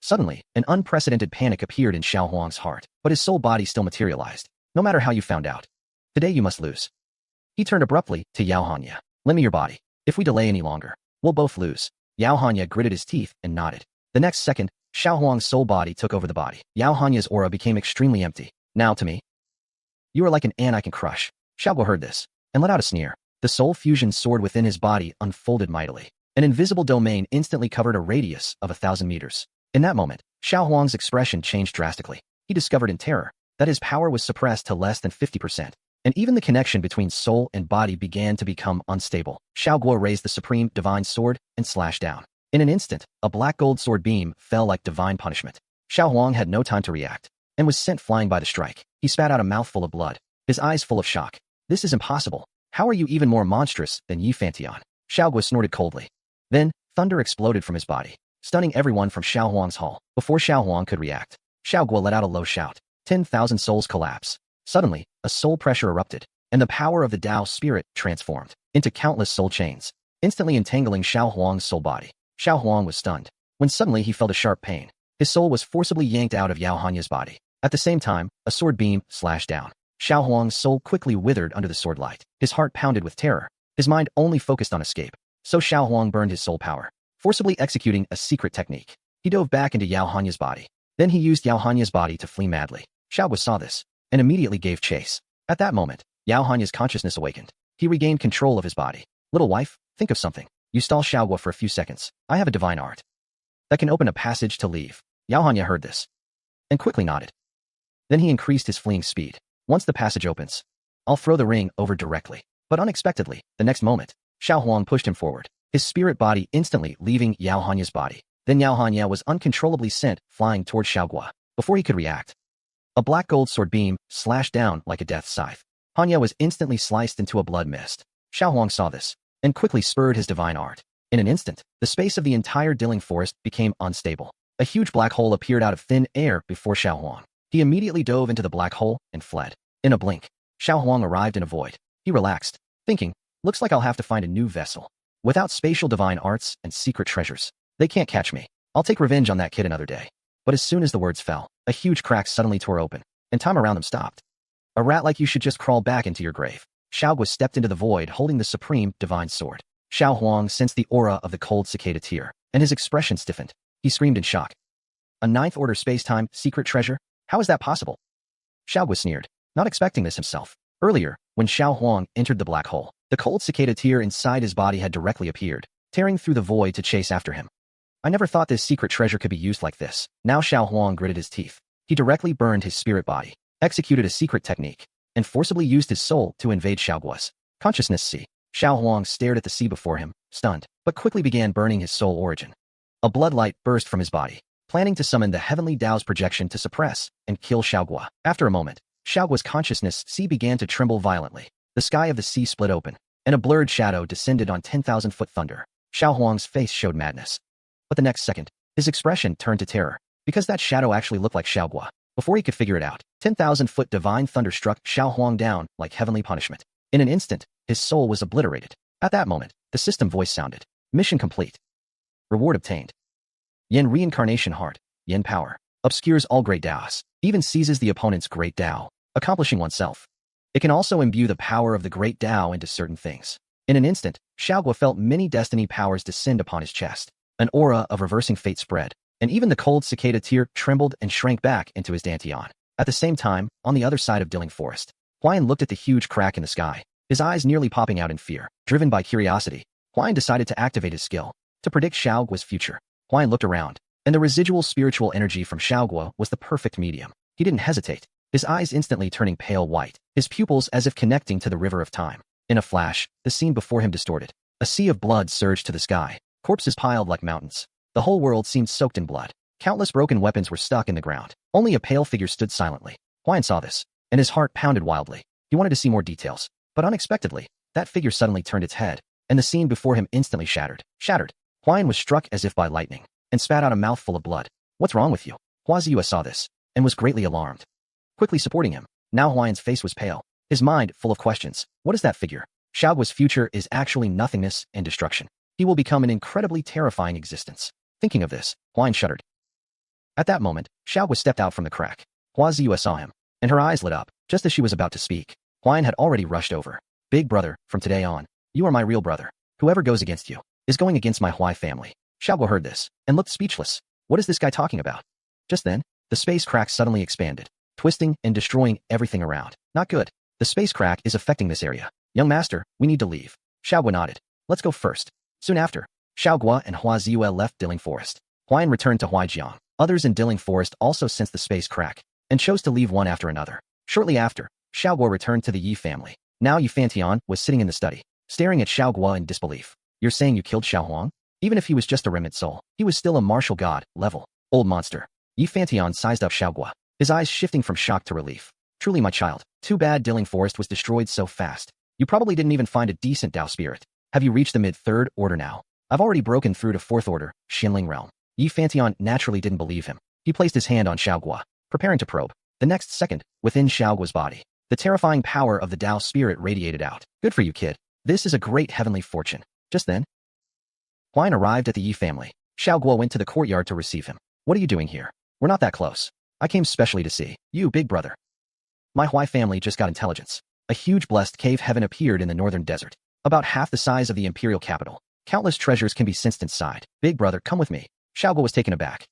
Suddenly, an unprecedented panic appeared in Xiao Huang's heart, but his soul body still materialized. No matter how you found out, today you must lose. He turned abruptly to Yao Hanya. Lend me your body. If we delay any longer, we'll both lose. Yao Hanya gritted his teeth and nodded. The next second, Xiao Huang's soul body took over the body. Yao Hanya's aura became extremely empty. Now to me, you are like an ant I can crush. Xiaoguo heard this, and let out a sneer. The soul fusion sword within his body unfolded mightily. An invisible domain instantly covered a radius of 1,000 meters. In that moment, Xiao Huang's expression changed drastically. He discovered in terror that his power was suppressed to less than 50%, and even the connection between soul and body began to become unstable. Xiaoguo raised the supreme divine sword and slashed down. In an instant, a black gold sword beam fell like divine punishment. Xiao Huang had no time to react, and was sent flying by the strike. He spat out a mouthful of blood, his eyes full of shock. This is impossible. How are you even more monstrous than Yi Fantian? Xiaoguo snorted coldly. Then, thunder exploded from his body, stunning everyone from Xiao Huang's hall. Before Xiao Huang could react, Xiaoguo let out a low shout. 10,000 souls collapse. Suddenly, a soul pressure erupted. and the power of the Tao spirit transformed into countless soul chains, instantly entangling Xiao Huang's soul body. Xiao Huang was stunned, when suddenly he felt a sharp pain. His soul was forcibly yanked out of Yao Hanya's body. At the same time, a sword beam slashed down. Xiao Huang's soul quickly withered under the sword light. His heart pounded with terror. His mind only focused on escape. So Xiao Huang burned his soul power, forcibly executing a secret technique. He dove back into Yao Hanya's body. Then he used Yao Hanya's body to flee madly. Xiao saw this, and immediately gave chase. At that moment, Yao Hanya's consciousness awakened. He regained control of his body. Little wife, think of something. You stall Xiao for a few seconds. I have a divine art that can open a passage to leave. Yao Hanya heard this, and quickly nodded. Then he increased his fleeing speed. Once the passage opens, I'll throw the ring over directly. But unexpectedly, the next moment, Xiao Huang pushed him forward, his spirit body instantly leaving Yao Hanya's body. Then Yao Hanya was uncontrollably sent flying toward Xiao. Before he could react, a black gold sword beam slashed down like a death scythe. Hanya was instantly sliced into a blood mist. Xiao Huang saw this, and quickly spurred his divine art. In an instant, the space of the entire Dilling Forest became unstable. A huge black hole appeared out of thin air before Xiao Huang. He immediately dove into the black hole and fled. In a blink, Xiao Huang arrived in a void. He relaxed, thinking, looks like I'll have to find a new vessel. Without spatial divine arts and secret treasures, they can't catch me. I'll take revenge on that kid another day. But as soon as the words fell, a huge crack suddenly tore open, and time around them stopped. A rat like you should just crawl back into your grave. Xiao stepped into the void holding the supreme divine sword. Xiao Huang sensed the aura of the cold cicada tear, and his expression stiffened. He screamed in shock. A ninth order space-time secret treasure? How is that possible? Xiao sneered, not expecting this himself. Earlier, when Xiao Huang entered the black hole, the cold cicada tear inside his body had directly appeared, tearing through the void to chase after him. I never thought this secret treasure could be used like this. Now Xiao Huang gritted his teeth. He directly burned his spirit body, executed a secret technique, and forcibly used his soul to invade Xiaoguo's consciousness sea. Xiao Huang stared at the sea before him, stunned, but quickly began burning his soul origin. A blood light burst from his body, planning to summon the heavenly Tao's projection to suppress and kill Xiaoguo. After a moment, Xiaoguo's consciousness sea began to tremble violently. The sky of the sea split open, and a blurred shadow descended on 10,000-foot thunder. Xiao Huang's face showed madness. But the next second, his expression turned to terror, because that shadow actually looked like Xiaoguo. Before he could figure it out, 10,000-foot divine thunder struck Xiao Huang down like heavenly punishment. In an instant, his soul was obliterated. At that moment, the system voice sounded. Mission complete. Reward obtained. Yin Reincarnation Heart, Yin Power, obscures all great Taos, even seizes the opponent's great Tao, accomplishing oneself. It can also imbue the power of the great Tao into certain things. In an instant, Xiaoguo felt many destiny powers descend upon his chest. An aura of reversing fate spread, and even the cold cicada tear trembled and shrank back into his dantian. At the same time, on the other side of Dilling Forest, Huayan looked at the huge crack in the sky, his eyes nearly popping out in fear. Driven by curiosity, Huayan decided to activate his skill to predict Xiaoguo's future. Huayan looked around, and the residual spiritual energy from Xiaoguo was the perfect medium. He didn't hesitate, his eyes instantly turning pale white, his pupils as if connecting to the river of time. In a flash, the scene before him distorted. A sea of blood surged to the sky, corpses piled like mountains. The whole world seemed soaked in blood. Countless broken weapons were stuck in the ground. Only a pale figure stood silently. Huayan saw this, and his heart pounded wildly. He wanted to see more details, but unexpectedly, that figure suddenly turned its head, and the scene before him instantly shattered. Huayan was struck as if by lightning, and spat out a mouthful of blood. What's wrong with you? Huaziyue saw this, and was greatly alarmed. Quickly supporting him, now Huayan's face was pale, his mind full of questions. What is that figure? Xiaoguo's future is actually nothingness and destruction. He will become an incredibly terrifying existence. Thinking of this, Huayan shuddered. At that moment, Xiaoguo stepped out from the crack. Huaziyue saw him, and her eyes lit up. Just as she was about to speak, Huayan had already rushed over. Big brother, from today on, you are my real brother. Whoever goes against you is going against my Huai family. Xiaoguo heard this, and looked speechless. What is this guy talking about? Just then, the space crack suddenly expanded, twisting and destroying everything around. Not good. The space crack is affecting this area. Young master, we need to leave. Xiaoguo nodded. Let's go first. Soon after, Xiaoguo and Huaziyue left Dilling Forest. Huayan returned to Huaijiang. Others in Dilling Forest also sensed the space crack, and chose to leave one after another. Shortly after, Xiaoguo returned to the Yi family. Now Yi Fantian was sitting in the study, staring at Xiaoguo in disbelief. You're saying you killed Xiao Huang? Even if he was just a remnant soul, he was still a martial god level. Old monster. Yi Fantian sized up Xiaoguo, his eyes shifting from shock to relief. Truly my child. Too bad Dilling Forest was destroyed so fast. You probably didn't even find a decent Tao spirit. Have you reached the mid-3rd order now? I've already broken through to 4th order, Xinling realm. Yi Fantian naturally didn't believe him. He placed his hand on Xiaoguo, preparing to probe. The next second, within Xiaoguo's body, The terrifying power of the Tao spirit radiated out. Good for you, kid. This is a great heavenly fortune. Just then, Huan arrived at the Yi family. Xiao Guo went to the courtyard to receive him. What are you doing here? We're not that close. I came specially to see you, big brother. My Huai family just got intelligence. A huge blessed cave heaven appeared in the northern desert, about half the size of the imperial capital. Countless treasures can be sensed inside. Big brother, come with me. Xiao Guo was taken aback.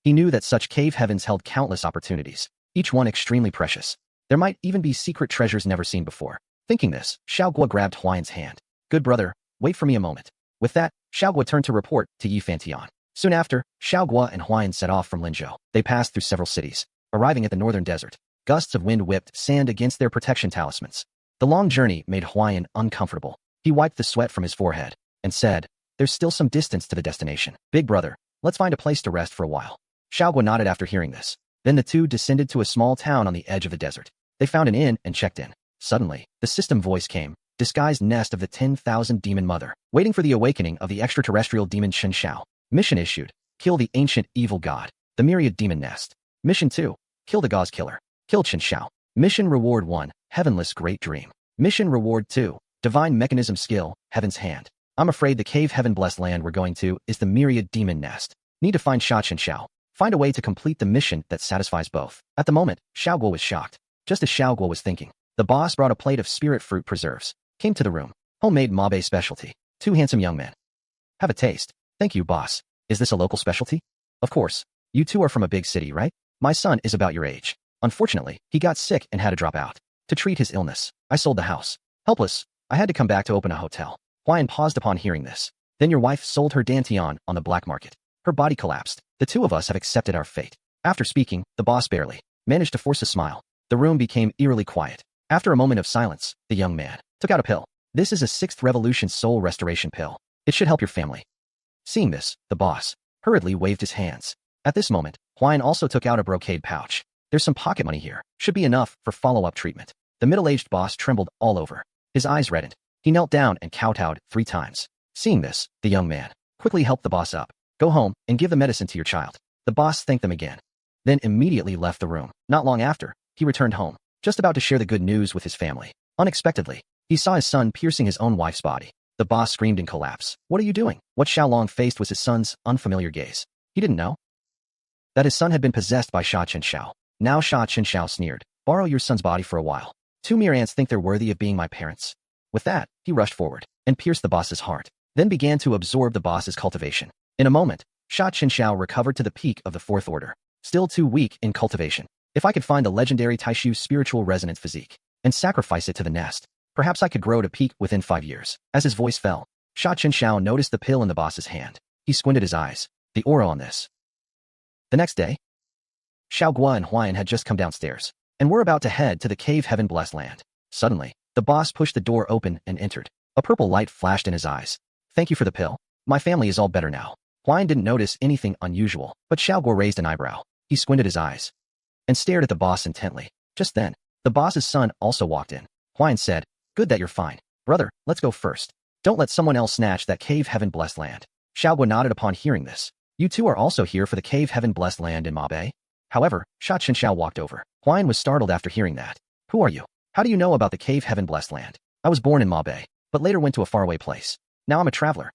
He knew that such cave heavens held countless opportunities, each one extremely precious. There might even be secret treasures never seen before. Thinking this, Xiao Guo grabbed Huan's hand. Good brother, wait for me a moment. With that, Xiao Guo turned to report to Yi Fantian. Soon after, Xiao Guo and Huan set off from Linzhou. They passed through several cities, arriving at the northern desert. Gusts of wind whipped sand against their protection talismans. The long journey made Huan uncomfortable. He wiped the sweat from his forehead and said, there's still some distance to the destination. Big brother, let's find a place to rest for a while. Xiao Guo nodded after hearing this. Then the two descended to a small town on the edge of the desert. They found an inn and checked in. Suddenly, the system voice came, disguised nest of the 10,000 demon mother, waiting for the awakening of the extraterrestrial demon Chen Xiao. Mission issued, kill the ancient evil god, the myriad demon nest. Mission 2, kill the gauze killer, kill Chen Xiao. Mission reward 1, heavenless great dream. Mission reward 2, divine mechanism skill, heaven's hand. I'm afraid the cave heaven blessed land we're going to is the myriad demon nest. Need to find Chen Xiao. Find a way to complete the mission that satisfies both. At the moment, Xiao Guo was shocked. Just as Xiao Guo was thinking, the boss brought a plate of spirit fruit preserves. Came to the room. Homemade Mabe specialty. Two handsome young men. Have a taste. Thank you, boss. Is this a local specialty? Of course. You two are from a big city, right? My son is about your age. Unfortunately, he got sick and had to drop out. To treat his illness, I sold the house. Helpless, I had to come back to open a hotel. Huan paused upon hearing this. Then your wife sold her dantian on the black market. Her body collapsed. The two of us have accepted our fate. After speaking, the boss barely managed to force a smile. The room became eerily quiet. After a moment of silence, the young man took out a pill. This is a 6th revolution soul restoration pill. It should help your family. Seeing this, the boss hurriedly waved his hands. At this moment, Huan also took out a brocade pouch. There's some pocket money here. Should be enough for follow-up treatment. The middle-aged boss trembled all over. His eyes reddened. He knelt down and kowtowed 3 times. Seeing this, the young man quickly helped the boss up. Go home and give the medicine to your child. The boss thanked them again, then immediately left the room. Not long after, he returned home, just about to share the good news with his family. Unexpectedly, he saw his son piercing his own wife's body. The boss screamed in collapse. What are you doing? What Xiaolong faced was his son's unfamiliar gaze. He didn't know that his son had been possessed by Sha Chen Xiao. Now Sha Chen Xiao sneered. Borrow your son's body for a while. 2 mere ants think they're worthy of being my parents. With that, he rushed forward and pierced the boss's heart, then began to absorb the boss's cultivation. In a moment, Sha Chen Xiao recovered to the peak of the 4th order, still too weak in cultivation. If I could find the legendary Taishu's spiritual resonance physique and sacrifice it to the nest, perhaps I could grow to peak within 5 years. As his voice fell, Sha Chen Xiao noticed the pill in the boss's hand. He squinted his eyes. The aura on this. The next day, Xiao Guo and Huan had just come downstairs and were about to head to the cave heaven blessed land. Suddenly, the boss pushed the door open and entered. A purple light flashed in his eyes. Thank you for the pill. My family is all better now. Huan didn't notice anything unusual, but Xiao Guo raised an eyebrow. He squinted his eyes and stared at the boss intently. Just then, the boss's son also walked in. Huan said, good that you're fine. Brother, let's go first. Don't let someone else snatch that cave heaven blessed land. Xiao Guo nodded upon hearing this. You two are also here for the cave heaven blessed land in Mabe? However, Sha Chen Xiao walked over. Huan was startled after hearing that. Who are you? How do you know about the cave heaven blessed land? I was born in Mabe, but later went to a faraway place. Now I'm a traveler.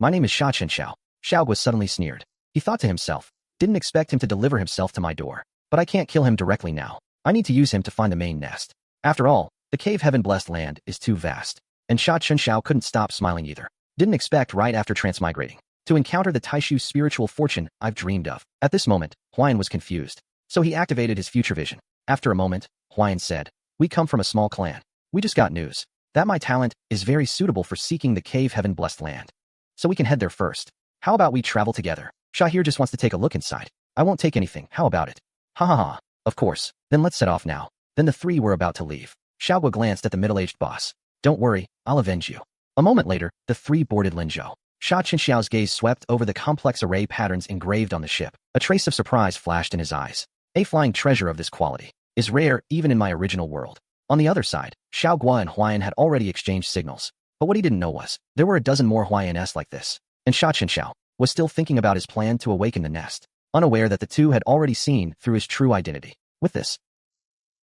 My name is Sha Chen Xiao. Xiao Guo suddenly sneered. He thought to himself, didn't expect him to deliver himself to my door. But I can't kill him directly now. I need to use him to find the main nest. After all, the cave heaven blessed land is too vast. And Sha Chen Xiao couldn't stop smiling either. Didn't expect right after transmigrating to encounter the Taishu spiritual fortune I've dreamed of. At this moment, Huan was confused. So he activated his future vision. After a moment, Huan said, we come from a small clan. We just got news that my talent is very suitable for seeking the cave heaven blessed land. So we can head there first. How about we travel together? Sha here just wants to take a look inside. I won't take anything. How about it? Ha ha ha. Of course. Then let's set off now. Then the 3 were about to leave. Xiao Guo glanced at the middle-aged boss. Don't worry, I'll avenge you. A moment later, the 3 boarded Linzhou. Sha Chen Xiao's gaze swept over the complex array patterns engraved on the ship. A trace of surprise flashed in his eyes. A flying treasure of this quality is rare even in my original world. On the other side, Xiao Guo and Huan had already exchanged signals. But what he didn't know was, there were a dozen more Huans like this. And Sha Chen Xiao was still thinking about his plan to awaken the nest, unaware that the 2 had already seen through his true identity. With this,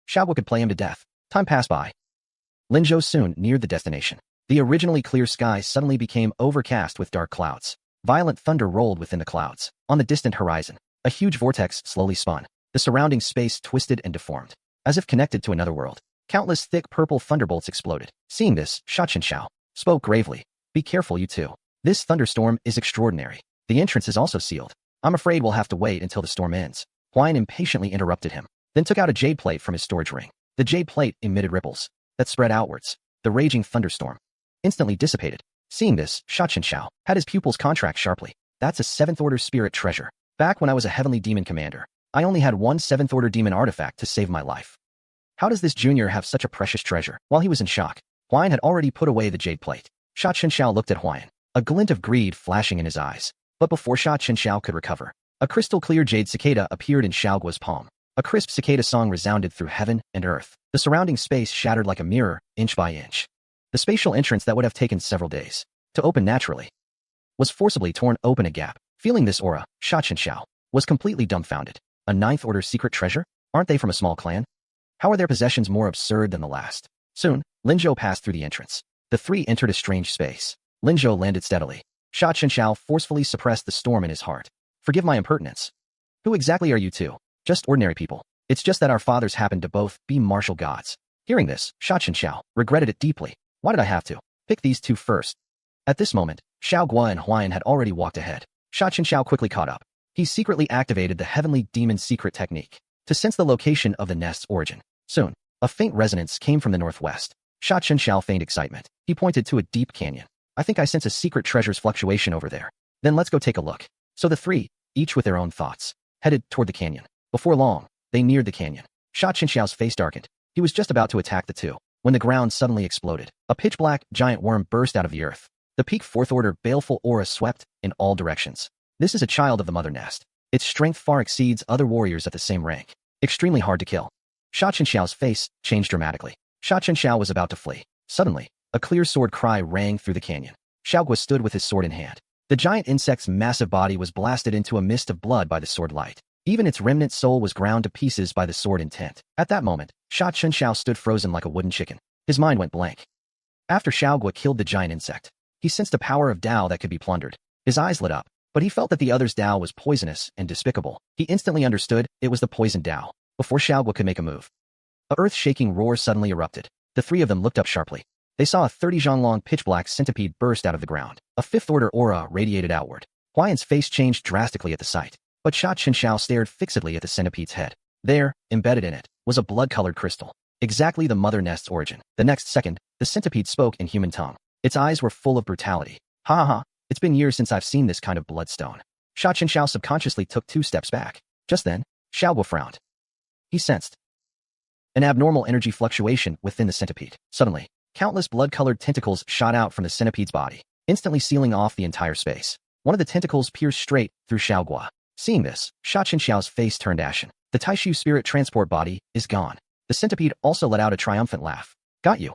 Xiao Guo could play him to death. Time passed by. Linzhou soon neared the destination. The originally clear sky suddenly became overcast with dark clouds. Violent thunder rolled within the clouds. On the distant horizon, a huge vortex slowly spun. The surrounding space twisted and deformed, as if connected to another world. Countless thick purple thunderbolts exploded. Seeing this, Xiao spoke gravely. Be careful, you two. This thunderstorm is extraordinary. The entrance is also sealed. I'm afraid we'll have to wait until the storm ends. Huayan impatiently interrupted him, then took out a jade plate from his storage ring. The jade plate emitted ripples that spread outwards. The raging thunderstorm instantly dissipated. Seeing this, Xiao had his pupils contract sharply. That's a 7th order spirit treasure. Back when I was a heavenly demon commander, I only had one 7th order demon artifact to save my life. How does this junior have such a precious treasure? While he was in shock, Huayan had already put away the jade plate. Xiao looked at Huayan, a glint of greed flashing in his eyes. But before Xiao could recover, a crystal-clear jade cicada appeared in Xiaoguo's palm. A crisp cicada song resounded through heaven and earth. The surrounding space shattered like a mirror, inch by inch. The spatial entrance that would have taken several days to open naturally was forcibly torn open a gap. Feeling this aura, Xiao was completely dumbfounded. A 9th order secret treasure? Aren't they from a small clan? How are their possessions more absurd than the last? Soon, Linzhou passed through the entrance. The three entered a strange space. Linzhou landed steadily. Xiao forcefully suppressed the storm in his heart. Forgive my impertinence. Who exactly are you two? Just ordinary people. It's just that our fathers happened to both be martial gods. Hearing this, Xiao regretted it deeply. Why did I have to pick these two first? At this moment, Xiaoguo and Huayan had already walked ahead. Xiao quickly caught up. He secretly activated the heavenly demon secret technique to sense the location of the nest's origin. Soon, a faint resonance came from the northwest. Xiao feigned excitement. He pointed to a deep canyon. I think I sense a secret treasure's fluctuation over there. Then let's go take a look. So the three, each with their own thoughts, headed toward the canyon. Before long, they neared the canyon. Xiao's face darkened. He was just about to attack the two when the ground suddenly exploded. A pitch-black giant worm burst out of the earth. The peak 4th order baleful aura swept in all directions. This is a child of the mother nest. Its strength far exceeds other warriors at the same rank. Extremely hard to kill. Xiao's face changed dramatically. Xiao was about to flee. Suddenly, a clear sword cry rang through the canyon. Xiaoguo stood with his sword in hand. The giant insect's massive body was blasted into a mist of blood by the sword light. Even its remnant soul was ground to pieces by the sword intent. At that moment, Xiao stood frozen like a wooden chicken. His mind went blank. After Xiaoguo killed the giant insect, he sensed a power of Dao that could be plundered. His eyes lit up, but he felt that the other's Dao was poisonous and despicable. He instantly understood it was the poisoned Dao. Before Xiaoguo could make a move, a earth-shaking roar suddenly erupted. The three of them looked up sharply. They saw a 30-zhang-long pitch-black centipede burst out of the ground. A 5th order aura radiated outward. Huayan's face changed drastically at the sight, but Xiao stared fixedly at the centipede's head. There, embedded in it, was a blood-colored crystal. Exactly the mother nest's origin. The next second, the centipede spoke in human tongue. Its eyes were full of brutality. Ha ha ha, it's been years since I've seen this kind of bloodstone. Xiao subconsciously took 2 steps back. Just then, Xiaoguo frowned. He sensed an abnormal energy fluctuation within the centipede. Suddenly, countless blood-colored tentacles shot out from the centipede's body, instantly sealing off the entire space. One of the tentacles pierced straight through Xiaoguo. Seeing this, Xiao's face turned ashen. The Taishu spirit transport body is gone. The centipede also let out a triumphant laugh. Got you.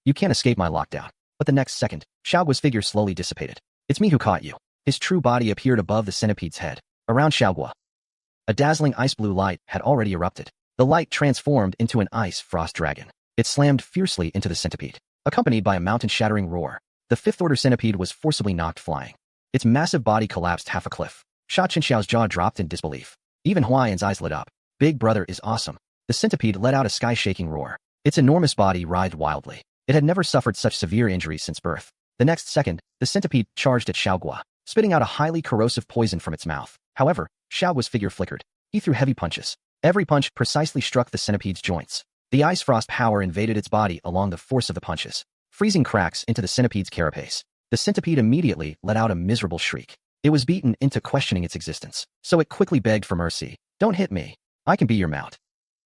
You can't escape my lockdown. But the next second, Xiaoguo's figure slowly dissipated. It's me who caught you. His true body appeared above the centipede's head. Around Xiaoguo, a dazzling ice blue light had already erupted. The light transformed into an ice frost dragon. It slammed fiercely into the centipede. Accompanied by a mountain-shattering roar, the 5th order centipede was forcibly knocked flying. Its massive body collapsed half a cliff. Xiao's jaw dropped in disbelief. Even Huayan's eyes lit up. Big brother is awesome. The centipede let out a sky-shaking roar. Its enormous body writhed wildly. It had never suffered such severe injuries since birth. The next second, the centipede charged at Xiaoguo, spitting out a highly corrosive poison from its mouth. However, Xiaoguo's figure flickered. He threw heavy punches. Every punch precisely struck the centipede's joints. The ice frost power invaded its body along the force of the punches, freezing cracks into the centipede's carapace. The centipede immediately let out a miserable shriek. It was beaten into questioning its existence, so it quickly begged for mercy. Don't hit me. I can be your mount.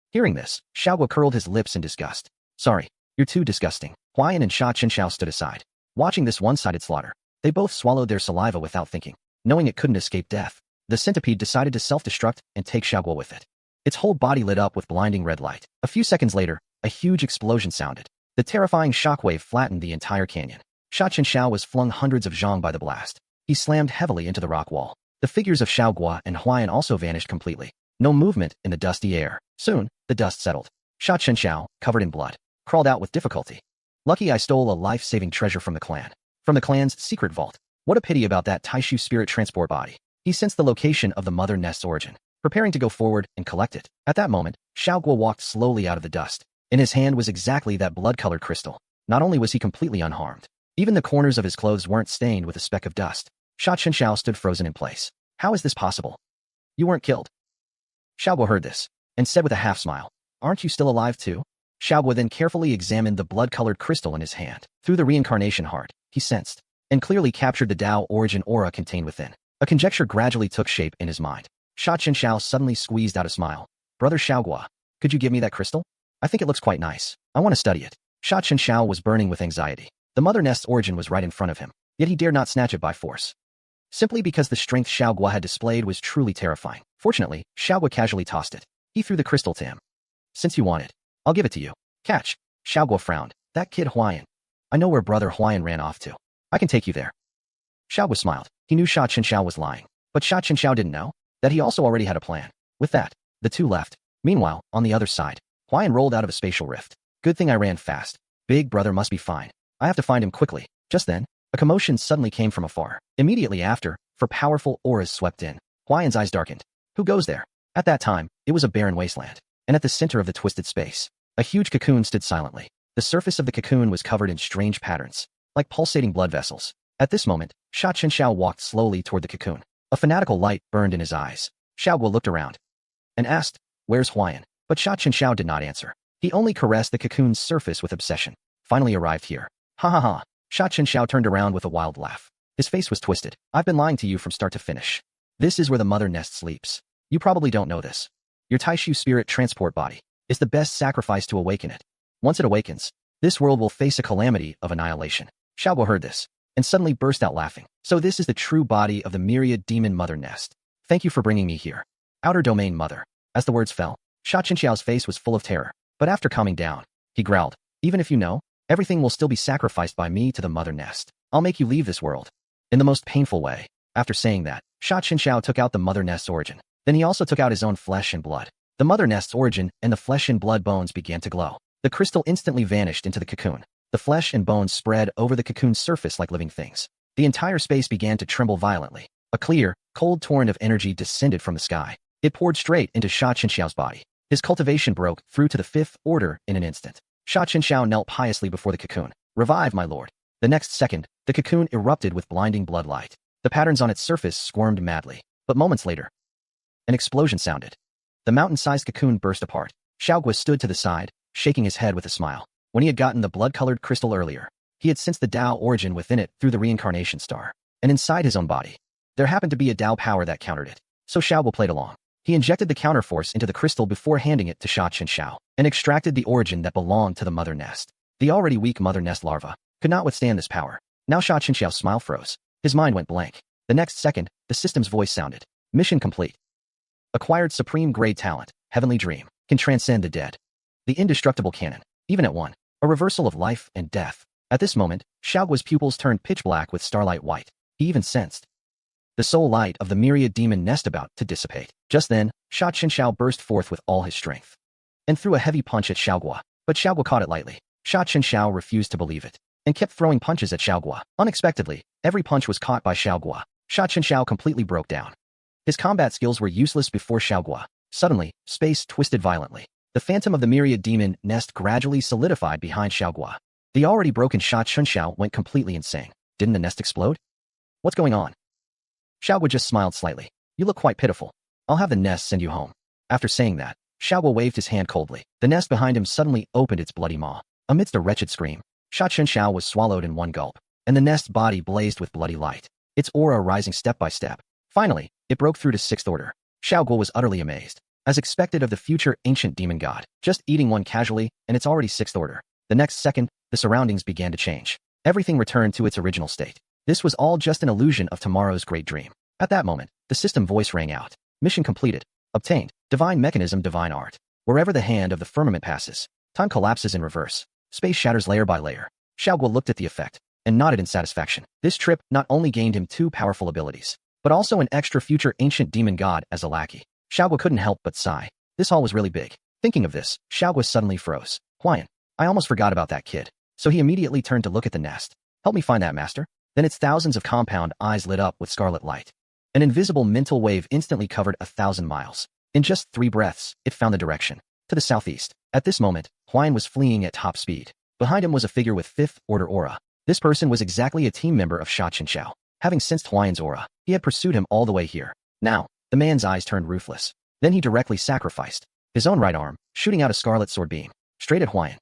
Hearing this, Xiaoguo curled his lips in disgust. Sorry, you're too disgusting. Huayan and Xiao stood aside, watching this one-sided slaughter. They both swallowed their saliva without thinking, knowing it couldn't escape death. The centipede decided to self-destruct and take Xiaoguo with it. Its whole body lit up with blinding red light. A few seconds later, a huge explosion sounded. The terrifying shockwave flattened the entire canyon. Xiao was flung hundreds of zhang by the blast. He slammed heavily into the rock wall. The figures of Xiaoguo and Huayan also vanished completely. No movement in the dusty air. Soon, the dust settled. Xiao, covered in blood, crawled out with difficulty. Lucky I stole a life-saving treasure from the clan. From the clan's secret vault. What a pity about that Taishu spirit transport body. He sensed the location of the mother nest's origin, preparing to go forward and collect it. At that moment, Xiao walked slowly out of the dust. In his hand was exactly that blood-colored crystal. Not only was he completely unharmed, even the corners of his clothes weren't stained with a speck of dust. Xiao stood frozen in place. How is this possible? You weren't killed. Xiao heard this, and said with a half-smile, aren't you still alive too? Xiao then carefully examined the blood-colored crystal in his hand. Through the reincarnation heart, he sensed, and clearly captured the Tao origin aura contained within. A conjecture gradually took shape in his mind. Xiao suddenly squeezed out a smile. Brother Xiao, could you give me that crystal? I think it looks quite nice. I want to study it. Xiao was burning with anxiety. The mother nest's origin was right in front of him, yet he dared not snatch it by force. Simply because the strength Xiao had displayed was truly terrifying. Fortunately, Xiao casually tossed it. He threw the crystal to him. Since you want it, I'll give it to you. Catch. Xiao frowned. That kid Huayan. I know where brother Huayan ran off to. I can take you there. Xiao smiled. He knew Xiao was lying. But Xiao didn't know that he also already had a plan. With that, the two left. Meanwhile, on the other side, Huayan rolled out of a spatial rift. Good thing I ran fast. Big brother must be fine. I have to find him quickly. Just then, a commotion suddenly came from afar. Immediately after, for powerful auras swept in. Huayan's eyes darkened. Who goes there? At that time, it was a barren wasteland. And at the center of the twisted space, a huge cocoon stood silently. The surface of the cocoon was covered in strange patterns, like pulsating blood vessels. At this moment, Xiao walked slowly toward the cocoon. A fanatical light burned in his eyes. Xiao looked around and asked, where's Huayan? But Xiao did not answer. He only caressed the cocoon's surface with obsession. Finally arrived here. Ha ha ha. Xiao turned around with a wild laugh. His face was twisted. I've been lying to you from start to finish. This is where the mother nest sleeps. You probably don't know this. Your Taishu spirit transport body is the best sacrifice to awaken it. Once it awakens, this world will face a calamity of annihilation. Xiao heard this and suddenly burst out laughing. So this is the true body of the myriad demon mother nest. Thank you for bringing me here. Outer domain mother. As the words fell, Xiao's face was full of terror. But after calming down, he growled, even if you know, everything will still be sacrificed by me to the mother nest. I'll make you leave this world. In the most painful way. After saying that, Xiao took out the mother nest's origin. Then he also took out his own flesh and blood. The mother nest's origin and the flesh and blood bones began to glow. The crystal instantly vanished into the cocoon. The flesh and bones spread over the cocoon's surface like living things. The entire space began to tremble violently. A clear, cold torrent of energy descended from the sky. It poured straight into Xiao's body. His cultivation broke through to the fifth order in an instant. Xiao knelt piously before the cocoon. Revive, my lord. The next second, the cocoon erupted with blinding blood light. The patterns on its surface squirmed madly. But moments later, an explosion sounded. The mountain-sized cocoon burst apart. Xiao stood to the side, shaking his head with a smile. When he had gotten the blood-colored crystal earlier, he had sensed the Tao origin within it through the reincarnation star. And inside his own body, there happened to be a Tao power that countered it. So Xiao played along. He injected the counterforce into the crystal before handing it to Xiao and extracted the origin that belonged to the mother nest. The already weak mother nest larva could not withstand this power. Now Xiao's smile froze. His mind went blank. The next second, the system's voice sounded. Mission complete. Acquired supreme grade talent, Heavenly Dream, can transcend the dead. The indestructible cannon, even at one, a reversal of life and death. At this moment, Xiao's pupils turned pitch black with starlight white. He even sensed the soul light of the myriad demon nest about to dissipate. Just then, Xiao burst forth with all his strength and threw a heavy punch at Xiao, but Xiao caught it lightly. Xiao refused to believe it and kept throwing punches at Xiao. Unexpectedly, every punch was caught by Xiao. Xiao completely broke down. His combat skills were useless before Xiao. Suddenly, space twisted violently. The phantom of the myriad demon nest gradually solidified behind Xiao. The already broken Xiao went completely insane. Didn't the nest explode? What's going on? Xiao just smiled slightly. You look quite pitiful. I'll have the nest send you home. After saying that, Xiao waved his hand coldly. The nest behind him suddenly opened its bloody maw. Amidst a wretched scream, Xiao was swallowed in one gulp, and the nest's body blazed with bloody light, its aura rising step by step. Finally, it broke through to sixth order. Xiao was utterly amazed. As expected of the future ancient demon god, just eating one casually, and it's already sixth order. The next second, the surroundings began to change. Everything returned to its original state. This was all just an illusion of tomorrow's great dream. At that moment, the system voice rang out. Mission completed. Obtained. Divine mechanism, divine art. Wherever the hand of the firmament passes, time collapses in reverse. Space shatters layer by layer. Xiao looked at the effect and nodded in satisfaction. This trip not only gained him 2 powerful abilities, but also an extra future ancient demon god as a lackey. Xiao couldn't help but sigh. This haul was really big. Thinking of this, Xiao suddenly froze. Huan, I almost forgot about that kid. So he immediately turned to look at the nest. Help me find that, master. Then its thousands of compound eyes lit up with scarlet light. An invisible mental wave instantly covered 1,000 miles. In just 3 breaths, it found the direction. To the southeast. At this moment, Huan was fleeing at top speed. Behind him was a figure with 5th order aura. This person was exactly a team member of Sha Qinxiao. Having sensed Huan's aura, he had pursued him all the way here. Now, the man's eyes turned ruthless. Then he directly sacrificed his own right arm, shooting out a scarlet sword beam, straight at Huan.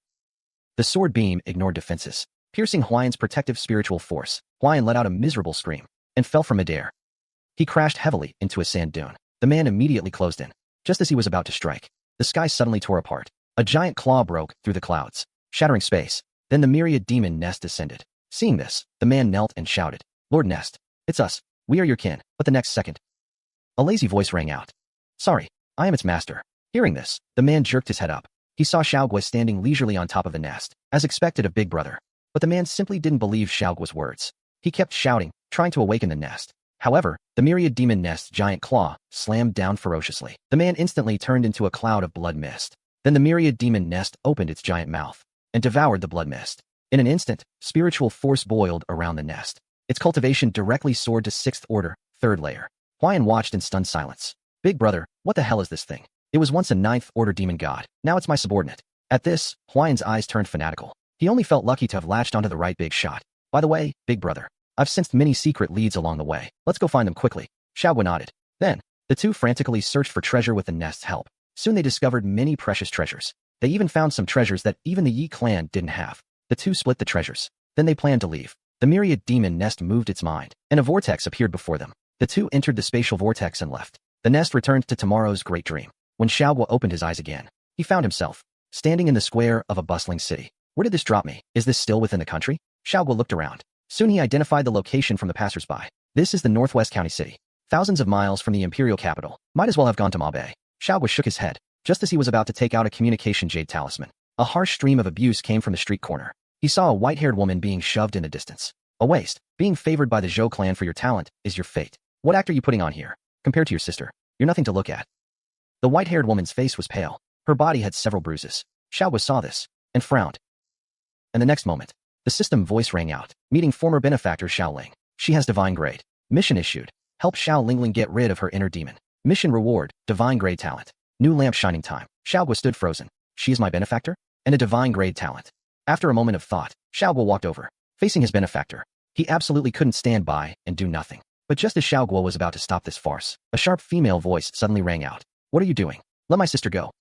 The sword beam ignored defenses. Piercing Huan's protective spiritual force, Huan let out a miserable scream and fell from midair. He crashed heavily into a sand dune. The man immediately closed in. Just as he was about to strike, the sky suddenly tore apart. A giant claw broke through the clouds, shattering space. Then the myriad demon nest descended. Seeing this, the man knelt and shouted, Lord Nest, it's us. We are your kin. But the next second, a lazy voice rang out. Sorry, I am its master. Hearing this, the man jerked his head up. He saw Xiao standing leisurely on top of the nest, as expected of Big Brother. But the man simply didn't believe Xiao's words. He kept shouting, trying to awaken the nest. However, the myriad demon nest's giant claw slammed down ferociously. The man instantly turned into a cloud of blood mist. Then the myriad demon nest opened its giant mouth and devoured the blood mist. In an instant, spiritual force boiled around the nest. Its cultivation directly soared to 6th order, 3rd layer. Huan watched in stunned silence. Big Brother, what the hell is this thing? It was once a 9th order demon god. Now it's my subordinate. At this, Huan's eyes turned fanatical. He only felt lucky to have latched onto the right big shot. By the way, Big Brother, I've sensed many secret leads along the way. Let's go find them quickly. Xiao nodded. Then, the two frantically searched for treasure with the nest's help. Soon they discovered many precious treasures. They even found some treasures that even the Yi clan didn't have. The two split the treasures. Then they planned to leave. The myriad demon nest moved its mind, and a vortex appeared before them. The two entered the spatial vortex and left. The nest returned to tomorrow's great dream. When Xiao opened his eyes again, he found himself standing in the square of a bustling city. Where did this drop me? Is this still within the country? Xiao looked around. Soon he identified the location from the passersby. This is the Northwest County City. Thousands of miles from the imperial capital. Might as well have gone to Mabe. Xiao shook his head, just as he was about to take out a communication jade talisman. A harsh stream of abuse came from the street corner. He saw a white-haired woman being shoved in the distance. A waste. Being favored by the Zhou clan for your talent is your fate. What act are you putting on here? Compared to your sister, you're nothing to look at. The white-haired woman's face was pale. Her body had several bruises. Xiao saw this and frowned. And the next moment, the system voice rang out, meeting former benefactor Xiao Ling. She has divine grade. Mission issued. Help Xiao Lingling get rid of her inner demon. Mission reward, divine grade talent. New lamp shining time. Xiao stood frozen. She is my benefactor? And a divine grade talent. After a moment of thought, Xiao walked over, facing his benefactor. He absolutely couldn't stand by and do nothing. But just as Xiao was about to stop this farce, a sharp female voice suddenly rang out. What are you doing? Let my sister go.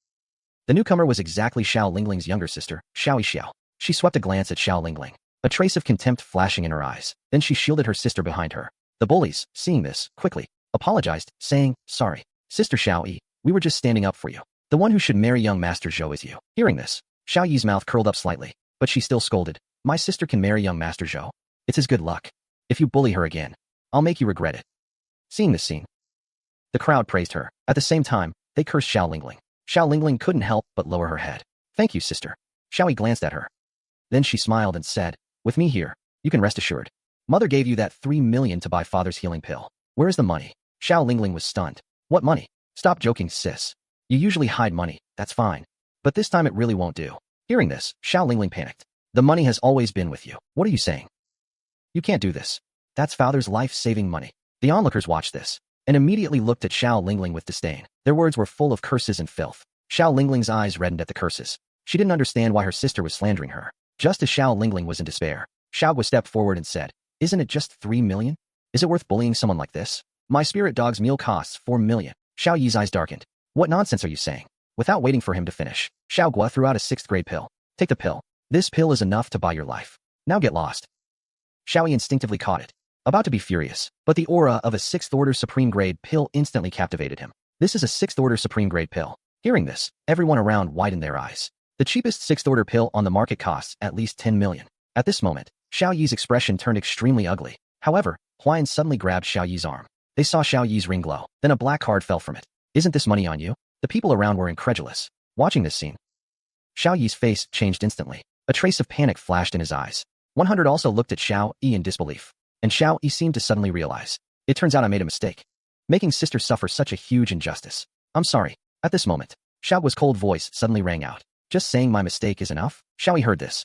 The newcomer was exactly Xiao Lingling's younger sister, Xiao. She swept a glance at Xiao Lingling, a trace of contempt flashing in her eyes. Then she shielded her sister behind her. The bullies, seeing this, quickly apologized, saying, Sorry, Sister Xiao, we were just standing up for you. The one who should marry young Master Zhou is you. Hearing this, Xiao Yi's mouth curled up slightly, but she still scolded. My sister can marry young Master Zhou. It's his good luck. If you bully her again, I'll make you regret it. Seeing this scene, the crowd praised her. At the same time, they cursed Xiao Lingling. Xiao Lingling couldn't help but lower her head. Thank you, sister. Xiao Yi glanced at her. Then she smiled and said, With me here, you can rest assured. Mother gave you that 3 million to buy father's healing pill. Where is the money? Xiao Lingling was stunned. What money? Stop joking, sis. You usually hide money, that's fine. But this time it really won't do. Hearing this, Xiao Lingling panicked. The money has always been with you. What are you saying? You can't do this. That's father's life-saving money. The onlookers watched this and immediately looked at Xiao Lingling with disdain. Their words were full of curses and filth. Xiao Lingling's eyes reddened at the curses. She didn't understand why her sister was slandering her. Just as Xiao Lingling was in despair, Xiao stepped forward and said, Isn't it just 3 million? Is it worth bullying someone like this? My spirit dog's meal costs 4 million. Xiao Yi's eyes darkened. What nonsense are you saying? Without waiting for him to finish, Xiao Gua threw out a 6th grade pill. Take the pill. This pill is enough to buy your life. Now get lost. Xiao Yi instinctively caught it, about to be furious, but the aura of a 6th order supreme grade pill instantly captivated him. This is a 6th order supreme grade pill. Hearing this, everyone around widened their eyes. The cheapest 6th order pill on the market costs at least 10 million. At this moment, Xiao Yi's expression turned extremely ugly. However, Huan suddenly grabbed Xiao Yi's arm. They saw Xiao Yi's ring glow. Then a black card fell from it. Isn't this money on you? The people around were incredulous. Watching this scene, Xiao Yi's face changed instantly. A trace of panic flashed in his eyes. 100 also looked at Xiao Yi in disbelief. And Xiao Yi seemed to suddenly realize. It turns out I made a mistake, making sister suffer such a huge injustice. I'm sorry. At this moment, Xiaoguo's cold voice suddenly rang out. Just saying my mistake is enough? Xiao heard this.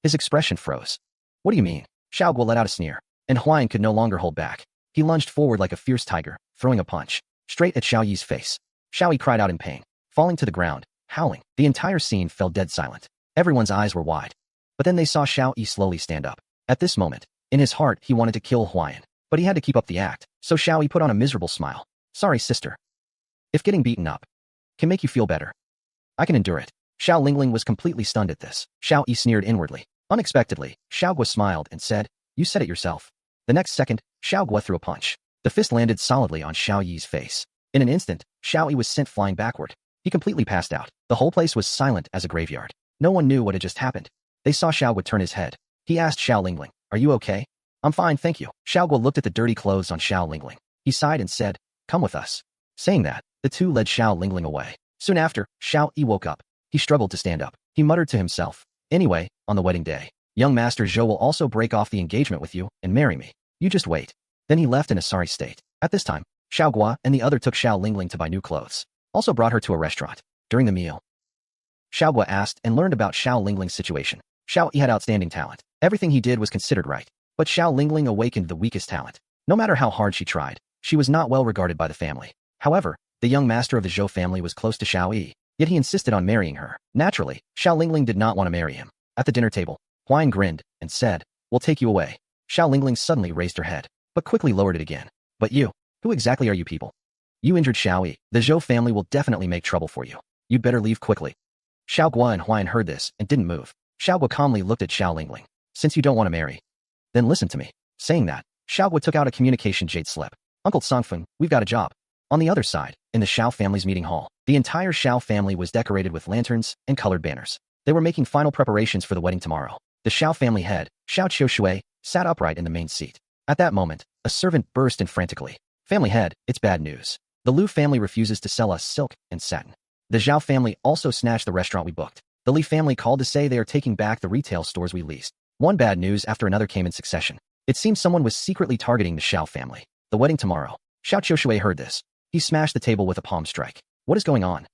His expression froze. What do you mean? Xiaoguo let out a sneer, and Huan could no longer hold back. He lunged forward like a fierce tiger, throwing a punch straight at Xiao Yi's face. Xiao Yi cried out in pain, falling to the ground, howling. The entire scene fell dead silent. Everyone's eyes were wide. But then they saw Xiao Yi slowly stand up. At this moment, in his heart he wanted to kill Huan, but he had to keep up the act, so Xiao Yi put on a miserable smile. Sorry, sister. If getting beaten up can make you feel better, I can endure it. Xiao Lingling was completely stunned at this. Xiao Yi sneered inwardly. Unexpectedly, Xiaoguo smiled and said, You said it yourself. The next second, Xiaoguo threw a punch. The fist landed solidly on Xiao Yi's face. In an instant, Xiao Yi was sent flying backward. He completely passed out. The whole place was silent as a graveyard. No one knew what had just happened. They saw Xiaoguo turn his head. He asked Xiao Lingling, Are you okay? I'm fine, thank you. Xiaoguo looked at the dirty clothes on Xiao Lingling. He sighed and said, Come with us. Saying that, the two led Xiao Lingling away. Soon after, Xiao Yi woke up. He struggled to stand up. He muttered to himself, Anyway, on the wedding day, young Master Zhou will also break off the engagement with you and marry me. You just wait. Then he left in a sorry state. At this time, Xiaoguo and the other took Xiao Lingling to buy new clothes. Also brought her to a restaurant. During the meal, Xiaoguo asked and learned about Xiao Lingling's situation. Xiao Yi had outstanding talent. Everything he did was considered right. But Xiao Lingling awakened the weakest talent. No matter how hard she tried, she was not well regarded by the family. However, the young master of the Zhou family was close to Xiao Yi, yet he insisted on marrying her. Naturally, Xiao Lingling did not want to marry him. At the dinner table, Huan grinned and said, We'll take you away. Xiao Lingling suddenly raised her head, but quickly lowered it again. But you, who exactly are you people? You injured Xiao Yi. The Zhou family will definitely make trouble for you. You'd better leave quickly. Xiaoguo and Huan heard this and didn't move. Xiaoguo calmly looked at Xiao Lingling. Since you don't want to marry, then listen to me. Saying that, Xiaoguo took out a communication jade slip. Uncle Songfeng, we've got a job. On the other side, in the Xiao family's meeting hall, the entire Xiao family was decorated with lanterns and colored banners. They were making final preparations for the wedding tomorrow. The Xiao family head, Xiao Qiushui, sat upright in the main seat. At that moment, a servant burst in frantically. Family head, it's bad news. The Liu family refuses to sell us silk and satin. The Xiao family also snatched the restaurant we booked. The Li family called to say they are taking back the retail stores we leased. One bad news after another came in succession. It seems someone was secretly targeting the Xiao family. The wedding tomorrow. Xiao Qiushui heard this. He smashed the table with a palm strike. What is going on?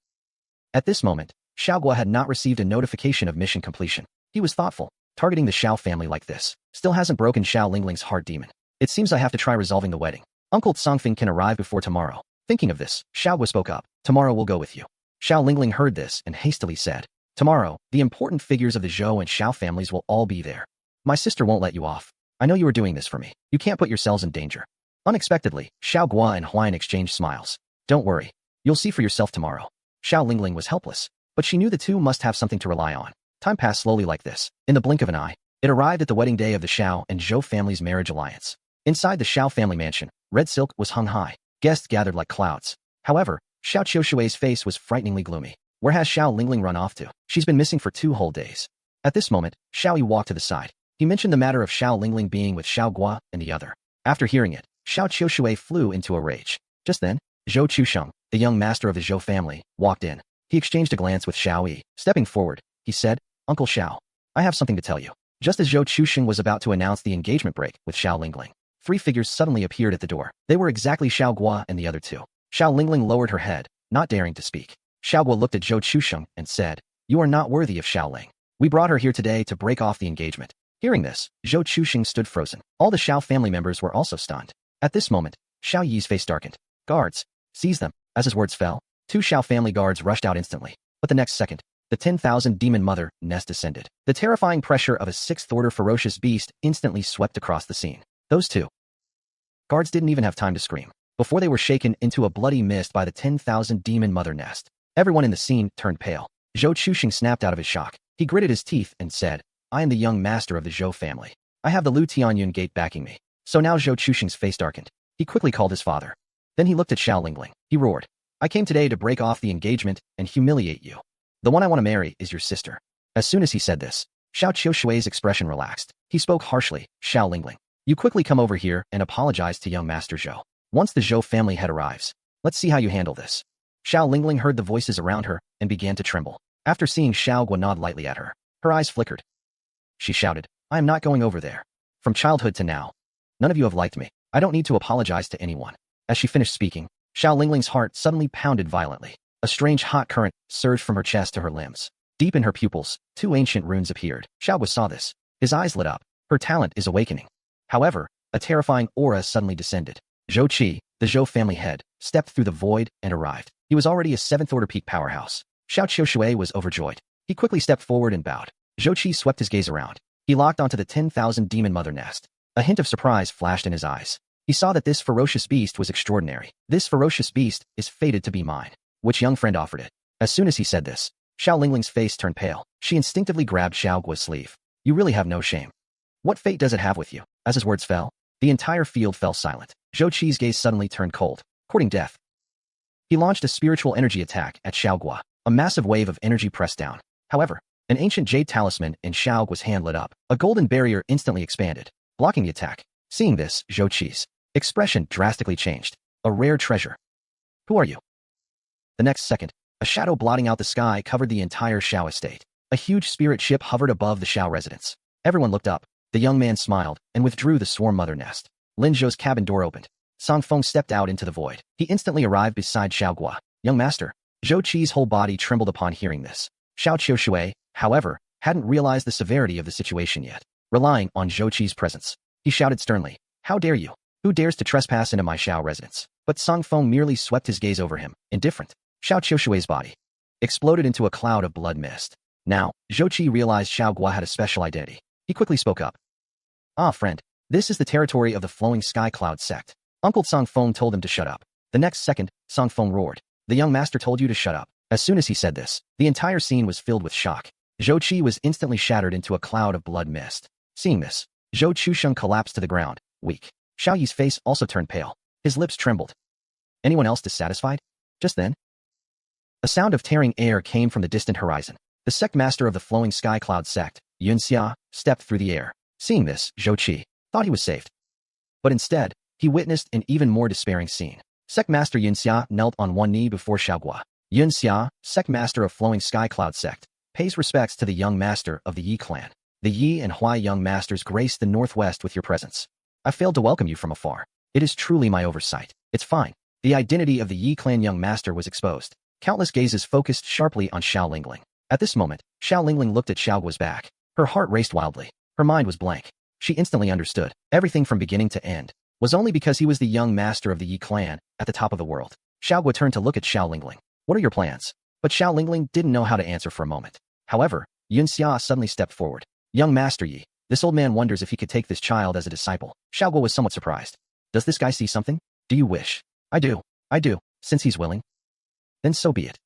At this moment, Xiaoguo had not received a notification of mission completion. He was thoughtful. Targeting the Xiao family like this still hasn't broken Xiao Lingling's heart demon. It seems I have to try resolving the wedding. Uncle Songfeng can arrive before tomorrow. Thinking of this, Xiaoguo spoke up. Tomorrow we'll go with you. Xiao Lingling heard this and hastily said, Tomorrow, the important figures of the Zhou and Xiao families will all be there. My sister won't let you off. I know you are doing this for me. You can't put yourselves in danger. Unexpectedly, Xiaoguo and Huan exchanged smiles. Don't worry. You'll see for yourself tomorrow. Xiao Lingling was helpless, but she knew the two must have something to rely on. Time passed slowly like this. In the blink of an eye, it arrived at the wedding day of the Xiao and Zhou family's marriage alliance. Inside the Xiao family mansion, red silk was hung high. Guests gathered like clouds. However, Xiao Qiushui's face was frighteningly gloomy. Where has Xiao Lingling run off to? She's been missing for 2 whole days. At this moment, Xiao Yi walked to the side. He mentioned the matter of Xiao Lingling being with Xiaoguo and the other. After hearing it, Xiao Qiushui flew into a rage. Just then, Zhou Chusheng, the young master of the Zhou family, walked in. He exchanged a glance with Xiao Yi. Stepping forward, he said, Uncle Xiao, I have something to tell you. Just as Zhou Chusheng was about to announce the engagement break with Xiao Lingling, 3 figures suddenly appeared at the door. They were exactly Xiaoguo and the other 2. Xiao Lingling lowered her head, not daring to speak. Xiaoguo looked at Zhou Chusheng and said, You are not worthy of Xiao Ling. We brought her here today to break off the engagement. Hearing this, Zhou Chusheng stood frozen. All the Xiao family members were also stunned. At this moment, Xiao Yi's face darkened. Guards, seize them. As his words fell, 2 Xiao family guards rushed out instantly. But the next second, the 10,000 demon mother nest descended. The terrifying pressure of a 6th-order ferocious beast instantly swept across the scene. Those 2 guards didn't even have time to scream before they were shaken into a bloody mist by the 10,000 demon mother nest. Everyone in the scene turned pale. Zhou Chusheng snapped out of his shock. He gritted his teeth and said, I am the young master of the Zhou family. I have the Lu Tianyun gate backing me. So now Zhou Chusheng's face darkened. He quickly called his father. Then he looked at Xiao Lingling. He roared, I came today to break off the engagement and humiliate you. The one I want to marry is your sister. As soon as he said this, Xiao Qiushui's expression relaxed. He spoke harshly, Xiao Lingling, you quickly come over here and apologize to young Master Zhou. Once the Zhou family head arrives, let's see how you handle this. Xiao Lingling heard the voices around her and began to tremble. After seeing Xiaoguo nod lightly at her, her eyes flickered. She shouted, I am not going over there. From childhood to now, none of you have liked me. I don't need to apologize to anyone. As she finished speaking, Xiao Lingling's heart suddenly pounded violently. A strange hot current surged from her chest to her limbs. Deep in her pupils, 2 ancient runes appeared. Xiao saw this. His eyes lit up. Her talent is awakening. However, a terrifying aura suddenly descended. Zhou Qi, the Zhou family head, stepped through the void and arrived. He was already a 7th-order peak powerhouse. Xiao Qiushui was overjoyed. He quickly stepped forward and bowed. Zhou Qi swept his gaze around. He locked onto the 10,000 demon mother nest. A hint of surprise flashed in his eyes. He saw that this ferocious beast was extraordinary. This ferocious beast is fated to be mine. Which young friend offered it? As soon as he said this, Xiao Lingling's face turned pale. She instinctively grabbed Xiao Guo's sleeve. You really have no shame. What fate does it have with you? As his words fell, the entire field fell silent. Zhou Qi's gaze suddenly turned cold, courting death. He launched a spiritual energy attack at Xiao Guo. A massive wave of energy pressed down. However, an ancient jade talisman in Xiao Guo's hand lit up. A golden barrier instantly expanded, blocking the attack. Seeing this, Zhou Qi's expression drastically changed. A rare treasure. Who are you? The next second, a shadow blotting out the sky covered the entire Xiao estate. A huge spirit ship hovered above the Xiao residence. Everyone looked up. The young man smiled and withdrew the swarm mother nest. Lin Zhou's cabin door opened. Song Feng stepped out into the void. He instantly arrived beside Xiao Guo. Young master. Zhou Qi's whole body trembled upon hearing this. Xiao Qiushui, however, hadn't realized the severity of the situation yet. Relying on Zhou Qi's presence, he shouted sternly, how dare you? Who dares to trespass into my Xiao residence? But Song Feng merely swept his gaze over him, indifferent. Xiao Qiushui's body exploded into a cloud of blood mist. Now, Zhou Qi realized Xiao Guo had a special identity. He quickly spoke up. Ah, friend, this is the territory of the Flowing Sky Cloud sect. Uncle Song Feng told him to shut up. The next second, Song Feng roared. The young master told you to shut up. As soon as he said this, the entire scene was filled with shock. Zhou Qi was instantly shattered into a cloud of blood mist. Seeing this, Zhou Chusheng collapsed to the ground, weak. Xiao Yi's face also turned pale. His lips trembled. Anyone else dissatisfied? Just then, a sound of tearing air came from the distant horizon. The sect master of the Flowing Sky Cloud sect, Yunxia, stepped through the air. Seeing this, Zhou Qi thought he was saved. But instead, he witnessed an even more despairing scene. Sect master Yunxia knelt on one knee before Xiao Guo. Yunxia, sect master of Flowing Sky Cloud sect, pays respects to the young master of the Yi clan. The Yi and Huai young masters grace the northwest with your presence. I failed to welcome you from afar. It is truly my oversight. It's fine. The identity of the Yi clan young master was exposed. Countless gazes focused sharply on Xiao Lingling. At this moment, Xiao Lingling looked at Xiao Guo's back. Her heart raced wildly. Her mind was blank. She instantly understood. Everything from beginning to end was only because he was the young master of the Yi clan at the top of the world. Xiao Guo turned to look at Xiao Lingling. What are your plans? But Xiao Lingling didn't know how to answer for a moment. However, Yunxia suddenly stepped forward. Young Master Yi, this old man wonders if he could take this child as a disciple. Xiao Guo was somewhat surprised. Does this guy see something? Do you wish? I do. Since he's willing. Then so be it.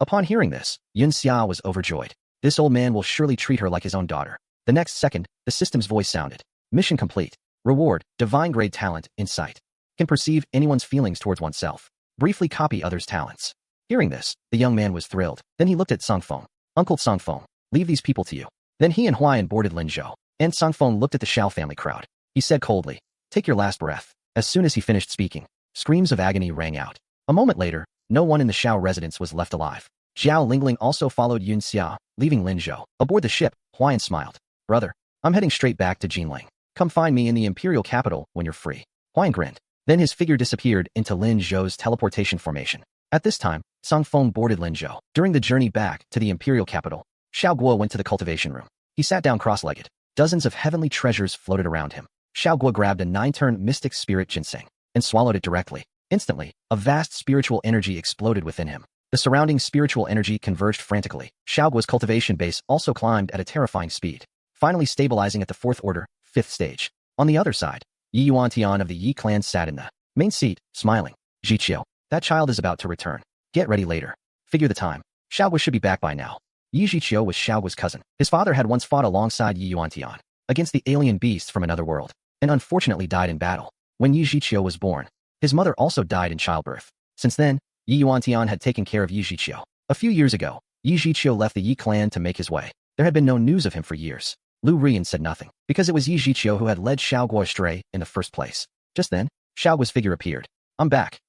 Upon hearing this, Yunxia was overjoyed. This old man will surely treat her like his own daughter. The next second, the system's voice sounded. Mission complete. Reward, divine grade talent, insight. Can perceive anyone's feelings towards oneself. Briefly copy others' talents. Hearing this, the young man was thrilled. Then he looked at Song Feng. Uncle Song Feng, leave these people to you. Then he and Huai boarded Lin Zhou. And Song Feng looked at the Xiao family crowd. He said coldly, take your last breath. As soon as he finished speaking, screams of agony rang out. A moment later, no one in the Xiao residence was left alive. Xiao Lingling also followed Yunxia, leaving Lin Zhou. Aboard the ship, Huai smiled. Brother, I'm heading straight back to Jinling. Come find me in the imperial capital when you're free. Huai grinned. Then his figure disappeared into Lin Zhou's teleportation formation. At this time, Song Feng boarded Lin Zhou. During the journey back to the imperial capital, Xiao Guo went to the cultivation room. He sat down cross-legged. Dozens of heavenly treasures floated around him. Xiao Guo grabbed a 9-turn mystic spirit ginseng and swallowed it directly. Instantly, a vast spiritual energy exploded within him. The surrounding spiritual energy converged frantically. Xiao Guo's cultivation base also climbed at a terrifying speed, finally stabilizing at the 4th order, 5th stage. On the other side, Yi Yuantian of the Yi clan sat in the main seat, smiling. Xiao, that child is about to return. Get ready later. Figure the time. Xiao Guo should be back by now. Yi Xiao was Xiao Guo's cousin. His father had once fought alongside Yi Yuantian against the alien beasts from another world, and unfortunately died in battle. When Yi Xiao was born, his mother also died in childbirth. Since then, Yi Yuantian had taken care of Yi Xiao. A few years ago, Yi Xiao left the Yi clan to make his way. There had been no news of him for years. Lu Rian said nothing, because it was Yi Xiao who had led Xiao Guo astray in the first place. Just then, Xiao Guo's figure appeared. I'm back.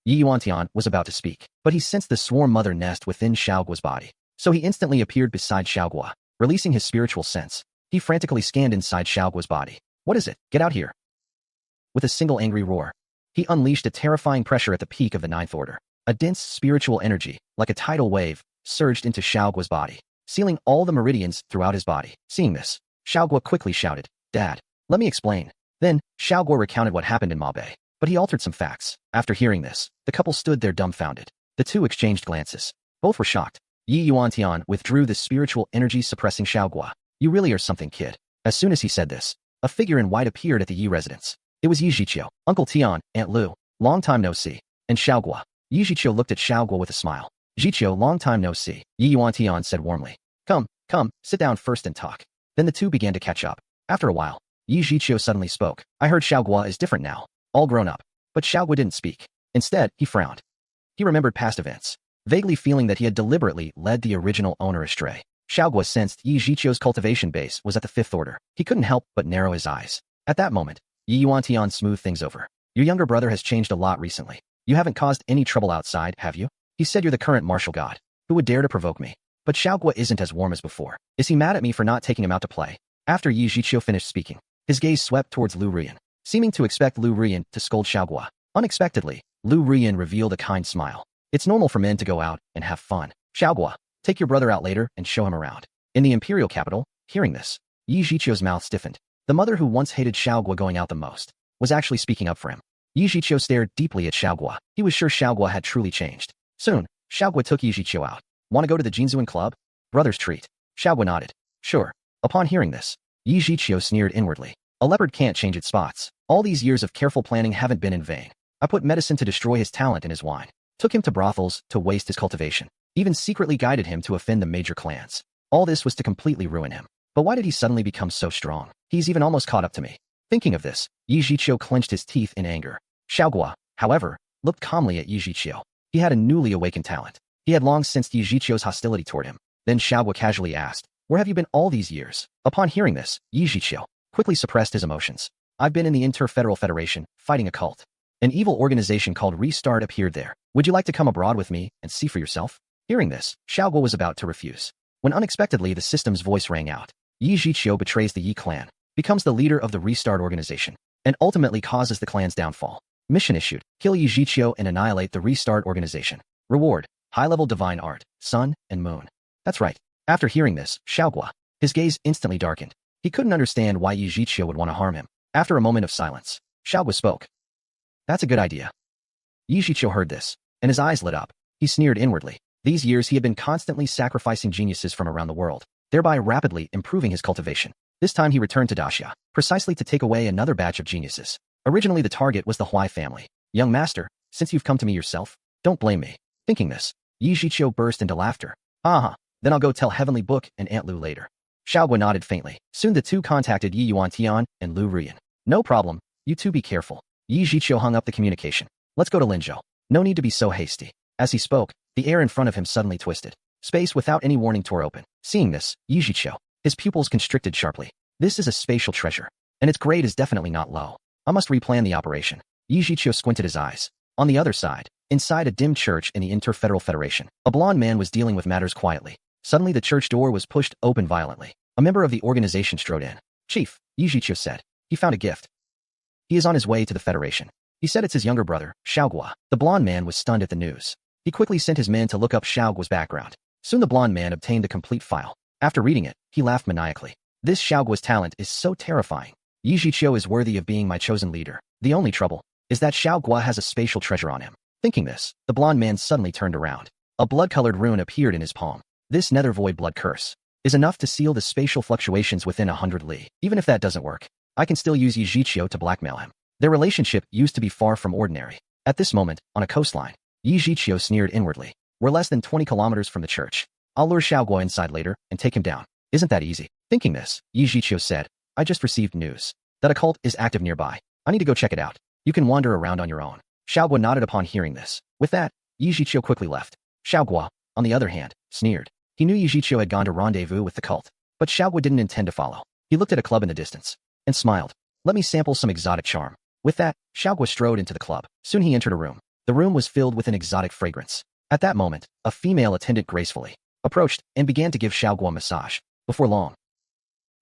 Yi Yuantian was about to speak, but he sensed the swarm mother nest within Xiao Guo's body. So he instantly appeared beside Xiao Guo, releasing his spiritual sense. He frantically scanned inside Xiao Guo's body. What is it? Get out here. With a single angry roar, he unleashed a terrifying pressure at the peak of the 9th order. A dense spiritual energy, like a tidal wave, surged into Xiaoguo's body, sealing all the meridians throughout his body. Seeing this, Xiaoguo quickly shouted, "Dad, let me explain." Then, Xiaoguo recounted what happened in Mabe, but he altered some facts. After hearing this, the couple stood there dumbfounded. The two exchanged glances. Both were shocked. Yi Yuantian withdrew the spiritual energy suppressing Xiaoguo. "You really are something, kid." As soon as he said this, a figure in white appeared at the Yi residence. It was Yi Zhiqiu, Uncle Tian, Aunt Lu. "Long time no see." And Xiaoguo. Yi Zhiqiu looked at Xiaoguo with a smile. "Zhiqiu, long time no see," Yi Yuantian said warmly. Come, sit down first and talk." Then the two began to catch up. After a while, Yi Zhiqiu suddenly spoke. "I heard Xiaoguo is different now, all grown up." But Xiaoguo didn't speak. Instead, he frowned. He remembered past events, vaguely feeling that he had deliberately led the original owner astray. Xiaoguo sensed Yi Zhiqiu's cultivation base was at the fifth order. He couldn't help but narrow his eyes. At that moment, Yi Yuantian smoothed things over. "Your younger brother has changed a lot recently. You haven't caused any trouble outside, have you? He said you're the current martial god. Who would dare to provoke me? But Xiaoguo isn't as warm as before. Is he mad at me for not taking him out to play?" After Yi Zhiqiu finished speaking, his gaze swept towards Lu Rian, seeming to expect Lu Rian to scold Xiaoguo. Unexpectedly, Lu Rian revealed a kind smile. "It's normal for men to go out and have fun. Xiaoguo, take your brother out later and show him around." In the imperial capital, hearing this, Yi Zhiqiu's mouth stiffened. The mother who once hated Xiaoguo going out the most was actually speaking up for him. Yi Zhiqiu stared deeply at Xiaoguo. He was sure Xiaoguo had truly changed. Soon, Xiaoguo took Yi Zhiqiu out. "Want to go to the Jinzuan club?" "Brother's treat." Xiaoguo nodded. "Sure." Upon hearing this, Yi Zhiqiu sneered inwardly. A leopard can't change its spots. All these years of careful planning haven't been in vain. I put medicine to destroy his talent and his wine. Took him to brothels to waste his cultivation. Even secretly guided him to offend the major clans. All this was to completely ruin him. But why did he suddenly become so strong? He's even almost caught up to me. Thinking of this, Yi Zhiqiu clenched his teeth in anger. Xiaoguo, however, looked calmly at Yi Zhiqiu. He had a newly awakened talent. He had long sensed Yi Zhiqiu's hostility toward him. Then Xiaoguo casually asked, "Where have you been all these years?" Upon hearing this, Yi Zhiqiu quickly suppressed his emotions. "I've been in the Inter-Federal Federation, fighting a cult. An evil organization called Restart appeared there. Would you like to come abroad with me and see for yourself?" Hearing this, Xiaoguo was about to refuse, when unexpectedly the system's voice rang out. Yi Zhiqiu betrays the Yi clan, becomes the leader of the Restart organization, and ultimately causes the clan's downfall. Mission issued: kill Yi Zhiqiu and annihilate the Restart organization. Reward: high-level divine art, sun and moon. That's right. After hearing this, Xiaoguo, his gaze instantly darkened. He couldn't understand why Yi Zhiqiu would want to harm him. After a moment of silence, Xiaoguo spoke. "That's a good idea." Yi Zhiqiu heard this, and his eyes lit up. He sneered inwardly. These years he had been constantly sacrificing geniuses from around the world, thereby rapidly improving his cultivation. This time he returned to Daxia, precisely to take away another batch of geniuses. Originally the target was the Huai family. "Young master, since you've come to me yourself, don't blame me." Thinking this, Yi Zhiqiu burst into laughter. "Aha, then I'll go tell Heavenly Book and Aunt Lu later." Xiaoguo nodded faintly. Soon the two contacted Yi Yuantian and Lu Rian. "No problem, you two be careful." Yi Zhiqiu hung up the communication. "Let's go to Linzhou. No need to be so hasty." As he spoke, the air in front of him suddenly twisted. Space without any warning tore open. Seeing this, Yi Zhiqiu, his pupils constricted sharply. This is a spatial treasure, and its grade is definitely not low. I must replan the operation. Yi Zhiqiu squinted his eyes. On the other side, inside a dim church in the Inter-Federal Federation, a blonde man was dealing with matters quietly. Suddenly the church door was pushed open violently. A member of the organization strode in. "Chief," Yi Zhiqiu said. "He found a gift. He is on his way to the Federation." He said it's his younger brother, Xiaoguo. The blonde man was stunned at the news. He quickly sent his men to look up Xiaoguo's background. Soon the blonde man obtained the complete file. After reading it, he laughed maniacally. "This Xiaoguo's talent is so terrifying. Yi Zhiqiu is worthy of being my chosen leader. The only trouble is that Xiaoguo has a spatial treasure on him." Thinking this, the blonde man suddenly turned around. A blood-colored rune appeared in his palm. This nether void blood curse is enough to seal the spatial fluctuations within 100 li. Even if that doesn't work, I can still use Yi Zhiqiu to blackmail him. Their relationship used to be far from ordinary. At this moment, on a coastline, Yi Zhiqiu sneered inwardly. "We're less than 20 kilometers from the church. I'll lure Xiaoguo inside later and take him down. Isn't that easy?" Thinking this, Yi Zhiqiu said, "I just received news that a cult is active nearby. I need to go check it out. You can wander around on your own." Xiaoguo nodded upon hearing this. With that, Yi Zhiqiu quickly left. Xiaoguo, on the other hand, sneered. He knew Yi Zhiqiu had gone to rendezvous with the cult, but Xiaoguo didn't intend to follow. He looked at a club in the distance and smiled. "Let me sample some exotic charm." With that, Xiaoguo strode into the club. Soon he entered a room. The room was filled with an exotic fragrance. At that moment, a female attendant gracefully approached and began to give Xiaoguo a massage. Before long,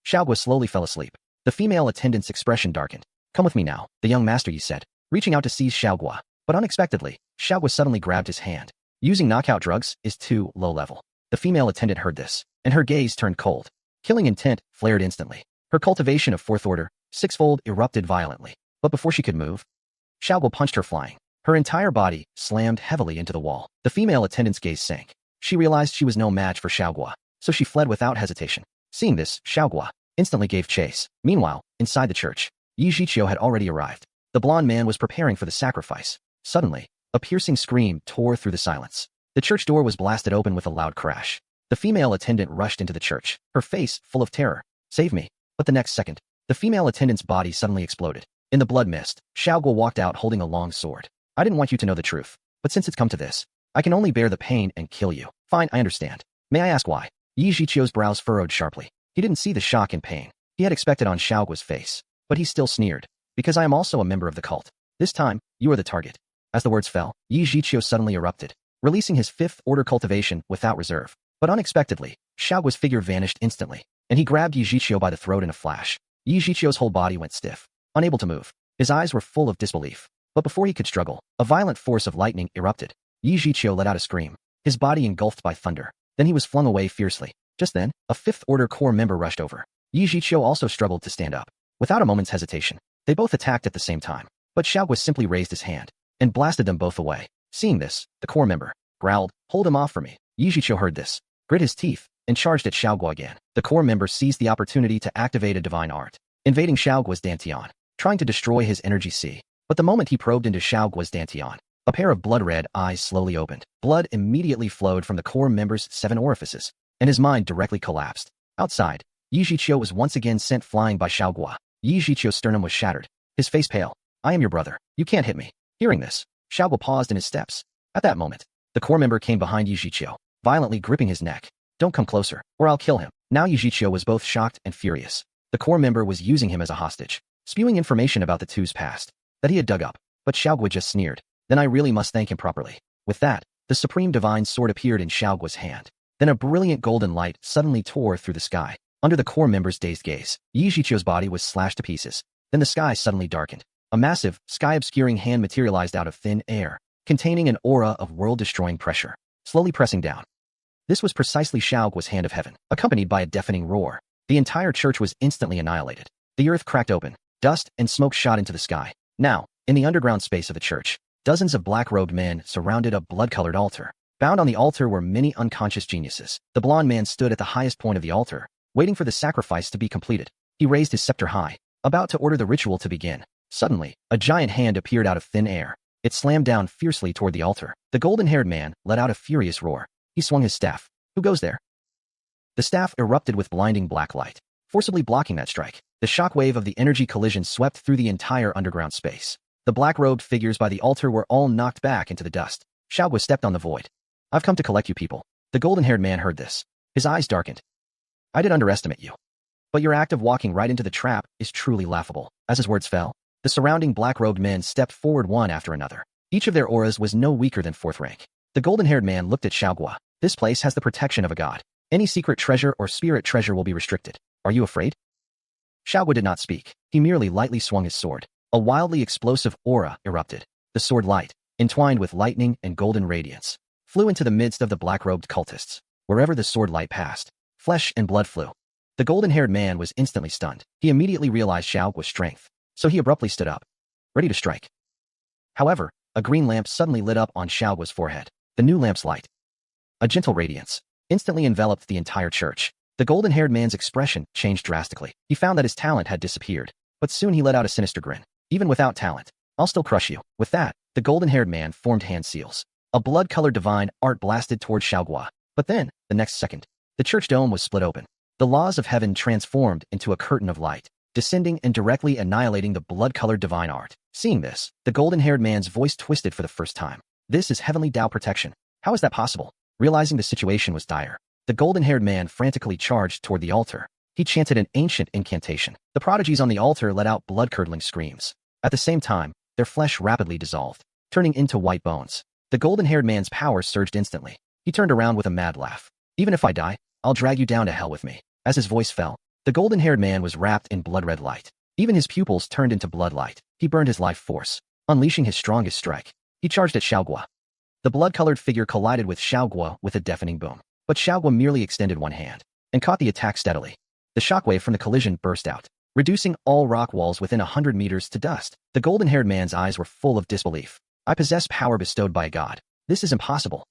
Xiaoguo slowly fell asleep. The female attendant's expression darkened. "Come with me now," the young master Yi said, reaching out to seize Xiaoguo. But unexpectedly, Xiao suddenly grabbed his hand. Using knockout drugs is too low level. The female attendant heard this, and her gaze turned cold. Killing intent flared instantly. Her cultivation of fourth order, sixfold, erupted violently. But before she could move, Xiao punched her flying. Her entire body slammed heavily into the wall. The female attendant's gaze sank. She realized she was no match for Xiao, so she fled without hesitation. Seeing this, Xiao instantly gave chase. Meanwhile, inside the church, Xiao had already arrived. The blonde man was preparing for the sacrifice. Suddenly, a piercing scream tore through the silence. The church door was blasted open with a loud crash. The female attendant rushed into the church, her face full of terror. "Save me." But the next second, the female attendant's body suddenly exploded. In the blood mist, Xiao walked out holding a long sword. "I didn't want you to know the truth, but since it's come to this, I can only bear the pain and kill you." "Fine, I understand. May I ask why?" Xiao's brows furrowed sharply. He didn't see the shock and pain he had expected on Xiao's face, but he still sneered. "Because I am also a member of the cult. This time, you are the target." As the words fell, Xiao suddenly erupted, releasing his fifth order cultivation without reserve. But unexpectedly, Xiao's figure vanished instantly, and he grabbed Xiao by the throat in a flash. Xiao's whole body went stiff, unable to move. His eyes were full of disbelief. But before he could struggle, a violent force of lightning erupted. Xiao let out a scream, his body engulfed by thunder. Then he was flung away fiercely. Just then, a fifth order core member rushed over. Xiao also struggled to stand up. Without a moment's hesitation, they both attacked at the same time. But Xiao simply raised his hand and blasted them both away. Seeing this, the core member growled, "Hold him off for me." Xiao heard this, grit his teeth, and charged at Xiao again. The core member seized the opportunity to activate a divine art, invading Xiao's dantian, trying to destroy his energy sea. But the moment he probed into Xiao's dantian, a pair of blood-red eyes slowly opened. Blood immediately flowed from the core member's 7 orifices, and his mind directly collapsed. Outside, Xiao was once again sent flying by Xiao. Xiao's sternum was shattered, his face pale. "I am your brother. You can't hit me." Hearing this, Xiao paused in his steps. At that moment, the core member came behind Xiao, violently gripping his neck. "Don't come closer, or I'll kill him." Now Xiao was both shocked and furious. The core member was using him as a hostage, spewing information about the two's past that he had dug up. But Xiao just sneered. "Then I really must thank him properly." With that, the supreme divine sword appeared in Xiao's hand. Then a brilliant golden light suddenly tore through the sky. Under the core member's dazed gaze, Xiao's body was slashed to pieces. Then the sky suddenly darkened. A massive, sky-obscuring hand materialized out of thin air, containing an aura of world-destroying pressure, slowly pressing down. This was precisely Xiao's hand of heaven, accompanied by a deafening roar. The entire church was instantly annihilated. The earth cracked open, dust and smoke shot into the sky. Now, in the underground space of the church, dozens of black-robed men surrounded a blood-colored altar. Bound on the altar were many unconscious geniuses. The blond man stood at the highest point of the altar, waiting for the sacrifice to be completed. He raised his scepter high, about to order the ritual to begin. Suddenly, a giant hand appeared out of thin air. It slammed down fiercely toward the altar. The golden-haired man let out a furious roar. He swung his staff. "Who goes there?" The staff erupted with blinding black light, forcibly blocking that strike. The shockwave of the energy collision swept through the entire underground space. The black-robed figures by the altar were all knocked back into the dust. Xiao stepped on the void. "I've come to collect you people." The golden-haired man heard this. His eyes darkened. "I did underestimate you, but your act of walking right into the trap is truly laughable." As his words fell, the surrounding black-robed men stepped forward one after another. Each of their auras was no weaker than 4th rank. The golden-haired man looked at Xiao. "This place has the protection of a god. Any secret treasure or spirit treasure will be restricted. Are you afraid?" Xiao did not speak. He merely lightly swung his sword. A wildly explosive aura erupted. The sword light, entwined with lightning and golden radiance, flew into the midst of the black-robed cultists. Wherever the sword light passed, flesh and blood flew. The golden-haired man was instantly stunned. He immediately realized Xiao's strength, so he abruptly stood up, ready to strike. However, a green lamp suddenly lit up on Xiao's forehead. The new lamp's light, a gentle radiance, instantly enveloped the entire church. The golden-haired man's expression changed drastically. He found that his talent had disappeared, but soon he let out a sinister grin. "Even without talent, I'll still crush you." With that, the golden-haired man formed hand seals. A blood-colored divine art blasted toward Xiao. But then, the next second, the church dome was split open. The laws of heaven transformed into a curtain of light, descending and directly annihilating the blood-colored divine art. Seeing this, the golden-haired man's voice twisted for the first time. "This is heavenly Tao protection. How is that possible?" Realizing the situation was dire, the golden-haired man frantically charged toward the altar. He chanted an ancient incantation. The prodigies on the altar let out blood-curdling screams. At the same time, their flesh rapidly dissolved, turning into white bones. The golden-haired man's power surged instantly. He turned around with a mad laugh. "Even if I die, I'll drag you down to hell with me." As his voice fell, the golden-haired man was wrapped in blood-red light. Even his pupils turned into blood light. He burned his life force, unleashing his strongest strike. He charged at Xiao. The blood-colored figure collided with Xiao with a deafening boom. But Xiao merely extended one hand and caught the attack steadily. The shockwave from the collision burst out, reducing all rock walls within 100 meters to dust. The golden-haired man's eyes were full of disbelief. I possess power bestowed by a god. This is impossible.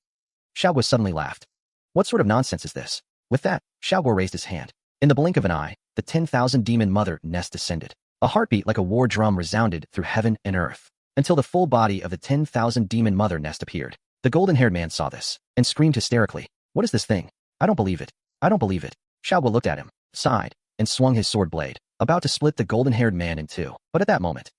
Xiao suddenly laughed. What sort of nonsense is this? With that, Xiao raised his hand. In the blink of an eye, the 10,000 demon mother nest descended. A heartbeat like a war drum resounded through heaven and earth, until the full body of the 10,000 demon mother nest appeared. The golden-haired man saw this, and screamed hysterically. What is this thing? I don't believe it. I don't believe it. Xiao looked at him, sighed, and swung his sword blade, about to split the golden-haired man in two. But at that moment,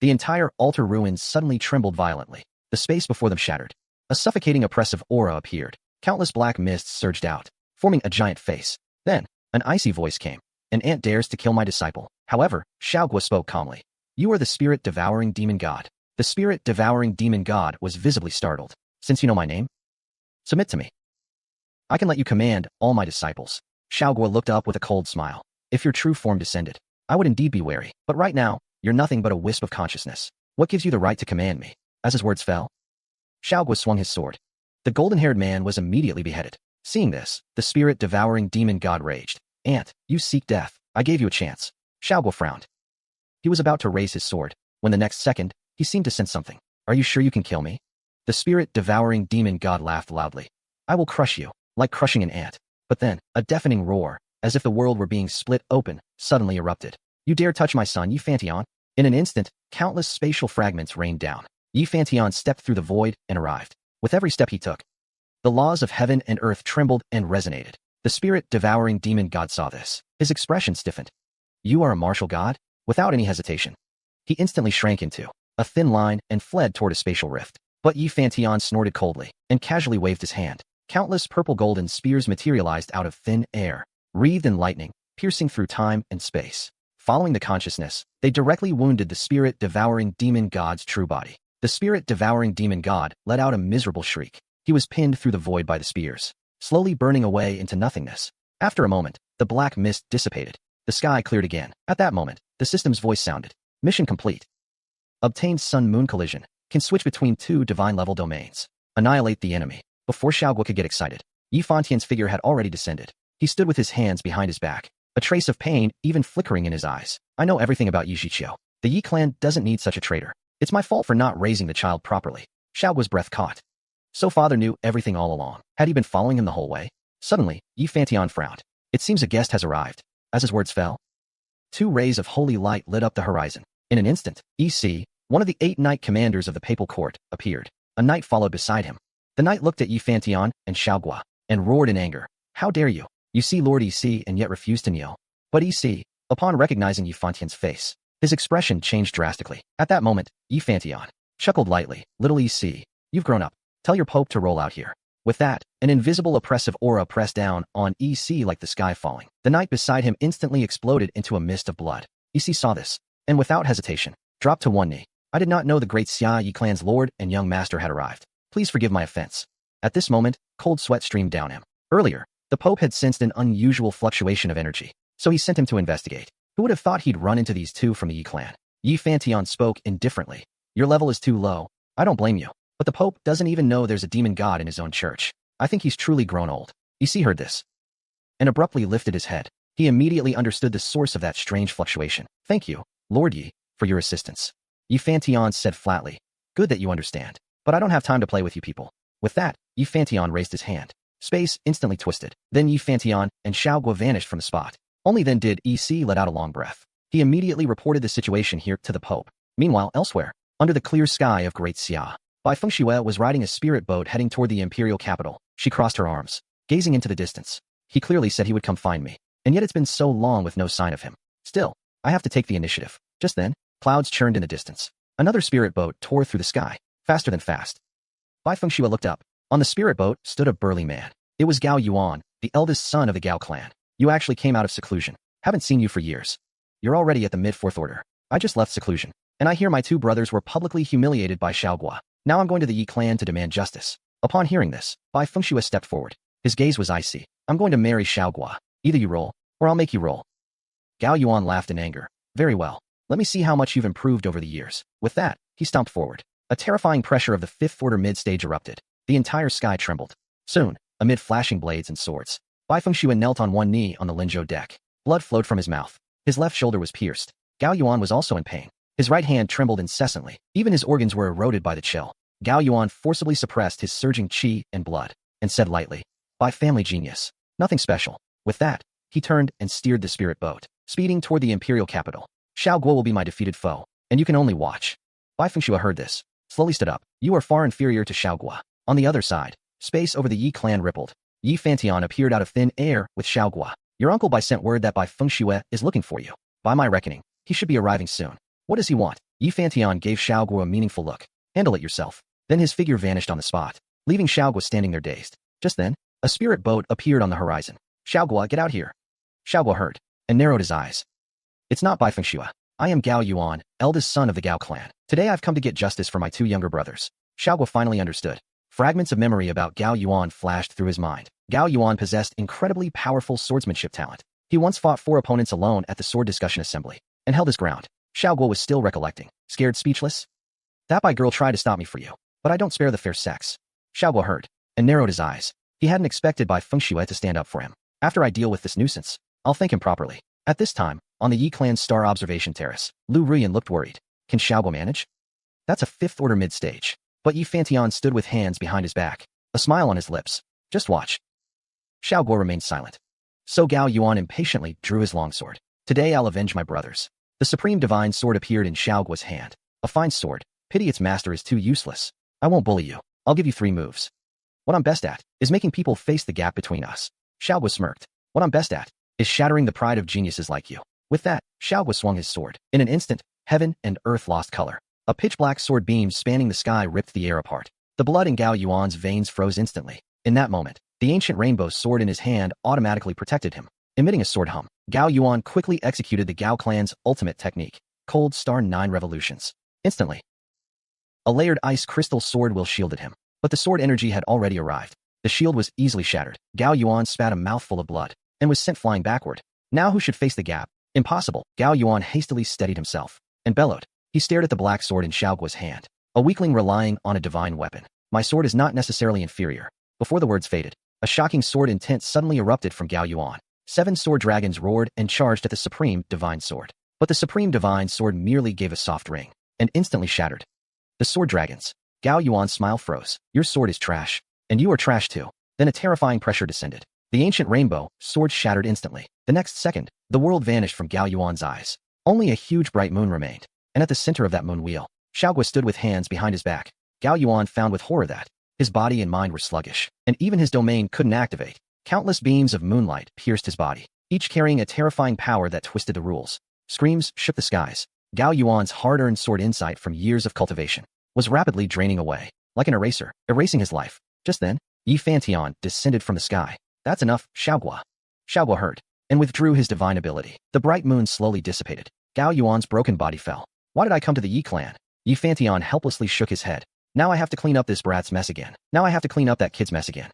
the entire altar ruins suddenly trembled violently. The space before them shattered. A suffocating oppressive aura appeared. Countless black mists surged out, forming a giant face. Then, an icy voice came. An ant dares to kill my disciple. However, Xiao spoke calmly. You are the spirit-devouring demon god. The spirit-devouring demon god was visibly startled. Since you know my name, submit to me. I can let you command all my disciples. Xiao looked up with a cold smile. If your true form descended, I would indeed be wary. But right now, you're nothing but a wisp of consciousness. What gives you the right to command me? As his words fell, Xiao swung his sword. The golden-haired man was immediately beheaded. Seeing this, the spirit-devouring demon god raged. Ant, you seek death. I gave you a chance. Xiao frowned. He was about to raise his sword, when the next second, he seemed to sense something. Are you sure you can kill me? The spirit-devouring demon god laughed loudly. I will crush you, like crushing an ant. But then, a deafening roar, as if the world were being split open, suddenly erupted. You dare touch my son, Yi Fantian? In an instant, countless spatial fragments rained down. Yi Fantian stepped through the void and arrived. With every step he took, the laws of heaven and earth trembled and resonated. The spirit-devouring demon god saw this. His expression stiffened. You are a martial god? Without any hesitation. He instantly shrank into a thin line and fled toward a spatial rift. But Yi Fantian snorted coldly and casually waved his hand. Countless purple-golden spears materialized out of thin air, wreathed in lightning, piercing through time and space. Following the consciousness, they directly wounded the spirit-devouring demon god's true body. The spirit-devouring demon god let out a miserable shriek. He was pinned through the void by the spears, slowly burning away into nothingness. After a moment, the black mist dissipated. The sky cleared again. At that moment, the system's voice sounded. Mission complete. Obtained sun-moon collision. Can switch between two divine-level domains. Annihilate the enemy. Before Xiao could get excited, Yi Fantian's figure had already descended. He stood with his hands behind his back, a trace of pain even flickering in his eyes. I know everything about Yi Xiao. The Yi clan doesn't need such a traitor. It's my fault for not raising the child properly. Xiao's breath caught. So father knew everything all along. Had he been following him the whole way? Suddenly, Yi Fantian frowned. It seems a guest has arrived. As his words fell, two rays of holy light lit up the horizon. In an instant, EC, one of the 8 knight commanders of the papal court, appeared. A knight followed beside him. The knight looked at Yi Fantian and Xiao and roared in anger. How dare you? You see Lord EC and yet refuse to kneel. But EC, upon recognizing Yi Fantian's face, his expression changed drastically. At that moment, Yi Fantian chuckled lightly. Little EC, you've grown up. Tell your pope to roll out here. With that, an invisible oppressive aura pressed down on EC like the sky falling. The knight beside him instantly exploded into a mist of blood. EC saw this, and without hesitation, dropped to one knee. I did not know the great Xiao Yi clan's lord and young master had arrived. Please forgive my offense. At this moment, cold sweat streamed down him. Earlier, the pope had sensed an unusual fluctuation of energy, so he sent him to investigate. Who would have thought he'd run into these two from the Yi clan? Yi Fantian spoke indifferently. Your level is too low. I don't blame you. But the pope doesn't even know there's a demon god in his own church. I think he's truly grown old. EC heard this and abruptly lifted his head. He immediately understood the source of that strange fluctuation. Thank you, Lord Yi, for your assistance. Yi Fantian said flatly. Good that you understand. But I don't have time to play with you people. With that, Yi Fantian raised his hand. Space instantly twisted. Then Yi Fantian and Xiao vanished from the spot. Only then did EC let out a long breath. He immediately reported the situation here to the pope. Meanwhile, elsewhere, under the clear sky of Great Xiao, Fengxue was riding a spirit boat heading toward the imperial capital. She crossed her arms, gazing into the distance. He clearly said he would come find me, and yet it's been so long with no sign of him. Still, I have to take the initiative. Just then, clouds churned in the distance. Another spirit boat tore through the sky, faster than fast. Fengxue looked up. On the spirit boat stood a burly man. It was Gao Yuan, the eldest son of the Gao clan. You actually came out of seclusion. Haven't seen you for years. You're already at the mid-4th order. I just left seclusion, and I hear my 2 brothers were publicly humiliated by Xiao. Now I'm going to the Yi clan to demand justice. Upon hearing this, Fengxue stepped forward. His gaze was icy. I'm going to marry Xiao. Either you roll, or I'll make you roll. Gao Yuan laughed in anger. Very well. Let me see how much you've improved over the years. With that, he stomped forward. A terrifying pressure of the fifth-order mid-stage erupted. The entire sky trembled. Soon, amid flashing blades and swords, Fengxue knelt on one knee on the Linzhou deck. Blood flowed from his mouth. His left shoulder was pierced. Gao Yuan was also in pain. His right hand trembled incessantly. Even his organs were eroded by the chill. Gao Yuan forcibly suppressed his surging qi and blood, and said lightly, "By family genius. Nothing special." With that, he turned and steered the spirit boat, speeding toward the imperial capital. Xiao Guo will be my defeated foe, and you can only watch. Fengxue heard this. Slowly stood up. You are far inferior to Xiao Guo. On the other side, space over the Yi clan rippled. Yi Fantian appeared out of thin air with Xiao Guo. Your uncle sent word that Fengxue is looking for you. By my reckoning, he should be arriving soon. What does he want? Yi Fantian gave Xiao Guo a meaningful look. Handle it yourself. Then his figure vanished on the spot, leaving Xiao Guo standing there dazed. Just then, a spirit boat appeared on the horizon. Xiao Guo, get out here. Xiao Guo heard, and narrowed his eyes. It's not Fengxue. I am Gao Yuan, eldest son of the Gao clan. Today I've come to get justice for my two younger brothers. Xiao Guo finally understood. Fragments of memory about Gao Yuan flashed through his mind. Gao Yuan possessed incredibly powerful swordsmanship talent. He once fought 4 opponents alone at the sword discussion assembly, and held his ground. Xiao Guo was still recollecting. Scared speechless? That girl tried to stop me for you, but I don't spare the fair sex. Xiao Guo heard, and narrowed his eyes. He hadn't expected Fengxue to stand up for him. After I deal with this nuisance, I'll thank him properly. At this time, on the Yi clan's star observation terrace, Lu Ruyan looked worried. Can Xiao Guo manage? That's a fifth-order mid-stage. But Yi Fantian stood with hands behind his back, a smile on his lips. Just watch. Xiao Guo remained silent. So Gao Yuan impatiently drew his longsword. Today I'll avenge my brothers. The supreme divine sword appeared in Xiao Guo's hand. A fine sword. Pity its master is too useless. I won't bully you. I'll give you 3 moves. What I'm best at is making people face the gap between us. Xiao Guo smirked. What I'm best at is shattering the pride of geniuses like you. With that, Xiao Guo swung his sword. In an instant, heaven and earth lost color. A pitch-black sword beam spanning the sky ripped the air apart. The blood in Gao Yuan's veins froze instantly. In that moment, the ancient rainbow sword in his hand automatically protected him. Emitting a sword hum, Gao Yuan quickly executed the Gao clan's ultimate technique, Cold Star 9 Revolutions. Instantly, a layered ice crystal sword will shielded him. But the sword energy had already arrived. The shield was easily shattered. Gao Yuan spat a mouthful of blood, and was sent flying backward. Now who should face the gap? Impossible. Gao Yuan hastily steadied himself, and bellowed. He stared at the black sword in Xiao Guo's hand. A weakling relying on a divine weapon. My sword is not necessarily inferior. Before the words faded, a shocking sword intent suddenly erupted from Gao Yuan. 7 sword dragons roared and charged at the supreme divine sword. But the supreme divine sword merely gave a soft ring, and instantly shattered. The sword dragons. Gao Yuan's smile froze. Your sword is trash. And you are trash too. Then a terrifying pressure descended. The ancient rainbow sword shattered instantly. The next second, the world vanished from Gao Yuan's eyes. Only a huge bright moon remained. And at the center of that moon wheel, Xiao Guo stood with hands behind his back. Gao Yuan found with horror that his body and mind were sluggish, and even his domain couldn't activate. Countless beams of moonlight pierced his body, each carrying a terrifying power that twisted the rules. Screams shook the skies. Gao Yuan's hard-earned sword insight from years of cultivation was rapidly draining away, like an eraser, erasing his life. Just then, Yi Fantian descended from the sky. That's enough, Xiao Guo. Xiao Guo heard, and withdrew his divine ability. The bright moon slowly dissipated. Gao Yuan's broken body fell. Why did I come to the Yi clan? Yi Fantian helplessly shook his head. Now I have to clean up this brat's mess again. Now I have to clean up that kid's mess again.